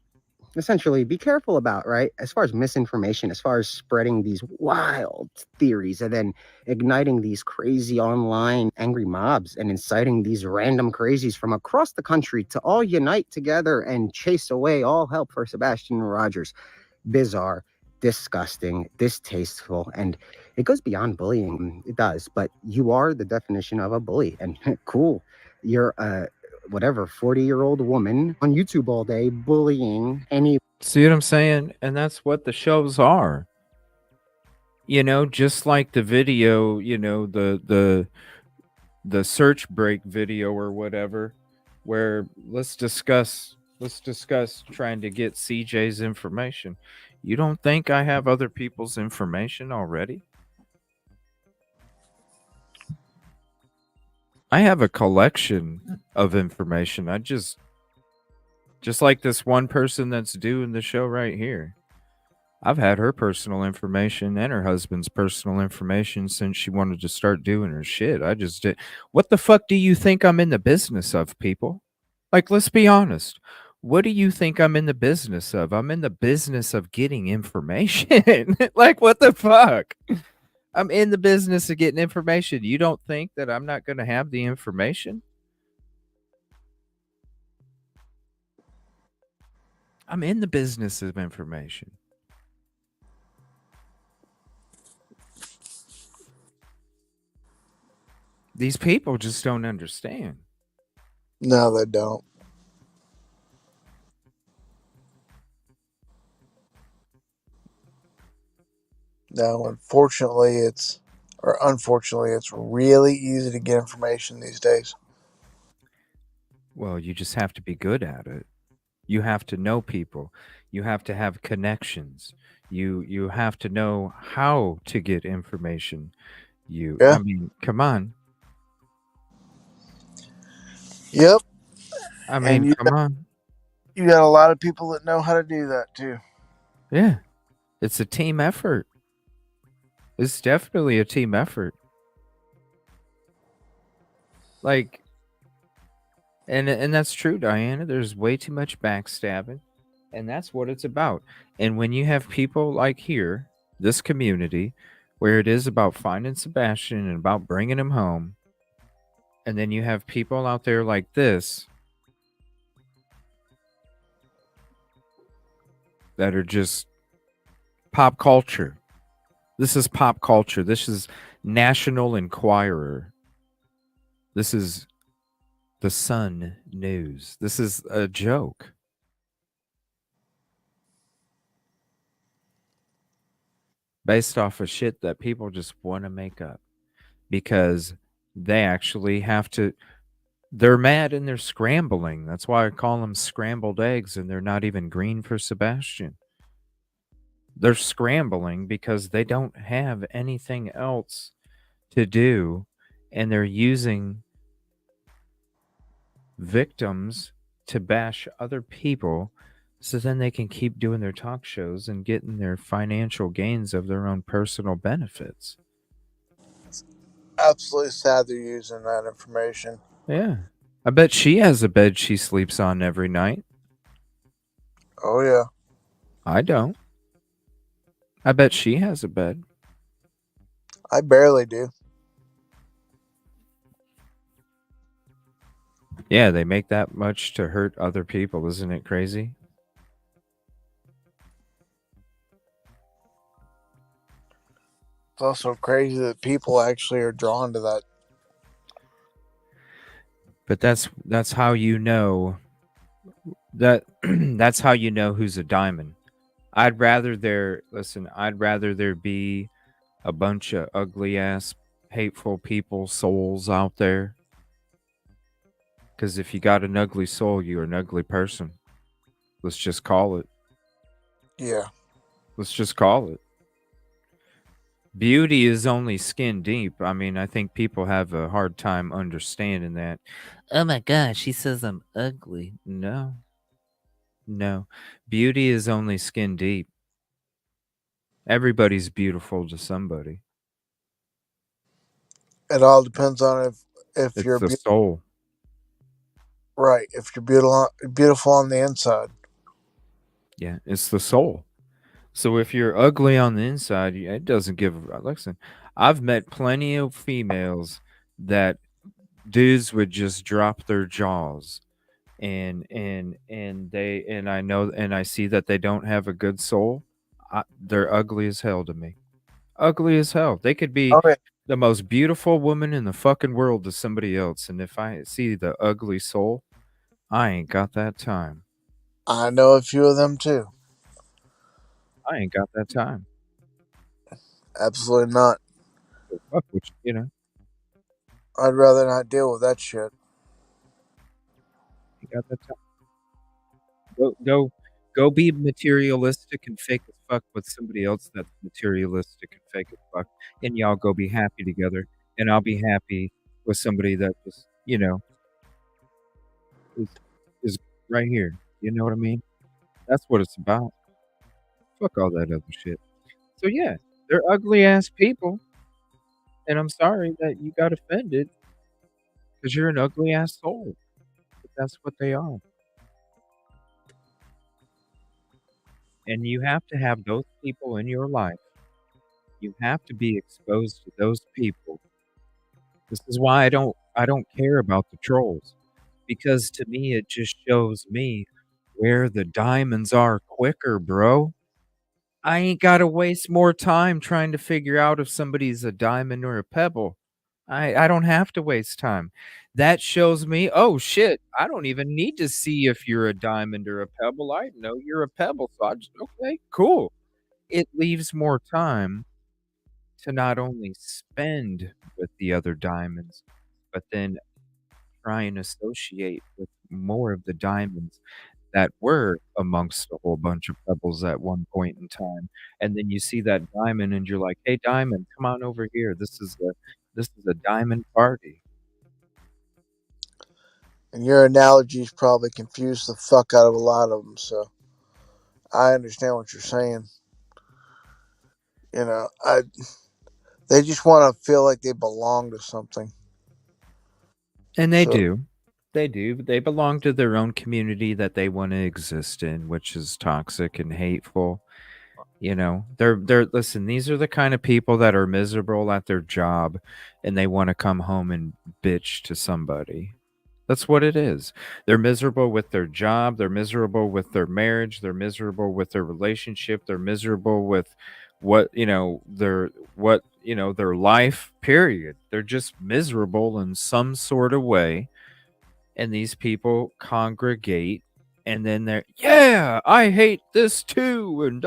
essentially be careful about, right? As far as misinformation, as far as spreading these wild theories and then igniting these crazy online angry mobs and inciting these random crazies from across the country to all unite together and chase away all help for Sebastian Rogers. Bizarre, disgusting, distasteful, and it goes beyond bullying. It does, but you are the definition of a bully, and cool. You're whatever 40-year-old woman on YouTube all day bullying any. See what I'm saying? And that's what the shows are. Just like the video, the search break video or whatever, where let's discuss trying to get CJ's information. You don't think I have other people's information already? I have a collection of information. I just like this one person that's doing the show right here. I've had her personal information and her husband's personal information since she wanted to start doing her shit. I just did. What the fuck do you think I'm in the business of, people? Like, let's be honest. What do you think I'm in the business of? I'm in the business of getting information. Like, what the fuck? I'm in the business of getting information. You don't think that I'm not going to have the information? I'm in the business of information. These people just don't understand. No, they don't. No, unfortunately, it's really easy to get information these days. Well, you just have to be good at it. You have to know people. You have to have connections. You have to know how to get information. I mean, come on. Yep. I mean, come on. You got a lot of people that know how to do that too. Yeah. It's a team effort. It's definitely a team effort. Like, and that's true, Diana. There's way too much backstabbing. And that's what it's about. And when you have people like here, this community, where it is about finding Sebastian and about bringing him home, and then you have people out there like this that are just pop culture. This is pop culture. This is National Enquirer. This is the Sun News. This is a joke. Based off of shit that people just want to make up because they actually have to. They're mad and they're scrambling. That's why I call them scrambled eggs, and they're not even green for Sebastian. They're scrambling because they don't have anything else to do, and they're using victims to bash other people so then they can keep doing their talk shows and getting their financial gains of their own personal benefits. Absolutely sad they're using that information. Yeah. I bet she has a bed she sleeps on every night. Oh, yeah. I don't. I bet she has a bed. I barely do. Yeah, they make that much to hurt other people. Isn't it crazy? It's also crazy that people actually are drawn to that. But that's how you know that that's how you know who's a diamond. I'd rather there be a bunch of ugly ass hateful people souls out there. Because if you got an ugly soul, you're an ugly person. Let's just call it. Yeah. Let's just call it. Beauty is only skin deep. I mean, I think people have a hard time understanding that. Oh my gosh, she says I'm ugly. No. No. Beauty is only skin deep. Everybody's beautiful to somebody. It all depends on if It's you're the soul. right. If you're beautiful on the inside. Yeah, it's the soul. So if you're ugly on the inside, it doesn't give. Listen, I've met plenty of females that dudes would just drop their jaws, and I know and I see that they don't have a good soul. They're ugly as hell to me. Ugly as hell. They could be Oh, yeah. the most beautiful woman in the fucking world to somebody else, and if I see the ugly soul, I ain't got that time. I know a few of them too. I ain't got that time. Absolutely not. So fuck what you know. I'd rather not deal with that shit. You got that time. Go be materialistic and fake as fuck with somebody else that's materialistic and fake as fuck, and y'all go be happy together, and I'll be happy with somebody that just is right here. You know what I mean? That's what it's about. Fuck all that other shit. So yeah, they're ugly ass people, and I'm sorry that you got offended because you're an ugly ass soul. But that's what they are. And you have to have those people in your life. You have to be exposed to those people. This is why I don't care about the trolls, because to me it just shows me where the diamonds are quicker, bro. I ain't got to waste more time trying to figure out if somebody's a diamond or a pebble. I don't have to waste time. That shows me, oh shit, I don't even need to see if you're a diamond or a pebble. I know you're a pebble. So I just, okay, cool. It leaves more time to not only spend with the other diamonds, but then try and associate with more of the diamonds that were amongst a whole bunch of pebbles at one point in time. And then you see that diamond and you're like, "Hey diamond, come on over here. This is a diamond party." And your analogies probably confuse the fuck out of a lot of them, so I understand what you're saying. You know, they just want to feel like they belong to something. And they So, do. They do. They belong to their own community that they want to exist in, which is toxic and hateful. You know, they're listen, these are the kind of people that are miserable at their job and they want to come home and bitch to somebody. That's what it is. They're miserable with their job, they're miserable with their marriage, they're miserable with their relationship, they're miserable with their life, period. They're just miserable in some sort of way, and these people congregate, and then they're, yeah, I hate this too, and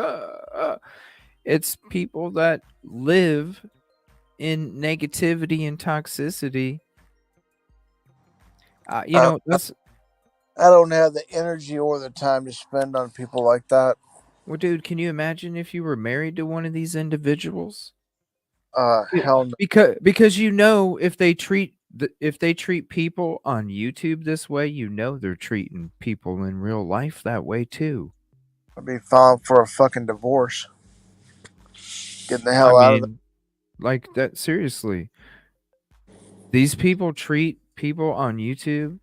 it's people that live in negativity and toxicity. I, That's I don't have the energy or the time to spend on people like that. well, dude. Can you imagine if you were married to one of these individuals? Hell no. Because if they treat people on YouTube this way, they're treating people in real life that way too. I'd be filing for a fucking divorce. Getting the I hell out of there. mean, like that. Seriously, these people treat people on YouTube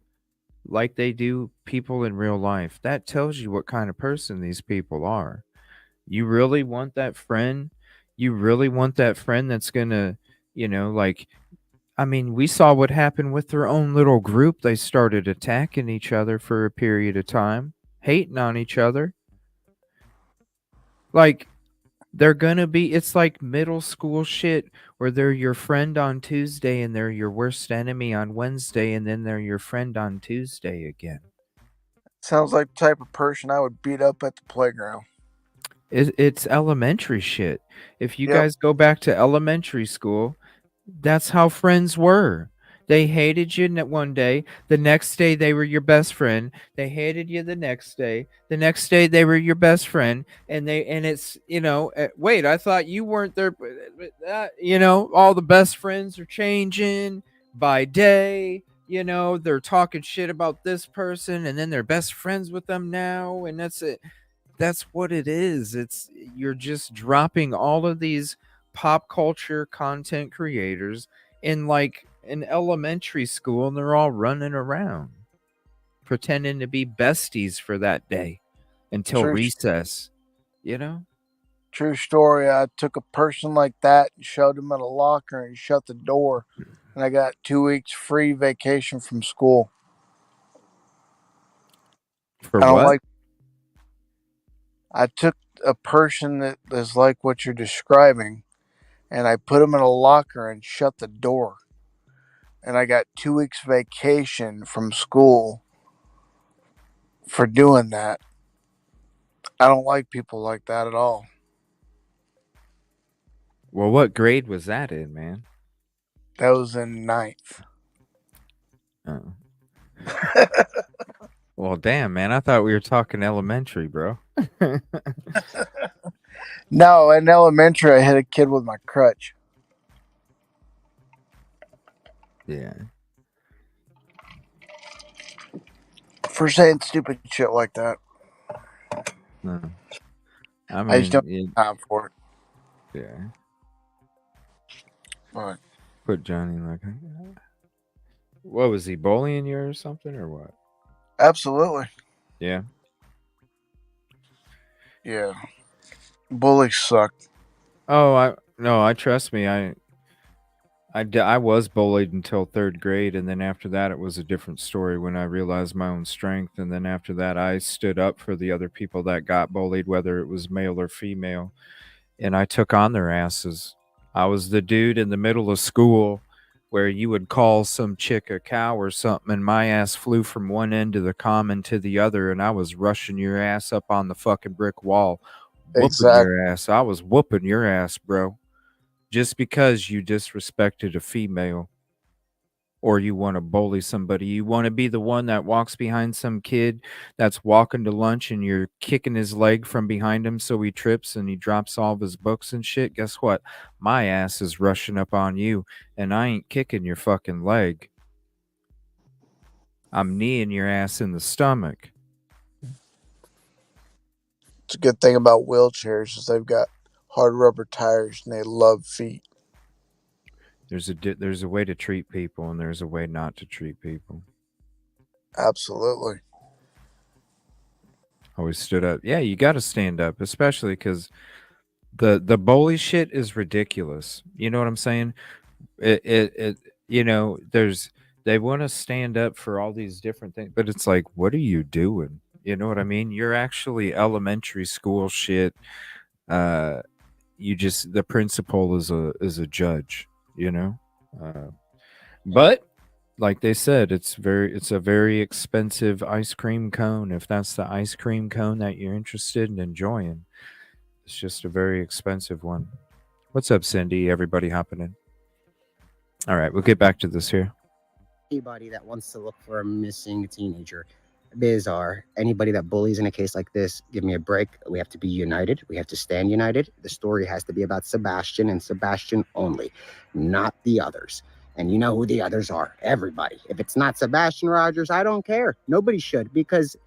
like they do people in real life. That tells you what kind of person these people are. You really want that friend? You really want that friend that's gonna, like, I mean, we saw what happened with their own little group. They started attacking each other for a period of time, hating on each other. Like, it's like middle school shit where they're your friend on Tuesday and they're your worst enemy on Wednesday and then they're your friend on Tuesday again. Sounds like the type of person I would beat up at the playground. It's elementary shit. If you Yep. guys go back to elementary school, that's how friends were. They hated you one day. The next day, they were your best friend. They hated you the next day. The next day, they were your best friend. And it's, wait, I thought you weren't there. All the best friends are changing by day. They're talking shit about this person and then they're best friends with them now. And that's it. That's what it is. You're just dropping all of these pop culture content creators in like an elementary school and they're all running around pretending to be besties for that day until recess, True story. I took a person like that and shoved him in a locker and shut the door, and I got 2 weeks free vacation from school. For I don't what? like. I took a person that is like what you're describing, and I put him in a locker and shut the door, and I got 2 weeks vacation from school for doing that. I don't like people like that at all. Well, what grade was that in, man? That was in 9th. Oh. Well, damn, man. I thought we were talking elementary, bro. No, in elementary, I hit a kid with my crutch. Yeah. For saying stupid shit like that. No. I I just don't mean, have time for it. yeah. But Put Johnny like, what was he bullying you or something or what? absolutely. Yeah. Yeah. Bullies suck. Oh, I trust me. I was bullied until 3rd grade, and then after that, it was a different story when I realized my own strength. And then after that, I stood up for the other people that got bullied, whether it was male or female, and I took on their asses. I was the dude in the middle of school where you would call some chick a cow or something, and my ass flew from one end of the common to the other, and I was rushing your ass up on the fucking brick wall, whooping Exactly. your ass. I was whooping your ass, bro. Just because you disrespected a female or you want to bully somebody, you want to be the one that walks behind some kid that's walking to lunch and you're kicking his leg from behind him so he trips and he drops all of his books and shit. Guess what? My ass is rushing up on you and I ain't kicking your fucking leg. I'm kneeing your ass in the stomach. It's a good thing about wheelchairs is they've got hard rubber tires and they love feet. There's a way to treat people and there's a way not to treat people. Absolutely. Always stood up. Yeah, you got to stand up, especially because the bully shit is ridiculous. You know what I'm saying? It you know, they want to stand up for all these different things, but it's like, what are you doing? You know what I mean? You're actually elementary school shit. Uh, you just the principal is a judge. You know, but like they said, it's a very expensive ice cream cone. If that's the ice cream cone that you're interested in enjoying, it's just a very expensive one. What's up, Cindy? Everybody hopping in. All right, we'll get back to this here. Anybody that wants to look for a missing teenager, bizarre. Anybody that bullies in a case like this, give me a break. We have to be united. We have to stand united. The story has to be about Sebastian and Sebastian only, not the others. And you know who the others are. Everybody. If it's not Sebastian Rogers, I don't care. Nobody should, because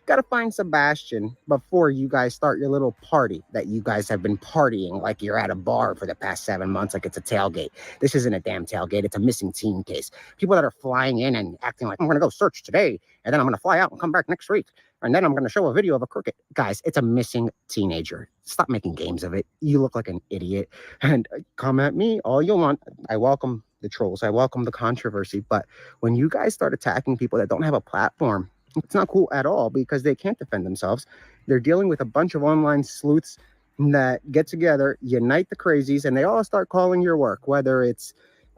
got to find Sebastian before you guys start your little party that you guys have been partying like you're at a bar for the past 7 months, like it's a tailgate. This isn't a damn tailgate. It's a missing teen case. People that are flying in and acting like, I'm going to go search today, and then I'm going to fly out and come back next week, and then I'm going to show a video of a crooked. Guys, it's a missing teenager. Stop making games of it. You look like an idiot. And come at me all you want. I welcome the trolls. I welcome the controversy. But when you guys start attacking people that don't have a platform, it's not cool at all, because they can't defend themselves. They're dealing with a bunch of online sleuths that get together, unite the crazies, and they all start calling your work, whether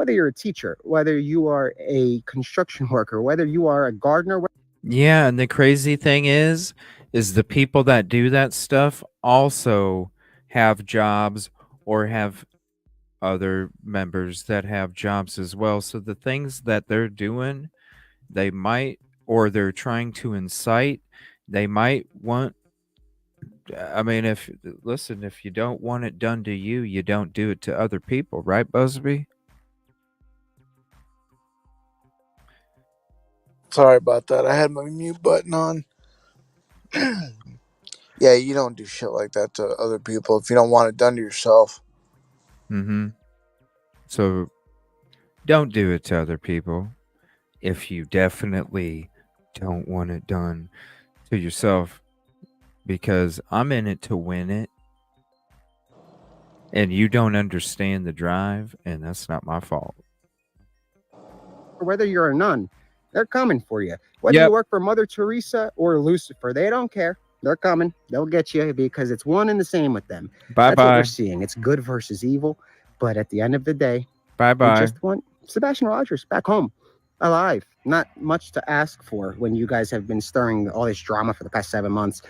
you're a teacher, whether you are a construction worker, whether you are a gardener. Yeah, and the crazy thing is the people that do that stuff also have jobs or have other members that have jobs as well. So the things that they're doing, they might, or they're trying to incite, they might want. I mean, if you don't want it done to you, you don't do it to other people, right, Busby? Sorry about that. I had my mute button on. Yeah, you don't do shit like that to other people if you don't want it done to yourself. Mm-hmm. So don't do it to other people if you definitely don't want it done to yourself, because I'm in it to win it. And you don't understand the drive, and that's not my fault. Whether you're a nun, they're coming for you. Whether you work for Mother Teresa or Lucifer, they don't care. They're coming. They'll get you, because it's one and the same with them. That's what we're seeing. It's good versus evil. But at the end of the day, we just want Sebastian Rogers back home, alive. Not much to ask for when you guys have been stirring all this drama for the past 7 months.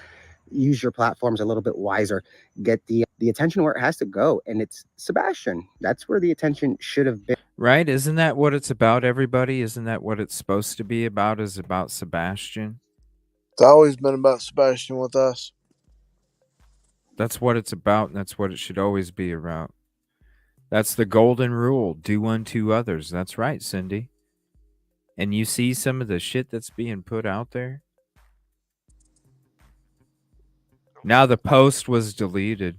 Use your platforms a little bit wiser. Get the attention where it has to go. And it's Sebastian. That's where the attention should have been. Right? Isn't that what it's about, everybody? Isn't that what it's supposed to be about, is about Sebastian? It's always been about Sebastian with us. That's what it's about, and that's what it should always be about. That's the golden rule. Do unto others. That's right, Cindy. And you see some of the shit that's being put out there? Now the post was deleted.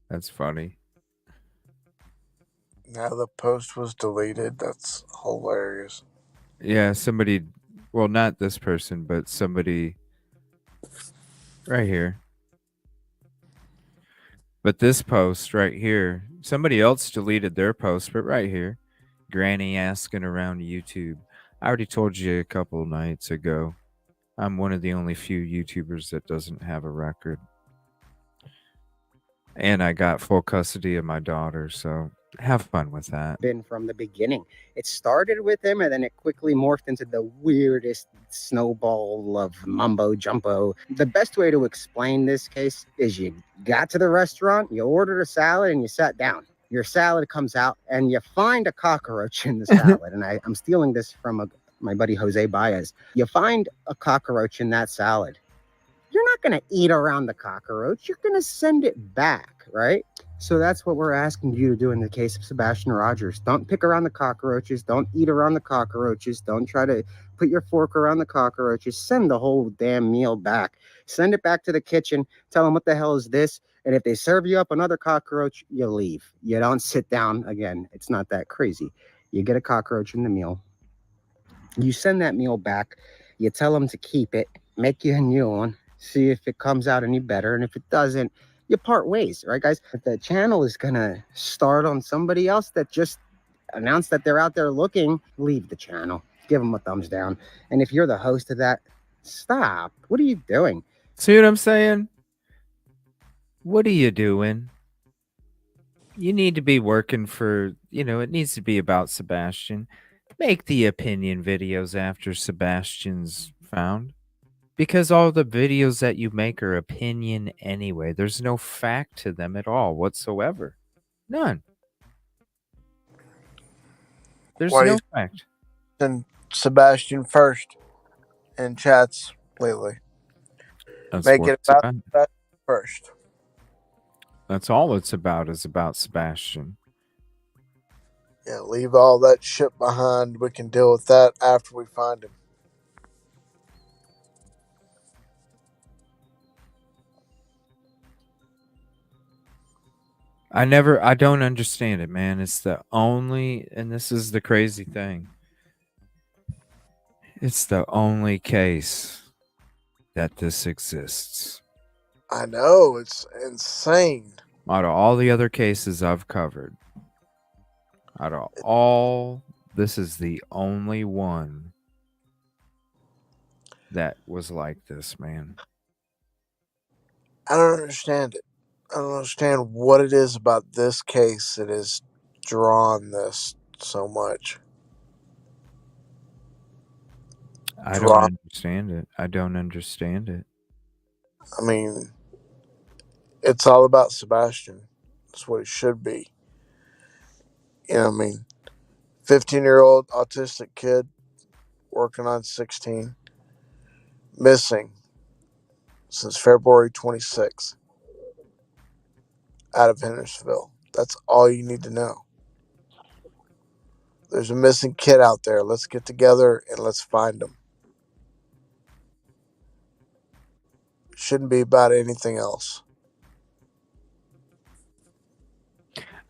That's funny. Now the post was deleted. That's hilarious. Yeah, somebody, well, not this person, but somebody right here. But this post right here, somebody else deleted their post, but right here, Granny asking around YouTube. I already told you a couple nights ago, I'm one of the only few YouTubers that doesn't have a record. And I got full custody of my daughter, so have fun with that. Been from the beginning. It started with him, and then it quickly morphed into the weirdest snowball of mumbo jumbo. The best way to explain this case is you got to the restaurant, you ordered a salad, and you sat down. Your salad comes out, and you find a cockroach in the salad. And I'm stealing this from my buddy Jose Baez. You find a cockroach in that salad. You're not going to eat around the cockroach. You're going to send it back, right? So that's what we're asking you to do in the case of Sebastian Rogers. Don't pick around the cockroaches. Don't eat around the cockroaches. Don't try to put your fork around the cockroaches. Send the whole damn meal back. Send it back to the kitchen. Tell them, what the hell is this? And if they serve you up another cockroach, you leave. You don't sit down again. It's not that crazy. You get a cockroach in the meal. You send that meal back, you tell them to keep it, make you a new one, see if it comes out any better, and if it doesn't, you part ways, right, guys? If the channel is gonna start on somebody else that just announced that they're out there looking, leave the channel, give them a thumbs down. And if you're the host of that, stop. What are you doing? See what I'm saying? What are you doing? You need to be working for, it needs to be about Sebastian. Make the opinion videos after Sebastian's found. Because all the videos that you make are opinion anyway. There's no fact to them at all whatsoever. None. There's Why do no you fact. send Sebastian first in chats lately? That's Make what it it's about about. Sebastian first. That's all it's about, is about Sebastian. Yeah, leave all that shit behind. We can deal with that after we find him. I don't understand it, man. It's the only, and this is the crazy thing. It's the only case that this exists. I know, it's insane. Out of all the other cases I've covered, this is the only one that was like this, man. I don't understand it. I don't understand what it is about this case that has drawn this so much. I don't understand it. I don't understand it. I mean, it's all about Sebastian. That's what it should be. You know what I mean? 15-year-old autistic kid working on 16, missing since February 26th out of Hendersonville. That's all you need to know. There's a missing kid out there. Let's get together and let's find him. Shouldn't be about anything else.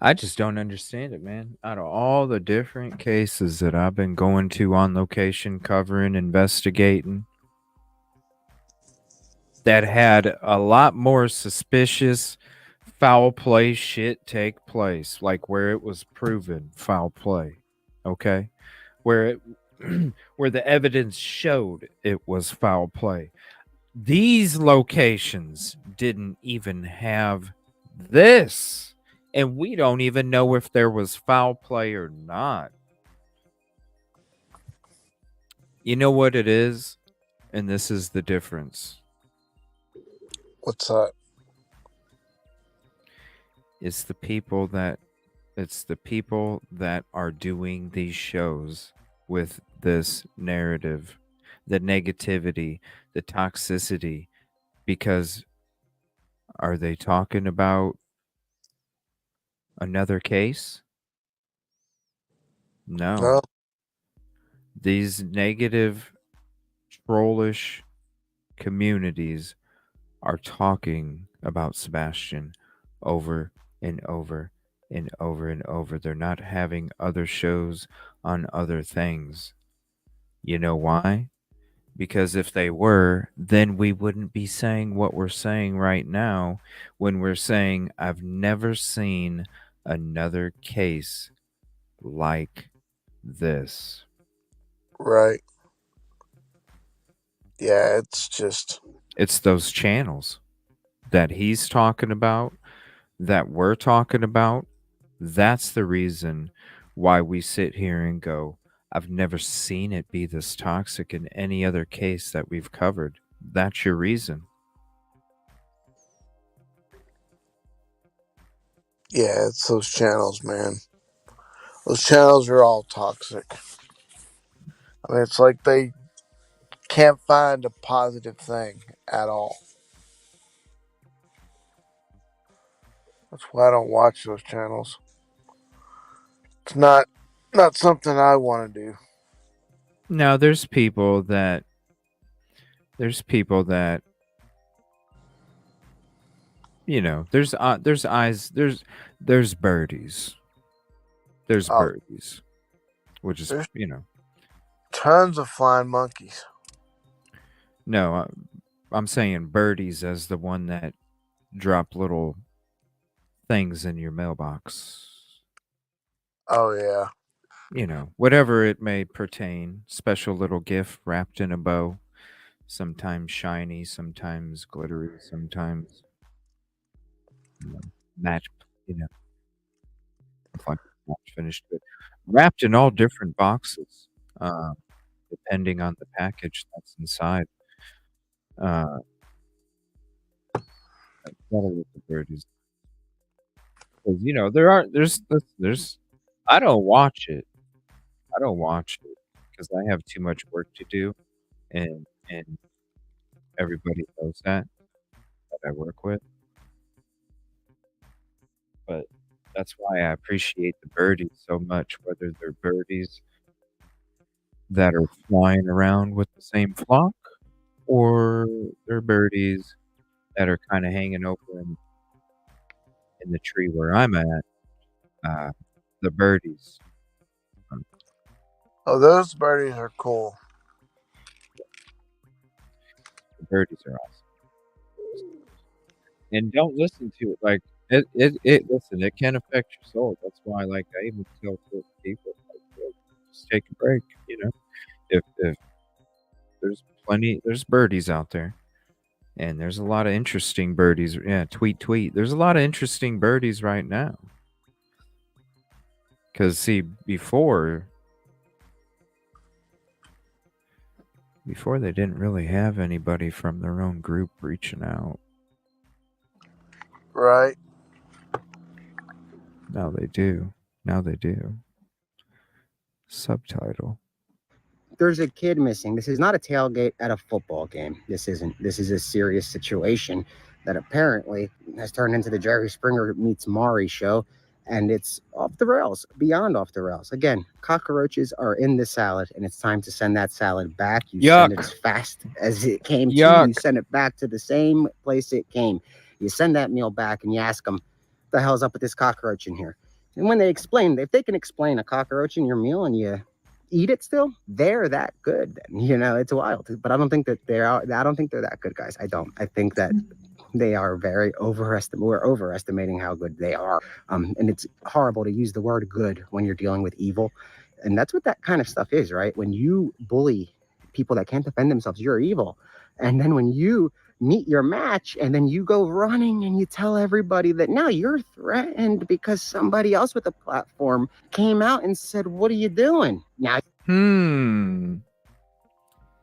I just don't understand it, man. Out of all the different cases that I've been going to on location, covering, investigating, that had a lot more suspicious foul play shit take place, like where it was proven foul play, okay? Where the evidence showed it was foul play. These locations didn't even have this, and we don't even know if there was foul play or not. You know what it is? And this is the difference. What's that? It's the people that are doing these shows with this narrative, the negativity, the toxicity, because are they talking about another case? No. These negative, trollish communities are talking about Sebastian over and over and over and over. They're not having other shows on other things. You know why? Because if they were, then we wouldn't be saying what we're saying right now when we're saying, I've never seen another case like this. Right. Yeah, it's those channels that he's talking about, that we're talking about. That's the reason why we sit here and go, I've never seen it be this toxic in any other case that we've covered. That's your reason. Yeah, it's those channels, man. Those channels are all toxic. I mean, it's like they can't find a positive thing at all. That's why I don't watch those channels. It's not something I want to do. Now, there's people that there's eyes, there's birdies. There's birdies, which is, Tons of flying monkeys. No, I'm saying birdies as the one that drop little things in your mailbox. Oh yeah. You know, whatever it may pertain, special little gift wrapped in a bow, sometimes shiny, sometimes glittery, sometimes match, you know, if like match finished, but wrapped in all different boxes, uh, depending on the package that's inside. Uh, I gotta look at birdies because you know there are there's I don't watch it. I don't watch it because I have too much work to do, and everybody knows that I work with. But that's why I appreciate the birdies so much, whether they're birdies that are flying around with the same flock or they're birdies that are kind of hanging over in the tree where I'm at. Uh, the birdies. Oh, those birdies are cool. The birdies are awesome. And don't listen to it like it listen, it can affect your soul. That's why like I even tell certain people like "Look, just take a break, you know. If there's birdies out there. And there's a lot of interesting birdies. Yeah, tweet. There's a lot of interesting birdies right now. Cause see, before they didn't really have anybody from their own group reaching out. Right. Now they do. Subtitle. There's a kid missing. This is not a tailgate at a football game. This isn't. This is a serious situation that apparently has turned into the Jerry Springer meets Maury show, and it's off the rails, beyond off the rails. Again, cockroaches are in the salad, and it's time to send that salad back. You send it as fast as it came to you. You send it back to the same place it came. You send that meal back, and you ask them, "What the hell's up with this cockroach in here?" And when they explain, if they can explain a cockroach in your meal, and you eat it still, they're that good. You know, it's wild. But I don't think that I don't think they're that good, guys. I don't. I think that they are very we're overestimating how good they are. And it's horrible to use the word good when you're dealing with evil. And that's what that kind of stuff is, right? When you bully people that can't defend themselves, you're evil. And then when you meet your match and then you go running and you tell everybody that now you're threatened because somebody else with a platform came out and said, "What are you doing?" Now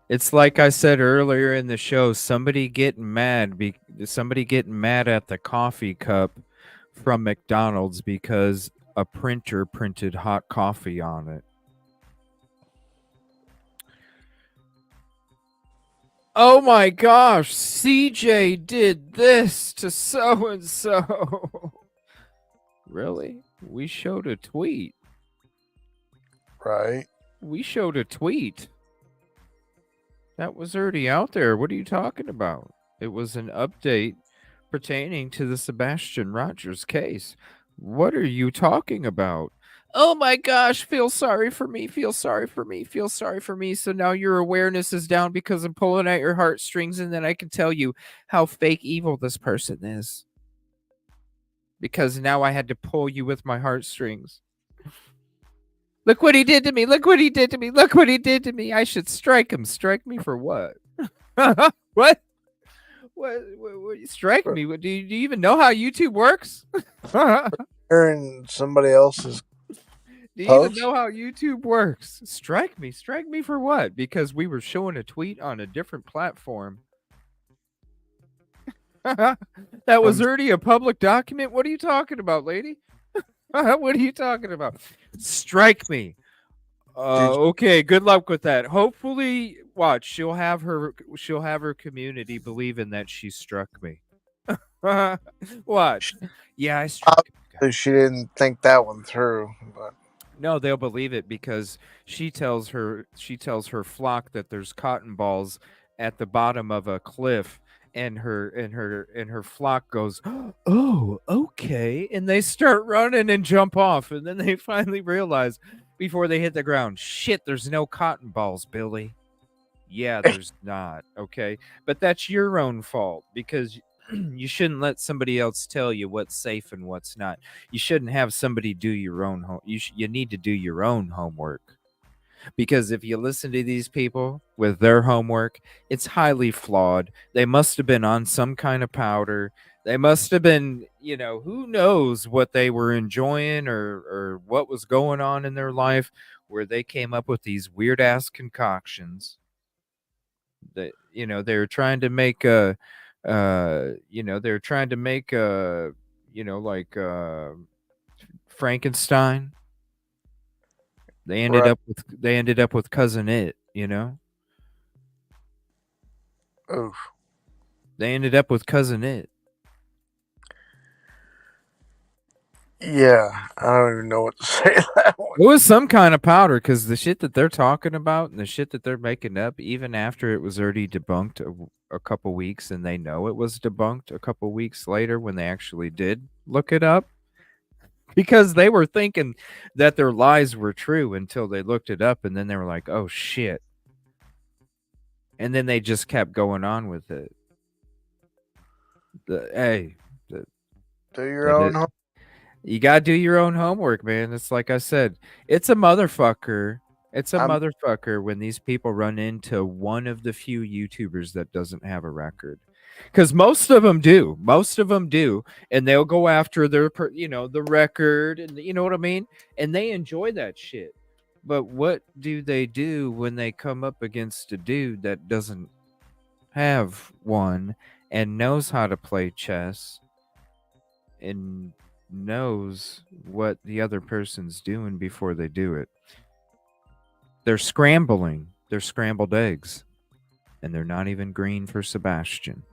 It's like I said earlier in the show, somebody getting mad at the coffee cup from McDonald's because a printer printed hot coffee on it. Oh my gosh, CJ did this to so and so. Really? We showed a tweet. Right. We showed a tweet. That was already out there. What are you talking about? It was an update pertaining to the Sebastian Rogers case. What are you talking about? Oh my gosh, feel sorry for me. So now your awareness is down because I'm pulling at your heartstrings, and then I can tell you how fake evil this person is. Because now I had to pull you with my heartstrings. Look what he did to me. I should strike him. Strike me for what? What? What? Strike me? Do you even know how YouTube works? Hearing somebody else's Do you even know how YouTube works? Strike me for what? Because we were showing a tweet on a different platform. That was already a public document. What are you talking about, lady? What are you talking about? Strike me. Okay, good luck with that. Hopefully, watch. She'll have her community believing that she struck me. Watch. Yeah, I struck him. She didn't think that one through, but no, they'll believe it because she tells her flock that there's cotton balls at the bottom of a cliff, and her flock goes, "Oh, okay," and they start running and jump off, and then they finally realize before they hit the ground. Shit, there's no cotton balls, Billy. Yeah, there's not. Okay. But that's your own fault because you shouldn't let somebody else tell you what's safe and what's not. You shouldn't have somebody do your own home. You need to do your own homework. Because if you listen to these people with their homework, it's highly flawed. They must have been on some kind of powder. They must have been, who knows what they were enjoying or what was going on in their life where they came up with these weird ass concoctions that, they're trying to make they're trying to make like Frankenstein. They ended up with Cousin It, Oof. They ended up with Cousin It. Yeah, I don't even know what to say to that one. It was some kind of powder because the shit that they're talking about and the shit that they're making up, even after it was already debunked a couple weeks, and they know it was debunked a couple weeks later when they actually did look it up, because they were thinking that their lies were true until they looked it up, and then they were like, oh shit. And then they just kept going on with it. Do your own homework. You gotta do your own homework, man. It's like I said, it's a motherfucker. It's a motherfucker when these people run into one of the few YouTubers that doesn't have a record. Because most of them do. And they'll go after their, the record, and you know what I mean? And they enjoy that shit. But what do they do when they come up against a dude that doesn't have one and knows how to play chess and knows what the other person's doing before they do it? They're scrambling. They're scrambled eggs. And they're not even green for Sebastian.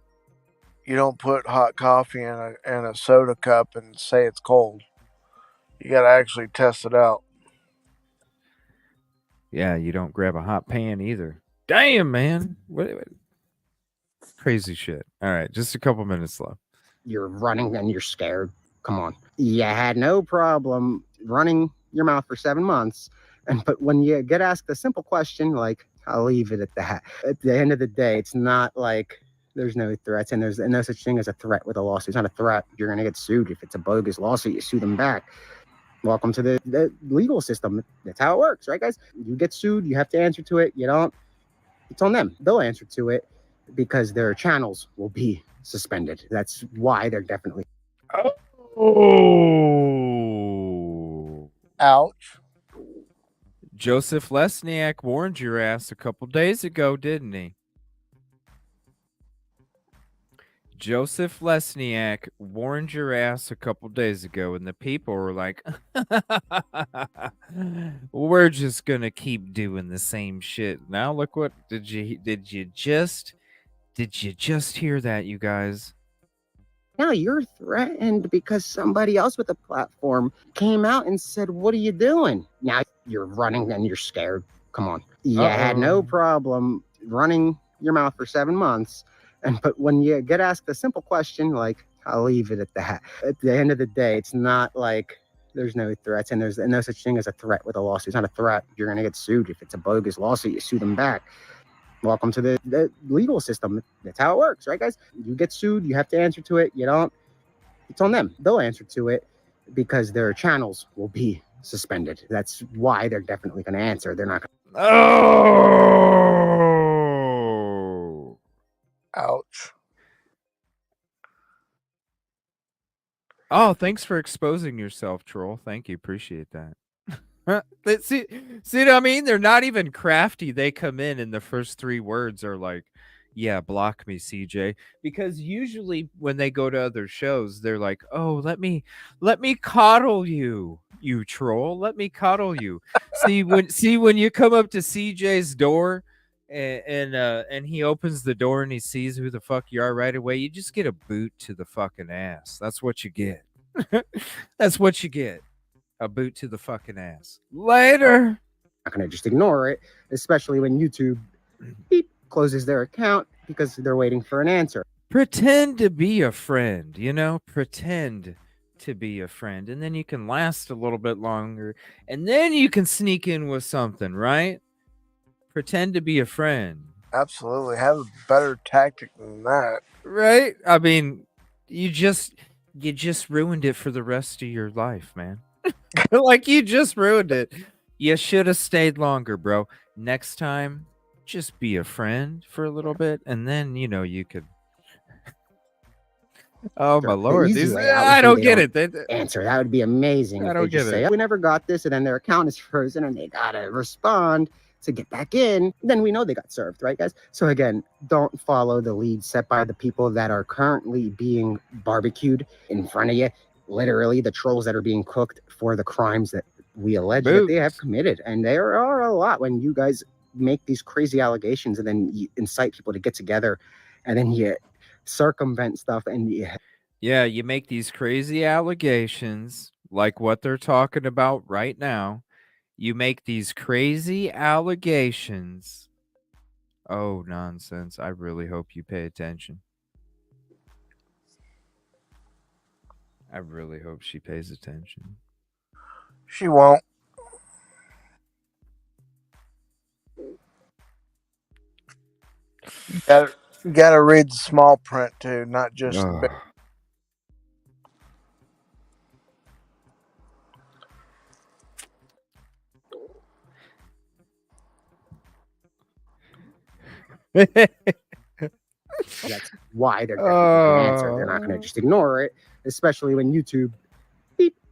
You don't put hot coffee in a soda cup and say it's cold. You got to actually test it out. Yeah, you don't grab a hot pan either. Damn, man. What? Crazy shit. All right, just a couple minutes left. You're running and you're scared. Come on. You had no problem running your mouth for 7 months. But when you get asked a simple question, like, I'll leave it at that. At the end of the day, it's not like there's no threats, and there's no such thing as a threat with a lawsuit. It's not a threat. You're going to get sued. If it's a bogus lawsuit, you sue them back. Welcome to the legal system. That's how it works, right, guys? You get sued, you have to answer to it. You don't, it's on them. They'll answer to it because their channels will be suspended. That's why they're definitely. Oh. Ouch. Joseph Lesniak warned your ass a couple days ago, didn't he? Joseph Lesniak warned your ass a couple days ago, and the people were like, we're just gonna keep doing the same shit. Now look what did you just hear that, you guys? Now you're threatened because somebody else with a platform came out and said, what are you doing? Now you're running and you're scared. Come on. You had no problem running your mouth for 7 months. But when you get asked a simple question, like, I'll leave it at that. At the end of the day, it's not like there's no threats, and there's no such thing as a threat with a lawsuit. It's not a threat. You're going to get sued. If it's a bogus lawsuit, you sue them back. Welcome to the legal system. That's how it works, right, guys? You get sued, you have to answer to it. You don't, it's on them. They'll answer to it because their channels will be suspended. That's why they're definitely going to answer. They're not going to. Oh. Ouch. Oh, thanks for exposing yourself, troll. Thank you. Appreciate that. See what I mean? They're not even crafty. They come in and the first 3 words are like, yeah, block me, CJ. Because usually when they go to other shows, they're like, oh, let me coddle you, you troll. Let me coddle you. see when you come up to CJ's door and he opens the door and he sees who the fuck you are right away, you just get a boot to the fucking ass. That's what you get. That's what you get. A boot to the fucking ass. Later. Not going to just ignore it, especially when YouTube closes their account because they're waiting for an answer. Pretend to be a friend, pretend to be a friend, and then you can last a little bit longer, and then you can sneak in with something, right? Pretend to be a friend. Absolutely. Have a better tactic than that. Right? I mean, you just ruined it for the rest of your life, man. Like, you just ruined it. You should have stayed longer, bro. Next time, just be a friend for a little bit, and then you could. Oh my The lord, easy these way out I would be don't they get don't it. answer. That would be amazing I if they don't get just say, it. "Oh, we never got this," and then their account is frozen and they gotta respond to get back in. Then we know they got served, right, guys? So again, don't follow the lead set by the people that are currently being barbecued in front of you. Literally, the trolls that are being cooked for the crimes that we allege that they have committed, and there are a lot when you guys make these crazy allegations and then you incite people to get together, and then you circumvent stuff and Yeah, you make these crazy allegations like what they're talking about right now. You make these crazy allegations. Oh, nonsense. I really hope you pay attention. I really hope she pays attention. She won't. You gotta read the small print too, not just the big. That's why they're definitely going to answer. They're not going to just ignore it, especially when YouTube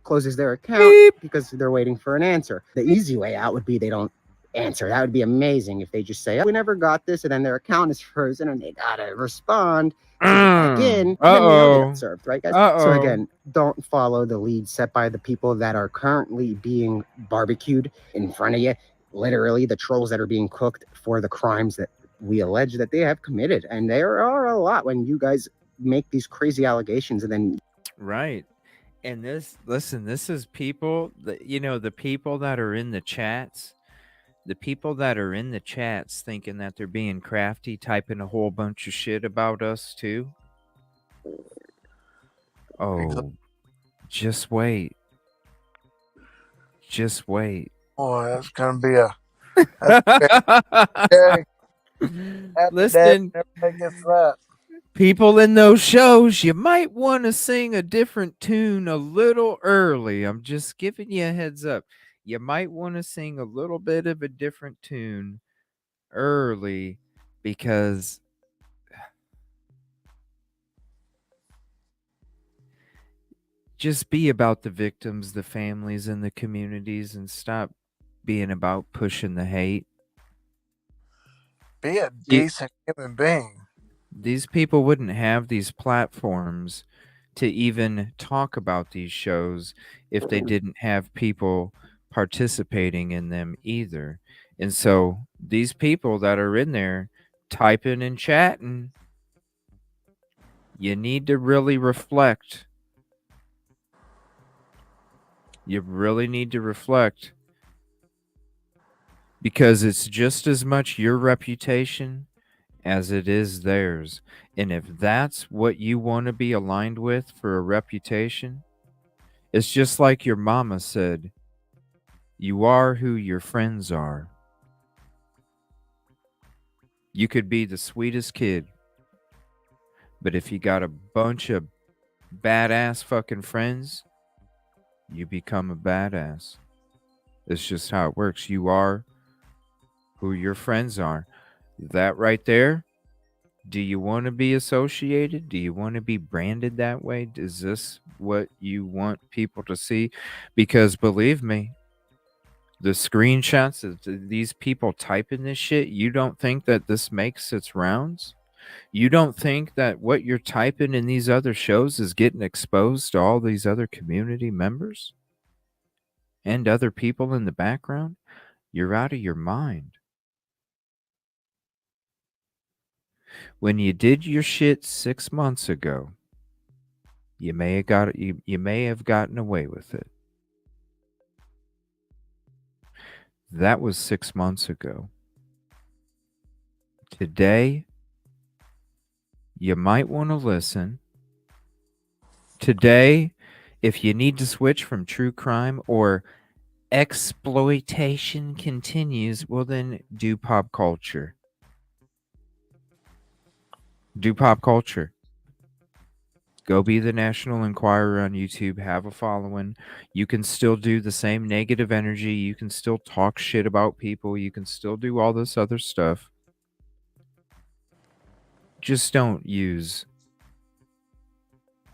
closes their account because they're waiting for an answer. The easy way out would be they don't answer. That would be amazing if they just say, "Oh, we never got this," and then their account is frozen and they got to respond to get back in. Then we know they got served, right, guys? So again, don't follow the lead set by the people that are currently being barbecued in front of you. Literally, the trolls that are being cooked for the crimes that we allege that they have committed, and there are a lot when you guys make these crazy allegations and then Right. And this is people that the people that are in the chats, thinking that they're being crafty, typing a whole bunch of shit about us too. Oh, just wait. Just wait. Boy, that's gonna be a Listen, people in those shows, you might want to sing a different tune a little early. I'm just giving you a heads up. You might want to sing a little bit of a different tune early because just be about the victims, the families, and the communities, and stop being about pushing the hate. Be a decent human being. These people wouldn't have these platforms to even talk about these shows if they didn't have people participating in them either. And so these people that are in there typing and chatting, you need to really reflect. You really need to reflect because it's just as much your reputation as it is theirs. And if that's what you want to be aligned with for a reputation, it's just like your mama said, you are who your friends are. You could be the sweetest kid, but if you got a bunch of badass fucking friends, you become a badass. It's just how it works. You are who your friends are. That right there, do you want to be associated? Do you want to be branded that way? Is this what you want people to see? Because believe me, the screenshots of these people typing this shit, you don't think that this makes its rounds? You don't think that what you're typing in these other shows is getting exposed to all these other community members and other people in the background? You're out of your mind. When you did your shit 6 months ago, you may have gotten away with it. That was 6 months ago. Today, you might want to listen. Today, If you need to switch from true crime or exploitation continues, well, then do pop culture. Do pop culture. Go be the National Enquirer on YouTube. Have a following. You can still do the same negative energy. You can still talk shit about people. You can still do all this other stuff. Just don't use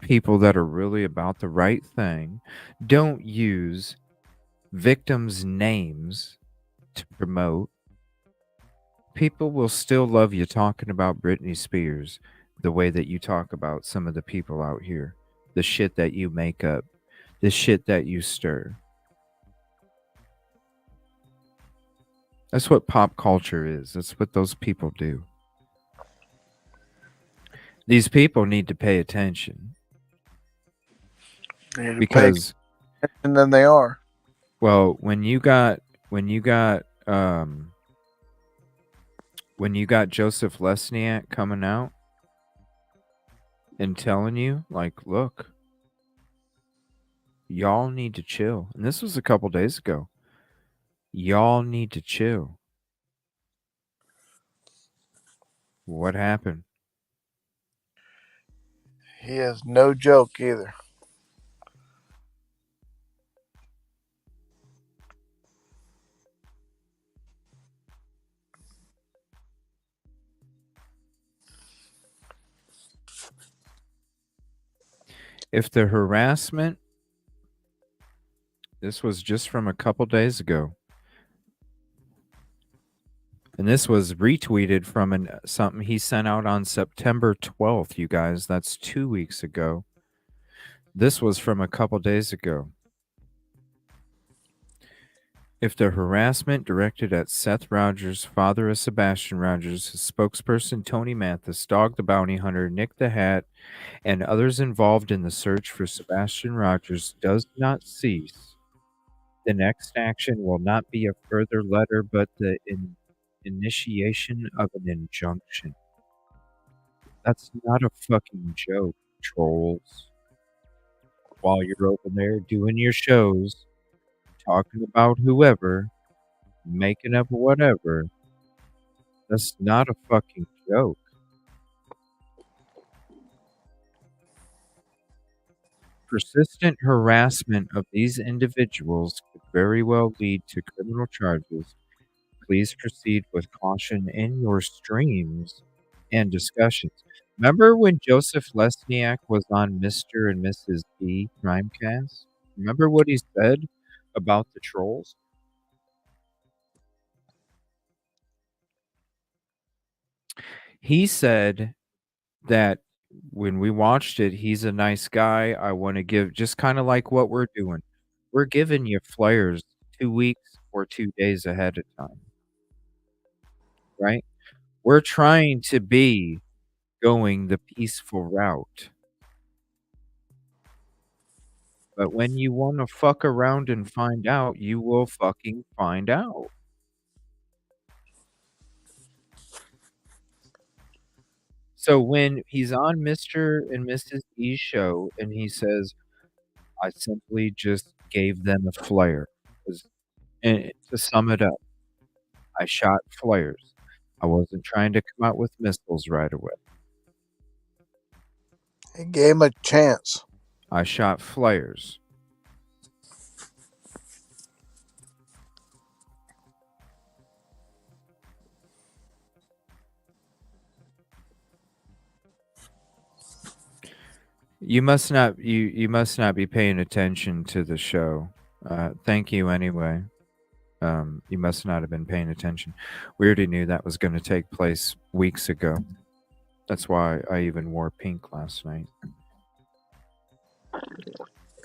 people that are really about the right thing. Don't use victims' names to promote. People will still love you talking about Britney Spears the way that you talk about some of the people out here. The shit that you make up, the shit that you stir. That's what pop culture is. That's what those people do. These people need to pay attention. Because and then they are. Well, when you got Joseph Lesniak coming out and telling you, like, look, y'all need to chill. And this was a couple days ago. Y'all need to chill. What happened? He is no joke either. If the harassment, this was just from a couple days ago. And this was retweeted from something he sent out on September 12th, you guys. That's 2 weeks ago. This was from a couple days ago. If the harassment directed at Seth Rogers, father of Sebastian Rogers, his spokesperson Tony Mathis, Dog the Bounty Hunter, Nick the Hat, and others involved in the search for Sebastian Rogers does not cease, the next action will not be a further letter but the initiation of an injunction. That's not a fucking joke, trolls. While you're over there doing your shows, talking about whoever, making up whatever, that's not a fucking joke. Persistent harassment of these individuals could very well lead to criminal charges. Please proceed with caution in your streams and discussions. Remember when Joseph Lesniak was on Mr. and Mrs. B Crimecast? Remember what he said about the trolls? He said that when we watched it, he's a nice guy. I want to give, just kind of like what we're doing. We're giving you flares 2 weeks or 2 days ahead of time. Right? We're trying to be going the peaceful route. But when you want to fuck around and find out, you will fucking find out. So when he's on Mr. and Mrs. E's show and he says, I simply just gave them a flare. And to sum it up, I shot flares. I wasn't trying to come out with missiles right away. He gave him a chance. I shot flares. You must not be paying attention to the show. Thank you anyway. You must not have been paying attention. We already knew that was going to take place weeks ago. That's why I even wore pink last night.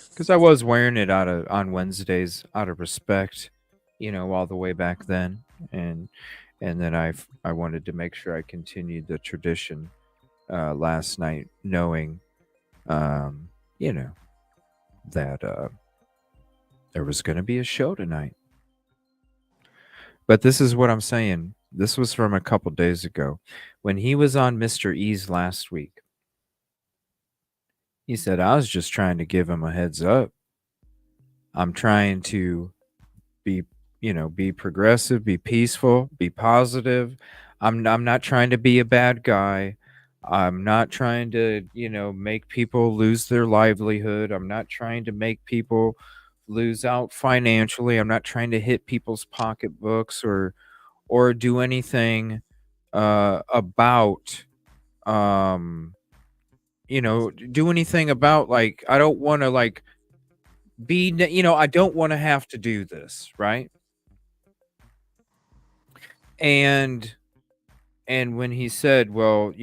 Because I was wearing it on Wednesdays out of respect, all the way back then, and then I wanted to make sure I continued the tradition last night, knowing, that there was going to be a show tonight. But this is what I'm saying. This was from a couple days ago when he was on Mr. E's last week. He said, I was just trying to give him a heads up. I'm trying to be, be progressive, be peaceful, be positive. I'm not trying to be a bad guy. I'm not trying to, make people lose their livelihood. I'm not trying to make people lose out financially. I'm not trying to hit people's pocketbooks or do anything about do anything about, like, I don't want to, like, I don't want to have to do this, right? And when he said, well,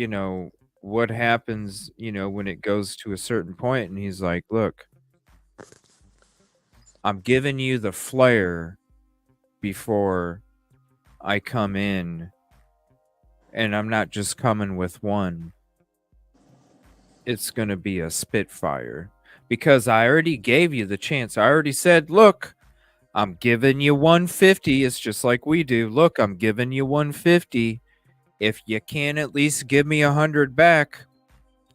what happens, when it goes to a certain point, and he's like, look, I'm giving you the flare before I come in, and I'm not just coming with one. It's going to be a Spitfire, because I already gave you the chance. I already said, look, I'm giving you 150. It's just like we do. Look, I'm giving you 150. If you can at least give me 100 back,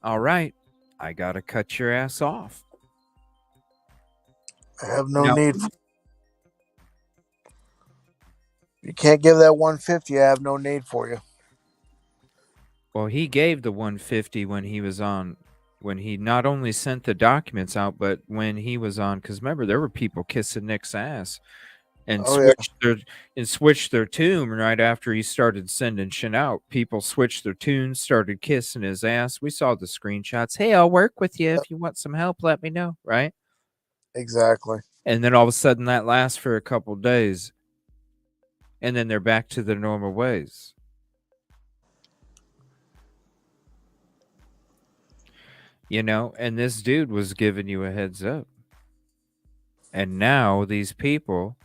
all right, I got to cut your ass off. I have no need. You can't give that 150. I have no need for you. Well, he gave the 150 when he not only sent the documents out, but when he was on, because remember, there were people kissing Nick's ass and switched their tune right after he started sending shit out. People switched their tune, started kissing his ass. We saw the screenshots. Hey, I'll work with you. If you want some help, let me know, right? Exactly. And then all of a sudden that lasts for a couple days, and then they're back to their normal ways. And this dude was giving you a heads up. And now these people,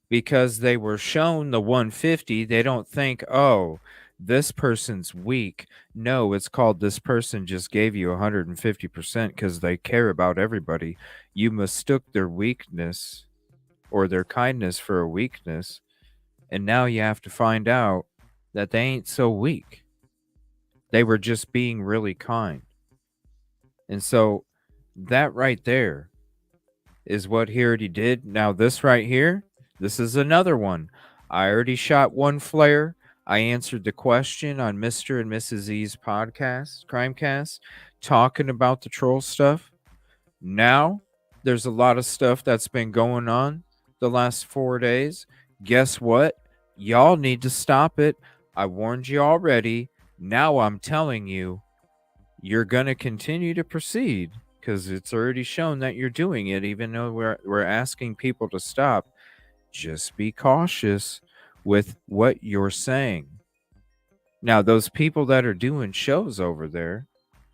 because they were shown the 150, they don't think, oh, this person's weak. No, it's called this person just gave you 150% because they care about everybody. You mistook their weakness or their kindness for a weakness. And now you have to find out that they ain't so weak. They were just being really kind. And so that right there is what he already did. Now this right here, this is another one. I already shot one flare. I answered the question on Mr. and Mrs. E's podcast, Crimecast, talking about the troll stuff. Now there's a lot of stuff that's been going on the last 4 days. Guess what? Y'all need to stop it. I warned you already. Now I'm telling you, you're going to continue to proceed because it's already shown that you're doing it, even though we're asking people to stop. Just be cautious with what you're saying. Now, those people that are doing shows over there,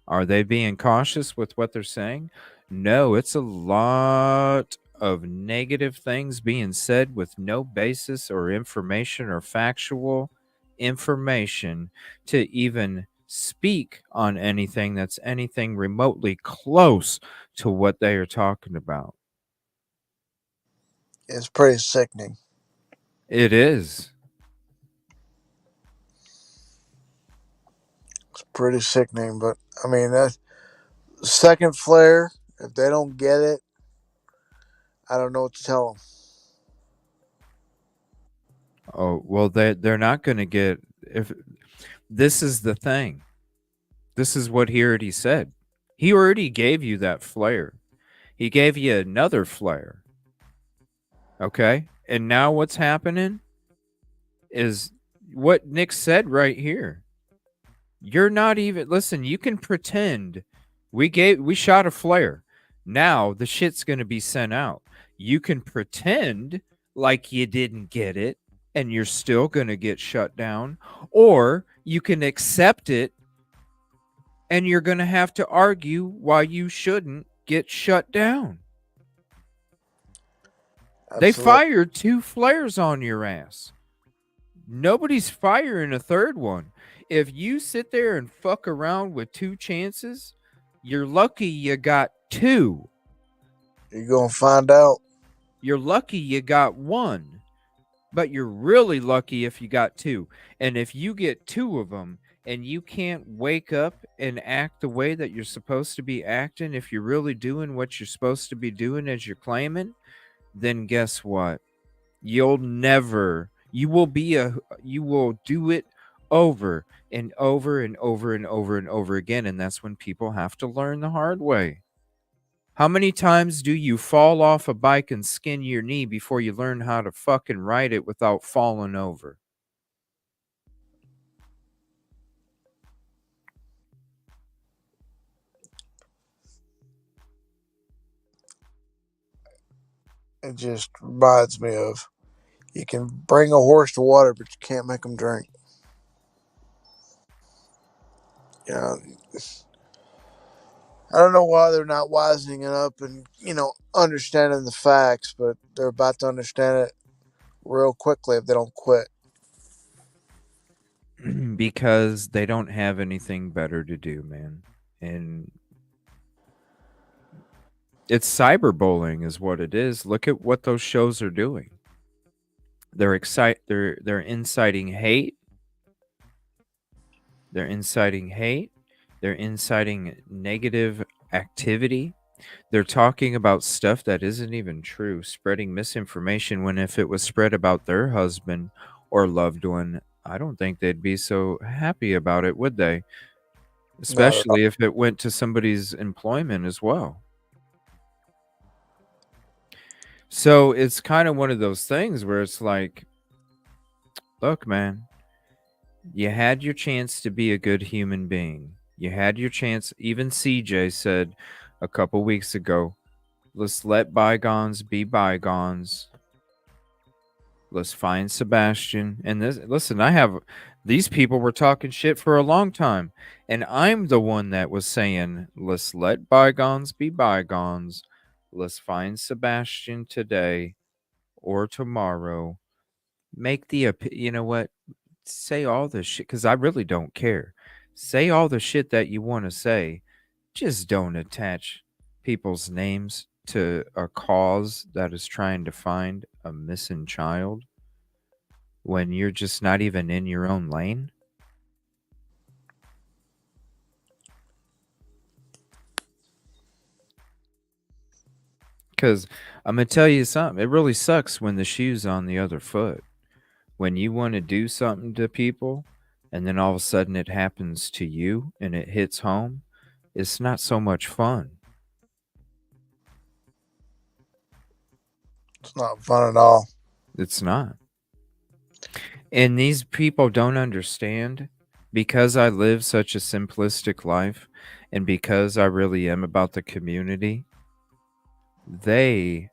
are they being cautious with what they're saying? No, it's a lot of negative things being said with no basis or information or factual information to even speak on anything that's anything remotely close to what they are talking about. It's pretty sickening. It is. It's pretty sickening, but I mean, that second flare, if they don't get it, I don't know what to tell them. Oh, well, they're not going to get, if this is the thing. This is what he already said. He already gave you that flare. He gave you another flare. Okay? And now what's happening is what Nick said right here. You're not even, listen, you can pretend we shot a flare. Now the shit's going to be sent out. You can pretend like you didn't get it and you're still going to get shut down, or you can accept it and you're going to have to argue why you shouldn't get shut down. Absolutely. They fired 2 flares on your ass. Nobody's firing a third one. If you sit there and fuck around with 2 chances, you're lucky you got 2. You're going to find out. You're lucky you got 1, but you're really lucky if you got 2. And if you get 2 of them and you can't wake up and act the way that you're supposed to be acting if you're really doing what you're supposed to be doing as you're claiming, then guess what? You will do it over and over and over and over and over again. And that's when people have to learn the hard way. How many times do you fall off a bike and skin your knee before you learn how to fucking ride it without falling over? It just reminds me of, you can bring a horse to water, but you can't make him drink. You know, I don't know why they're not wisening it up and, understanding the facts, but they're about to understand it real quickly if they don't quit. Because they don't have anything better to do, man. And it's cyberbullying is what it is. Look at what those shows are doing. They're inciting hate. They're inciting hate. They're inciting negative activity. They're talking about stuff that isn't even true, spreading misinformation when if it was spread about their husband or loved one, I don't think they'd be so happy about it, would they? Especially if it went to somebody's employment as well. So it's kind of one of those things where it's like, look, man, you had your chance to be a good human being. You had your chance. Even CJ said a couple weeks ago, let's let bygones be bygones. Let's find Sebastian. And these people were talking shit for a long time. And I'm the one that was saying, let's let bygones be bygones. Let's find Sebastian today or tomorrow. You know what? Say all the shit, because I really don't care. Say all the shit that you want to say. Just don't attach people's names to a cause that is trying to find a missing child when you're just not even in your own lane. Because I'm going to tell you something. It really sucks when the shoe's on the other foot. When you want to do something to people and then all of a sudden it happens to you and it hits home, it's not so much fun. It's not fun at all. It's not. And these people don't understand, because I live such a simplistic life and because I really am about the community, they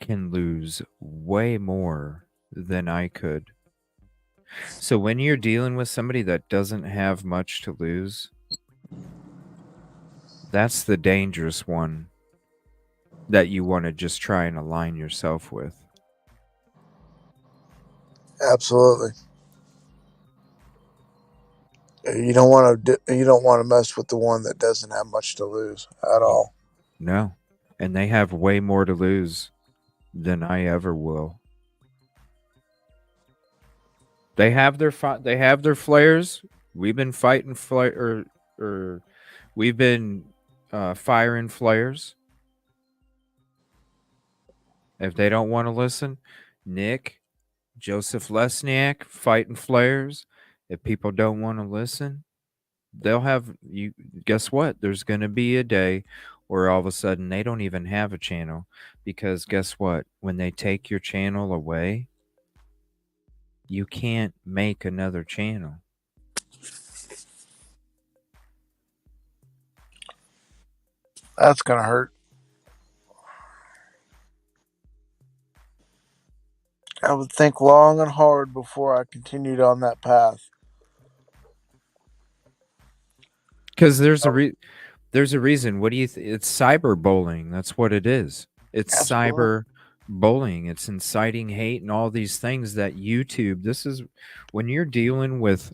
can lose way more than I could. So when you're dealing with somebody that doesn't have much to lose, that's the dangerous one that you want to just try and align yourself with. Absolutely. You don't want to mess with the one that doesn't have much to lose at all. No. And they have way more to lose than I ever will. They have their flares. We've been fighting we've been firing flares. If they don't want to listen, Nick, Joseph Lesniak fighting flares. If people don't want to listen, they'll have you. Guess what? There's going to be a day where all of a sudden they don't even have a channel, because guess what? When they take your channel away, you can't make another channel. That's going to hurt. I would think long and hard before I continued on that path. Because there's a reason. What do you it's cyberbullying. That's what it is. It's cyberbullying. It's inciting hate and all these things that YouTube, this is when you're dealing with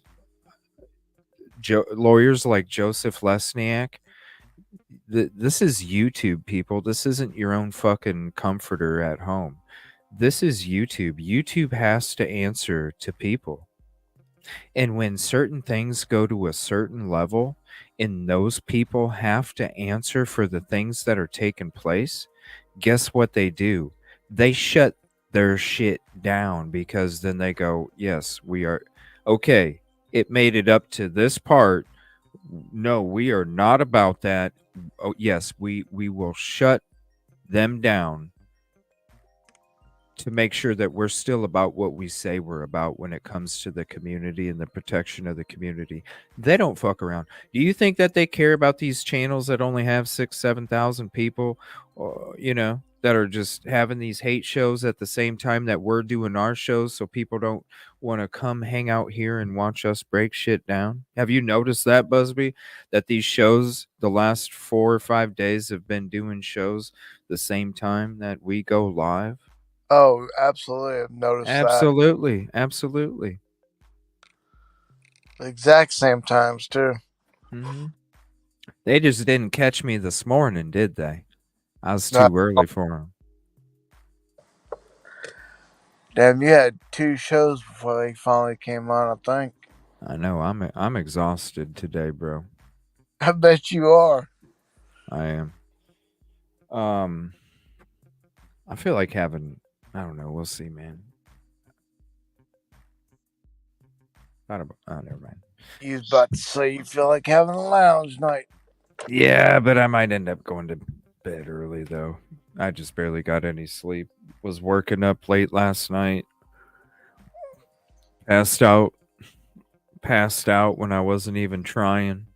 lawyers like Joseph Lesniak. This is YouTube, people. This isn't your own fucking comforter at home. This is YouTube. YouTube has to answer to people. And when certain things go to a certain level and those people have to answer for the things that are taking place, guess what they do? They shut their shit down because then they go, yes, we are okay. It made it up to this part. No, we are not about that. Oh, yes, we will shut them down to make sure that we're still about what we say we're about when it comes to the community and the protection of the community. They don't fuck around. Do you think that they care about these channels that only have 7,000 people, that are just having these hate shows at the same time that we're doing our shows so people don't want to come hang out here and watch us break shit down? Have you noticed that, Busby? That these shows, the last 4 or 5 days, have been doing shows the same time that we go live? Oh, absolutely. I've noticed that. Absolutely. The exact same times, too. Mm-hmm. They just didn't catch me this morning, did they? I was No. too early for them. Damn, you had 2 shows before they finally came on, I think. I know. I'm exhausted today, bro. I bet you are. I am. I feel like having. I don't know. We'll see, man. Never mind. You was about to say you feel like having a lounge night. Yeah, but I might end up going to bed early though. I just barely got any sleep. Was working up late last night. Passed out when I wasn't even trying.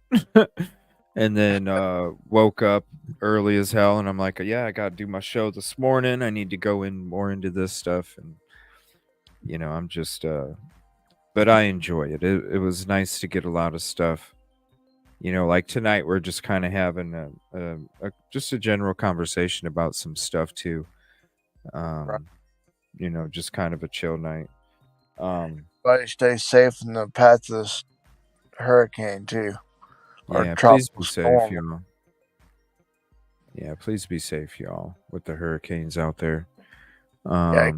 And then woke up early as hell, and I'm like, yeah, I got to do my show this morning. I need to go in more into this stuff, and I'm just but I enjoy it. It was nice to get a lot of stuff. Like tonight we're just kind of having just a general conversation about some stuff too. Right. Just kind of a chill night. Everybody stay safe in the path of this hurricane too. Yeah, please be safe, y'all. Yeah, please be safe, y'all, with the hurricanes out there. Yeah,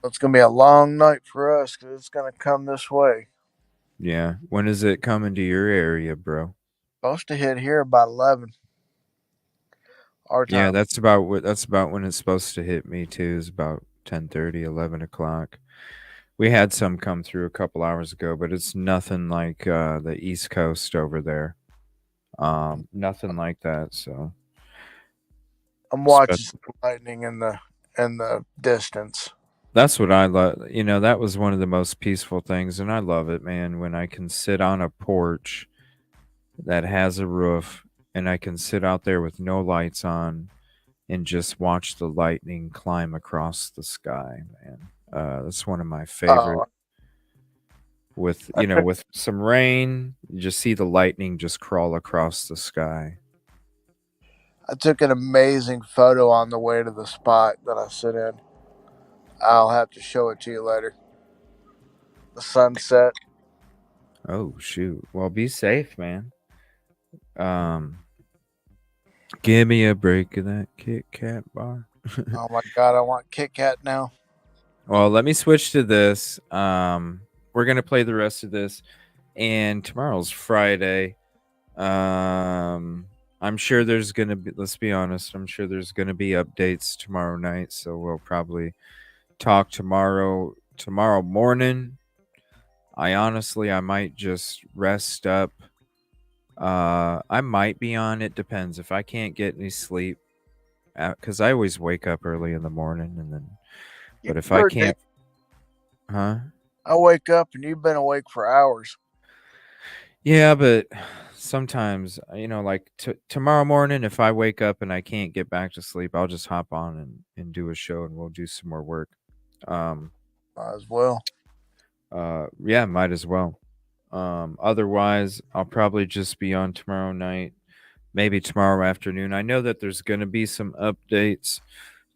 it's gonna be a long night for us because it's gonna come this way. Yeah, when is it coming to your area, bro? Supposed to hit here about 11. Our time. Yeah, that's about when it's supposed to hit me too. Is about 10:30, 11 o'clock. We had some come through a couple hours ago, but it's nothing like the East Coast over there. Nothing like that. So I'm watching some lightning in the distance. That's what I love. That was one of the most peaceful things, and I love it, man. When I can sit on a porch that has a roof, and I can sit out there with no lights on, and just watch the lightning climb across the sky, man. That's one of my favorite. With some rain, you just see the lightning just crawl across the sky. I took an amazing photo on the way to the spot that I sit in. I'll have to show it to you later. The sunset. Oh shoot. Well, be safe, man. Give me a break of that Kit Kat bar. Oh my god, I want Kit Kat now. Well, let me switch to this. We're gonna play the rest of this, and tomorrow's Friday. I'm sure there's gonna be. Let's be honest. I'm sure there's gonna be updates tomorrow night, so we'll probably talk tomorrow morning. I might just rest up. I might be on. It depends if I can't get any sleep, because I always wake up early in the morning, and then. But if I can't, huh? I wake up and you've been awake for hours. Yeah, but sometimes, like tomorrow morning, if I wake up and I can't get back to sleep, I'll just hop on and do a show, and we'll do some more work. Might as well. Yeah, might as well. Otherwise, I'll probably just be on tomorrow night, maybe tomorrow afternoon. I know that there's going to be some updates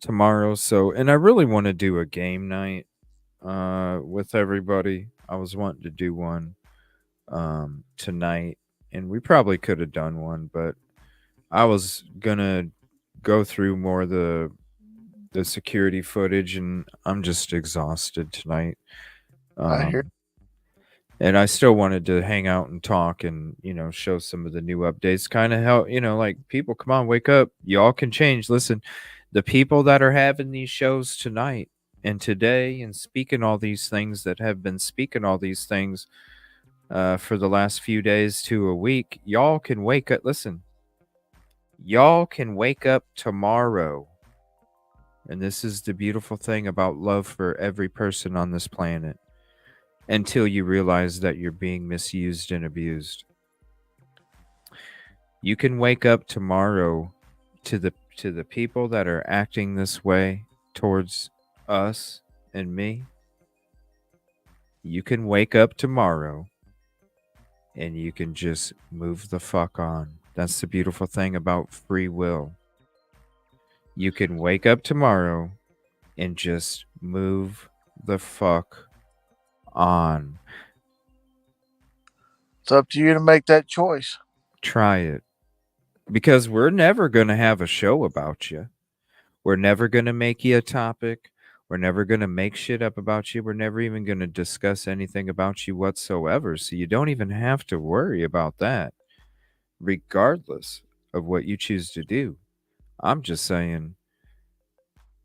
tomorrow, and I really want to do a game night with everybody. I was wanting to do one tonight, and we probably could have done one, but I was gonna go through more of the security footage, and I'm just exhausted tonight. I hear. And I still wanted to hang out and talk and, show some of the new updates. Kind of help, like, people, come on, wake up. Y'all can change. Listen, the people that are having these shows tonight and today and speaking all these things that have been speaking all these things for the last few days to a week, y'all can wake up. Listen, y'all can wake up tomorrow. And this is the beautiful thing about love for every person on this planet. Until you realize that you're being misused and abused. You can wake up tomorrow to the people that are acting this way towards us and me. You can wake up tomorrow and you can just move the fuck on. That's the beautiful thing about free will. You can wake up tomorrow and just move the fuck on. It's up to you to make that choice. Try it. Because we're never going to have a show about you. We're never going to make you a topic. We're never going to make shit up about you. We're never even going to discuss anything about you whatsoever. So you don't even have to worry about that, regardless of what you choose to do. I'm just saying,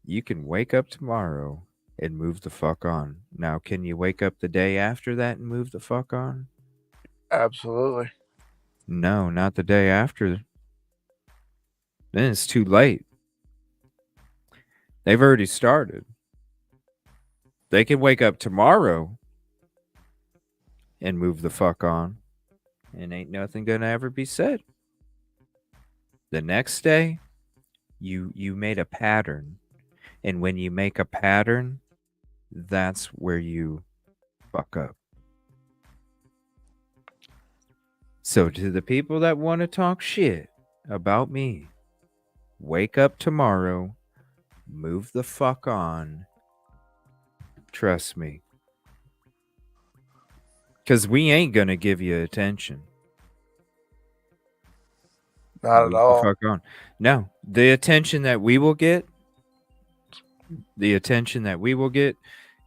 you can wake up tomorrow and move the fuck on. Now, can you wake up the day after that and move the fuck on? Absolutely. No, not the day after. Then it's too late. They've already started. They can wake up tomorrow and move the fuck on, and ain't nothing gonna ever be said. The next day, you made a pattern, and when you make a pattern, that's where you fuck up. So to the people that want to talk shit about me, wake up tomorrow, move the fuck on. Trust me. Because we ain't going to give you attention. Not at all. Fuck on. No, the attention that we will get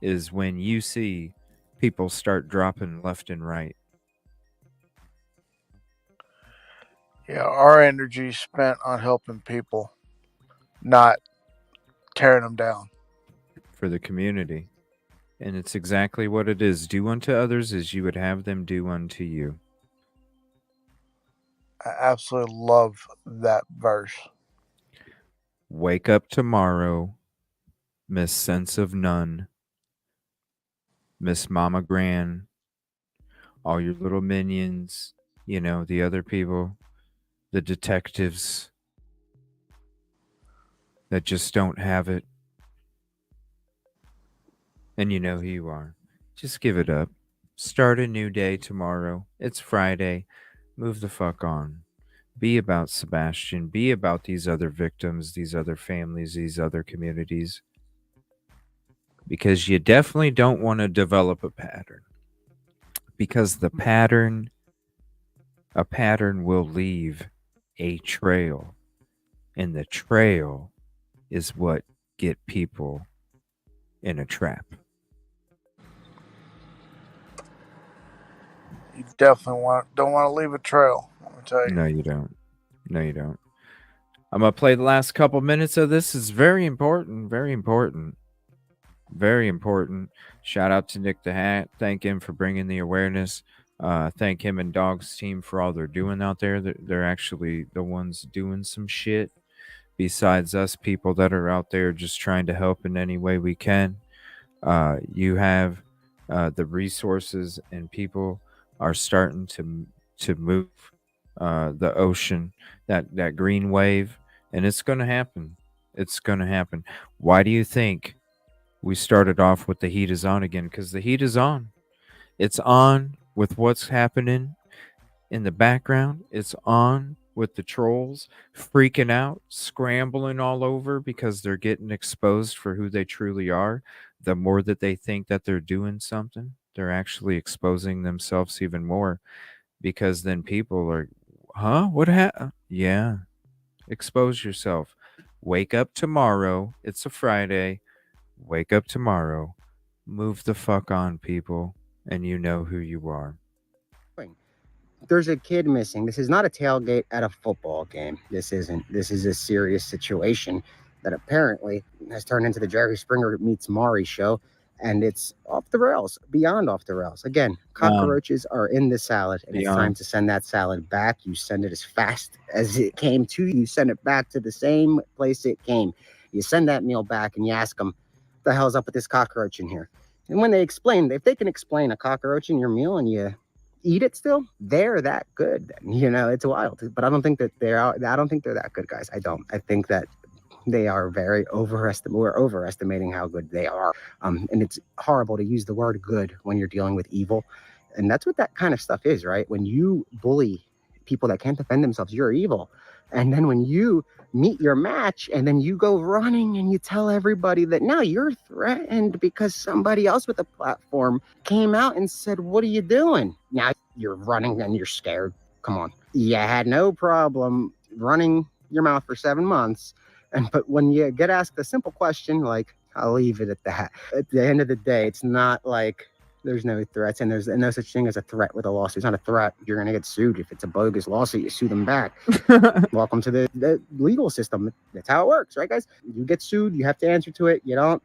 is when you see people start dropping left and right. Yeah, our energy is spent on helping people, not tearing them down. For the community. And it's exactly what it is. Do unto others as you would have them do unto you. I absolutely love that verse. Wake up tomorrow, Miss Sense of None, Miss Mama Gran, all your little minions, the other people, the detectives that just don't have it. And you know who you are. Just give it up. Start a new day tomorrow. It's Friday. Move the fuck on. Be about Sebastian. Be about these other victims, these other families, these other communities. Because you definitely don't want to develop a pattern. Because a pattern will leave a trail. And the trail is what get people in a trap. You definitely don't want to leave a trail. Let me tell you. No, you don't. No, you don't. I'm going to play the last couple minutes of this. It's very important. Very important. Very important. Shout out to Nick the Hat. Thank him for bringing the awareness. Thank him and Dog's team for all they're doing out there. They're actually the ones doing some shit besides us people that are out there just trying to help in any way we can. You have the resources, and people are starting to move the ocean, that green wave, and it's going to happen. It's going to happen. Why do you think we started off with the heat is on again? Because the heat is on. It's on with what's happening in the background. It's on with the trolls freaking out, scrambling all over because they're getting exposed for who they truly are. The more that they think that they're doing something, they're actually exposing themselves even more, because then people are, what happened? Yeah. Expose yourself. Wake up tomorrow. It's a Friday. Wake up tomorrow. Move the fuck on, people. and you know who you are. There's a kid missing. This is not a tailgate at a football game. This isn't. This is a serious situation that apparently has turned into the Jerry Springer meets Maury show, and it's off the rails, beyond off the rails. Again, cockroaches are in the salad, and it's time to send that salad back. You send it as fast as it came to you. You send it back to the same place it came. You send that meal back, and you ask them, "What the hell's up with this cockroach in here?" And when they explain, if they can explain a cockroach in your meal, and you eat it still, they're that good. You know, it's wild. But I don't think that they are. I don't think they're that good, guys. I don't. I think that they are very overestimated. We're overestimating how good they are. And it's horrible to use the word good when you're dealing with evil. And that's what that kind of stuff is, right? When you bully people that can't defend themselves, you're evil. And then when you meet your match and then you go running and you tell everybody that now you're threatened because somebody else with a platform came out and said, "What are you doing?" Now you're running and you're scared. Come on. You had no problem running your mouth for 7 months. But when you get asked a simple question, like, I'll leave it at that. At the end of the day, it's not like there's no threats, and there's no such thing as a threat with a lawsuit. It's not a threat. You're going to get sued. If it's a bogus lawsuit, you sue them back. Welcome to the legal system. That's how it works, right, guys? You get sued. You have to answer to it. You don't.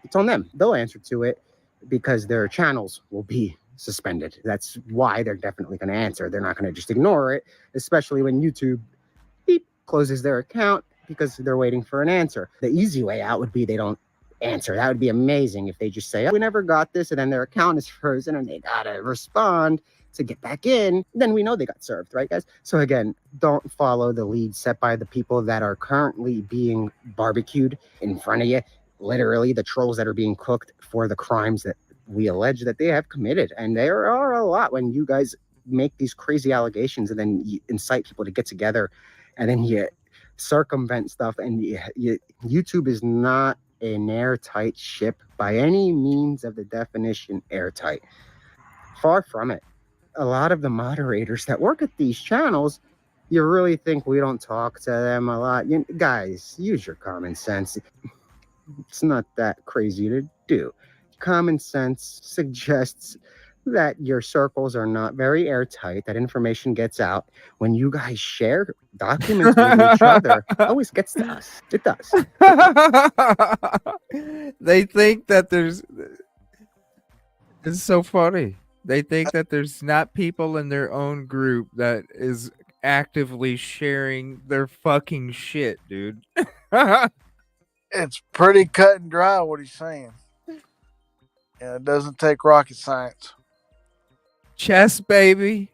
It's on them. They'll answer to it because their channels will be suspended. That's why they're definitely going to answer. They're not going to just ignore it, especially when YouTube closes their account because they're waiting for an answer. The easy way out would be they don't answer. That would be amazing if they just say, "Oh, we never got this," and then their account is frozen and they gotta respond to get back in. Then we know they got served, right, guys? So again, don't follow the lead set by the people that are currently being barbecued in front of you. Literally, the trolls that are being cooked for the crimes that we allege that they have committed. And there are a lot when you guys make these crazy allegations and then you incite people to get together and then you circumvent stuff. And YouTube is not an airtight ship by any means of the definition airtight. Far from it. A lot of the moderators that work at these channels, you really think we don't talk to them a lot? Guys, use your common sense. It's not that crazy to do. Common sense suggests that your circles are not very airtight, that information gets out. When you guys share documents with each other, it always gets to us. It does. They think that there's... It's so funny. They think that there's not people in their own group that is actively sharing their fucking shit, dude. It's pretty cut and dry what he's saying. And it doesn't take rocket science. Chess, baby.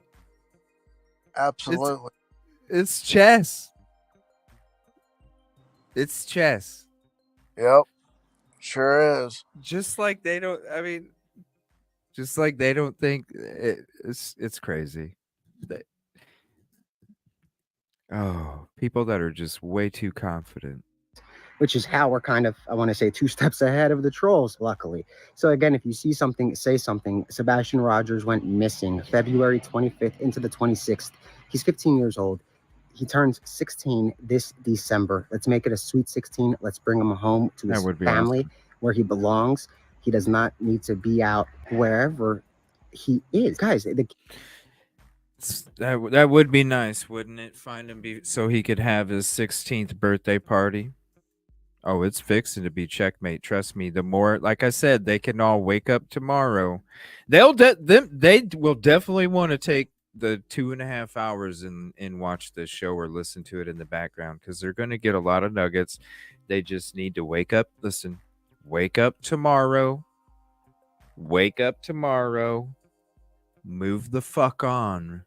Absolutely. It's chess. It's chess. Yep. Sure is. Just like they don't, I mean, just like they don't think it's crazy. People that are just way too confident. Which is how we're kind of, I want to say, 2 steps ahead of the trolls, luckily. So again, if you see something, say something. Sebastian Rogers went missing February 25th into the 26th. He's 15 years old. He turns 16 this December. Let's make it a sweet 16. Let's bring him home to his family, awesome, where he belongs. He does not need to be out wherever he is. Guys, that would be nice, wouldn't it? Find him so he could have his 16th birthday party. Oh, it's fixing to be checkmate. Trust me. The more, like I said, they can all wake up tomorrow. They will definitely want to take the 2.5 hours and watch this show or listen to it in the background because they're going to get a lot of nuggets. They just need to wake up. Listen, wake up tomorrow. Wake up tomorrow. Move the fuck on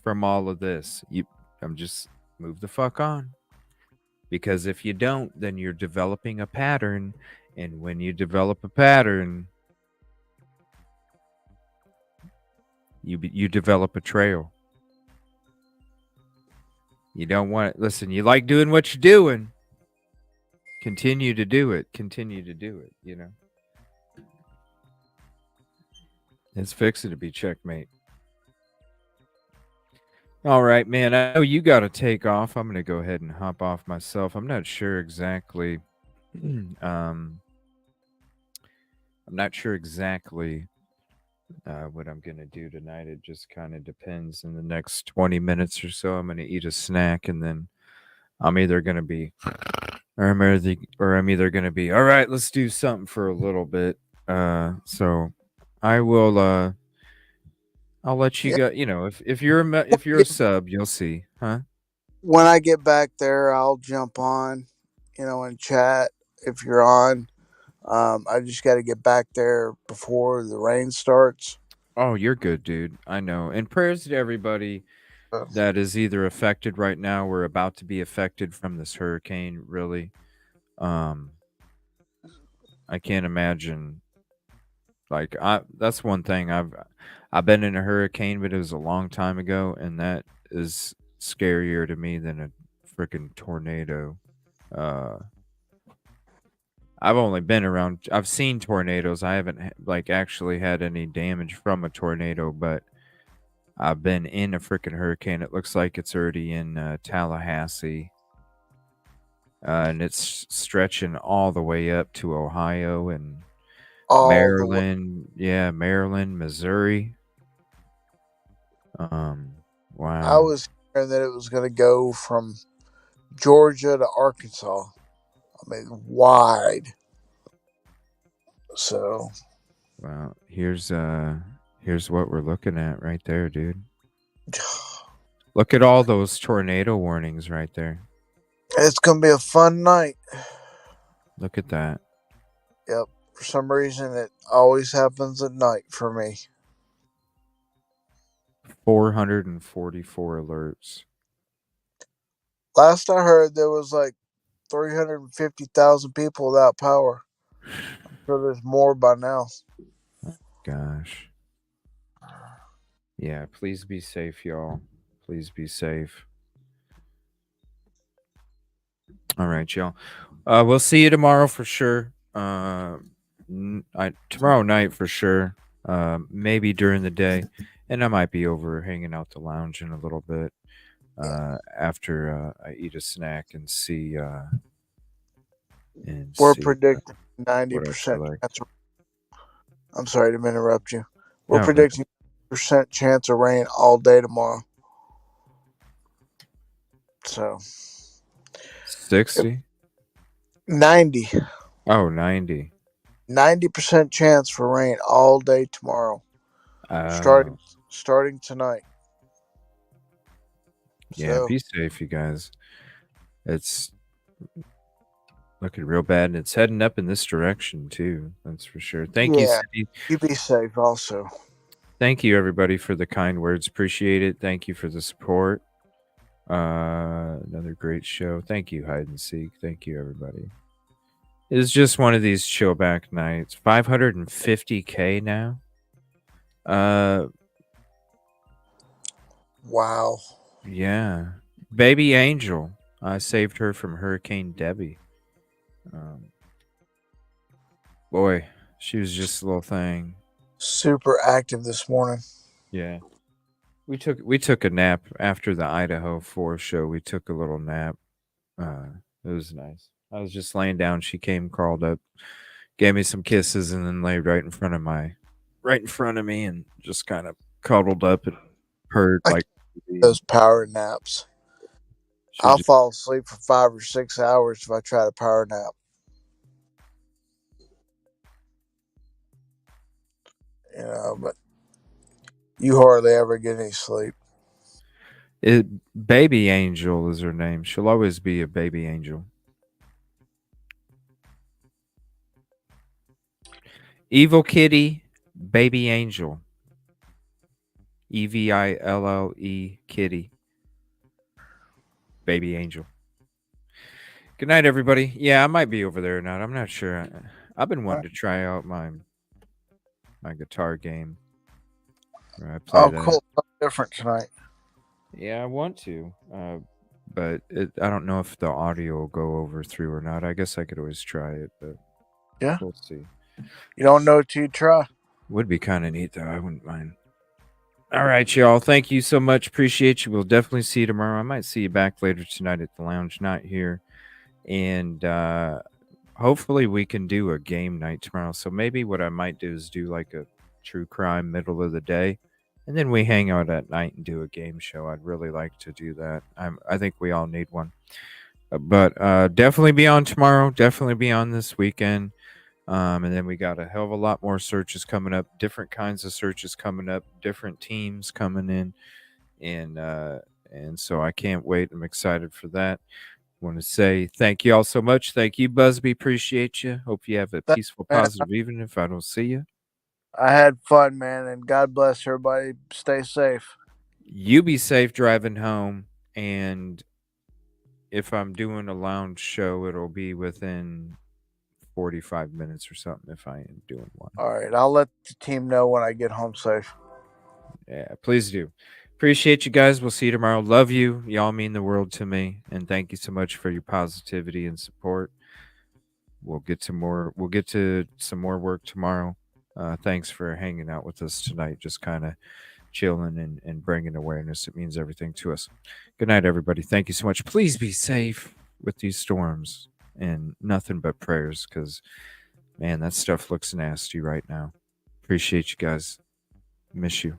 from all of this. Move the fuck on. Because if you don't, then you're developing a pattern. And when you develop a pattern, you develop a trail. You don't want it. Listen, you like doing what you're doing. Continue to do it. Continue to do it, you know. It's fixing to be checkmate. All right, man. I know you got to take off. I'm going to go ahead and hop off myself. I'm not sure exactly. I'm not sure exactly what I'm gonna do tonight. It just kind of depends. In the next 20 minutes or so, I'm gonna eat a snack, and then I'm either gonna be, or I'm either gonna be. All right, let's do something for a little bit. So I will. I'll let you Yeah. go. You know, if you're if you're a sub, you'll see, huh? When I get back there, I'll jump on, and chat if you're on. I just got to get back there before the rain starts. Oh, you're good, dude. I know. And prayers to everybody Uh, that is either affected right now or about to be affected from this hurricane. Really, um, I can't imagine. Like, that's one thing I've been in a hurricane, but it was a long time ago, and that is scarier to me than a freaking tornado. Uh, I've only been around. I've seen tornadoes. I haven't like actually had any damage from a tornado, but I've been in a freaking hurricane. It looks like it's already in Tallahassee, and it's stretching all the way up to Ohio and all the way. Maryland. Yeah, Maryland, Missouri. I Wow. was hearing that it was going to go from Georgia to Arkansas. I mean, wide. So, Well, here's what we're looking at right there, dude. Look at all those tornado warnings right there. it's going to be a fun night. Look at that. Yep. For some reason, it always happens at night for me. 444 alerts. Last I heard, there was like 350,000 people without power. I'm sure there's more by now. Gosh. Yeah, please be safe, y'all. Please be safe. All right, y'all. We'll see you tomorrow for sure. Tomorrow night for sure. Maybe during the day, and I might be over hanging out the lounge in a little bit. After I eat a snack and see. We're See predicting what I feel 90% like. chance. I'm sorry to interrupt you. We're No, predicting 90% chance of rain all day tomorrow. So 60. 90. Oh, 90. 90% chance for rain all day tomorrow. Starting tonight. Yeah, So, be safe, you guys. It's looking real bad, and it's heading up in this direction too. That's for sure. Thank you, yeah, Cindy. you be safe also. Thank you, everybody, for the kind words. Appreciate it. Thank you for the support. Another great show. Thank you, Hide and Seek. Thank you, everybody. It's just one of these chill back nights. 550K now. Wow. Yeah. Baby Angel. I saved her from Hurricane Debbie. Boy, she was just a little thing. Super active this morning. Yeah. We took a nap after the Idaho 4 show. We took a little nap. It was nice. I was just laying down. She came, crawled up, gave me some kisses, and then laid right in front of me, and just kind of cuddled up and purred like those power naps. I'll fall asleep for 5 or 6 hours if I try to power nap. But you hardly ever get any sleep. Baby Angel is her name. She'll always be a baby angel. Evil Kitty, Baby Angel. EVILLE Kitty. Baby Angel. Good night, everybody. Yeah, I might be over there or not. I'm not sure. I've been wanting to try out my guitar game. I play that. Cool. Different tonight. Yeah, I want to. But I don't know if the audio will go over through or not. I guess I could always try it, but yeah, we'll see. You don't know till you try. Would be kind of neat, though. I wouldn't mind. All right, y'all. Thank you so much. Appreciate you. We'll definitely see you tomorrow. I might see you back later tonight at the lounge, not here. And hopefully we can do a game night tomorrow. So maybe what I might do is do like true crime, middle of the day. And then we hang out at night and do a game show. I'd really like to do that. I think we all need one. But definitely be on tomorrow. Definitely be on this weekend. And then we got a hell of a lot more searches coming up, different kinds of searches coming up, different teams coming in. And so I can't wait. I'm excited for that. Want to say thank you all so much. Thank you, Busby. Appreciate you. Hope you have a peaceful, man. positive evening if I don't see you. I had fun, man, and God bless everybody. Stay safe. You be safe driving home. And if I'm doing a lounge show, it'll be within 45 minutes or something if I am doing one. All right. I'll let the team know when I get home safe. Yeah, please do. Appreciate you guys. We'll see you tomorrow. Love you. Y'all mean the world to me. And thank you so much for your positivity and support. We'll get to some more work tomorrow. Thanks for hanging out with us tonight. Just kind of chilling and bringing awareness. It means everything to us. Good night, everybody. Thank you so much. Please be safe with these storms and nothing but prayers because, man, that stuff looks nasty right now. Appreciate you guys. Miss you.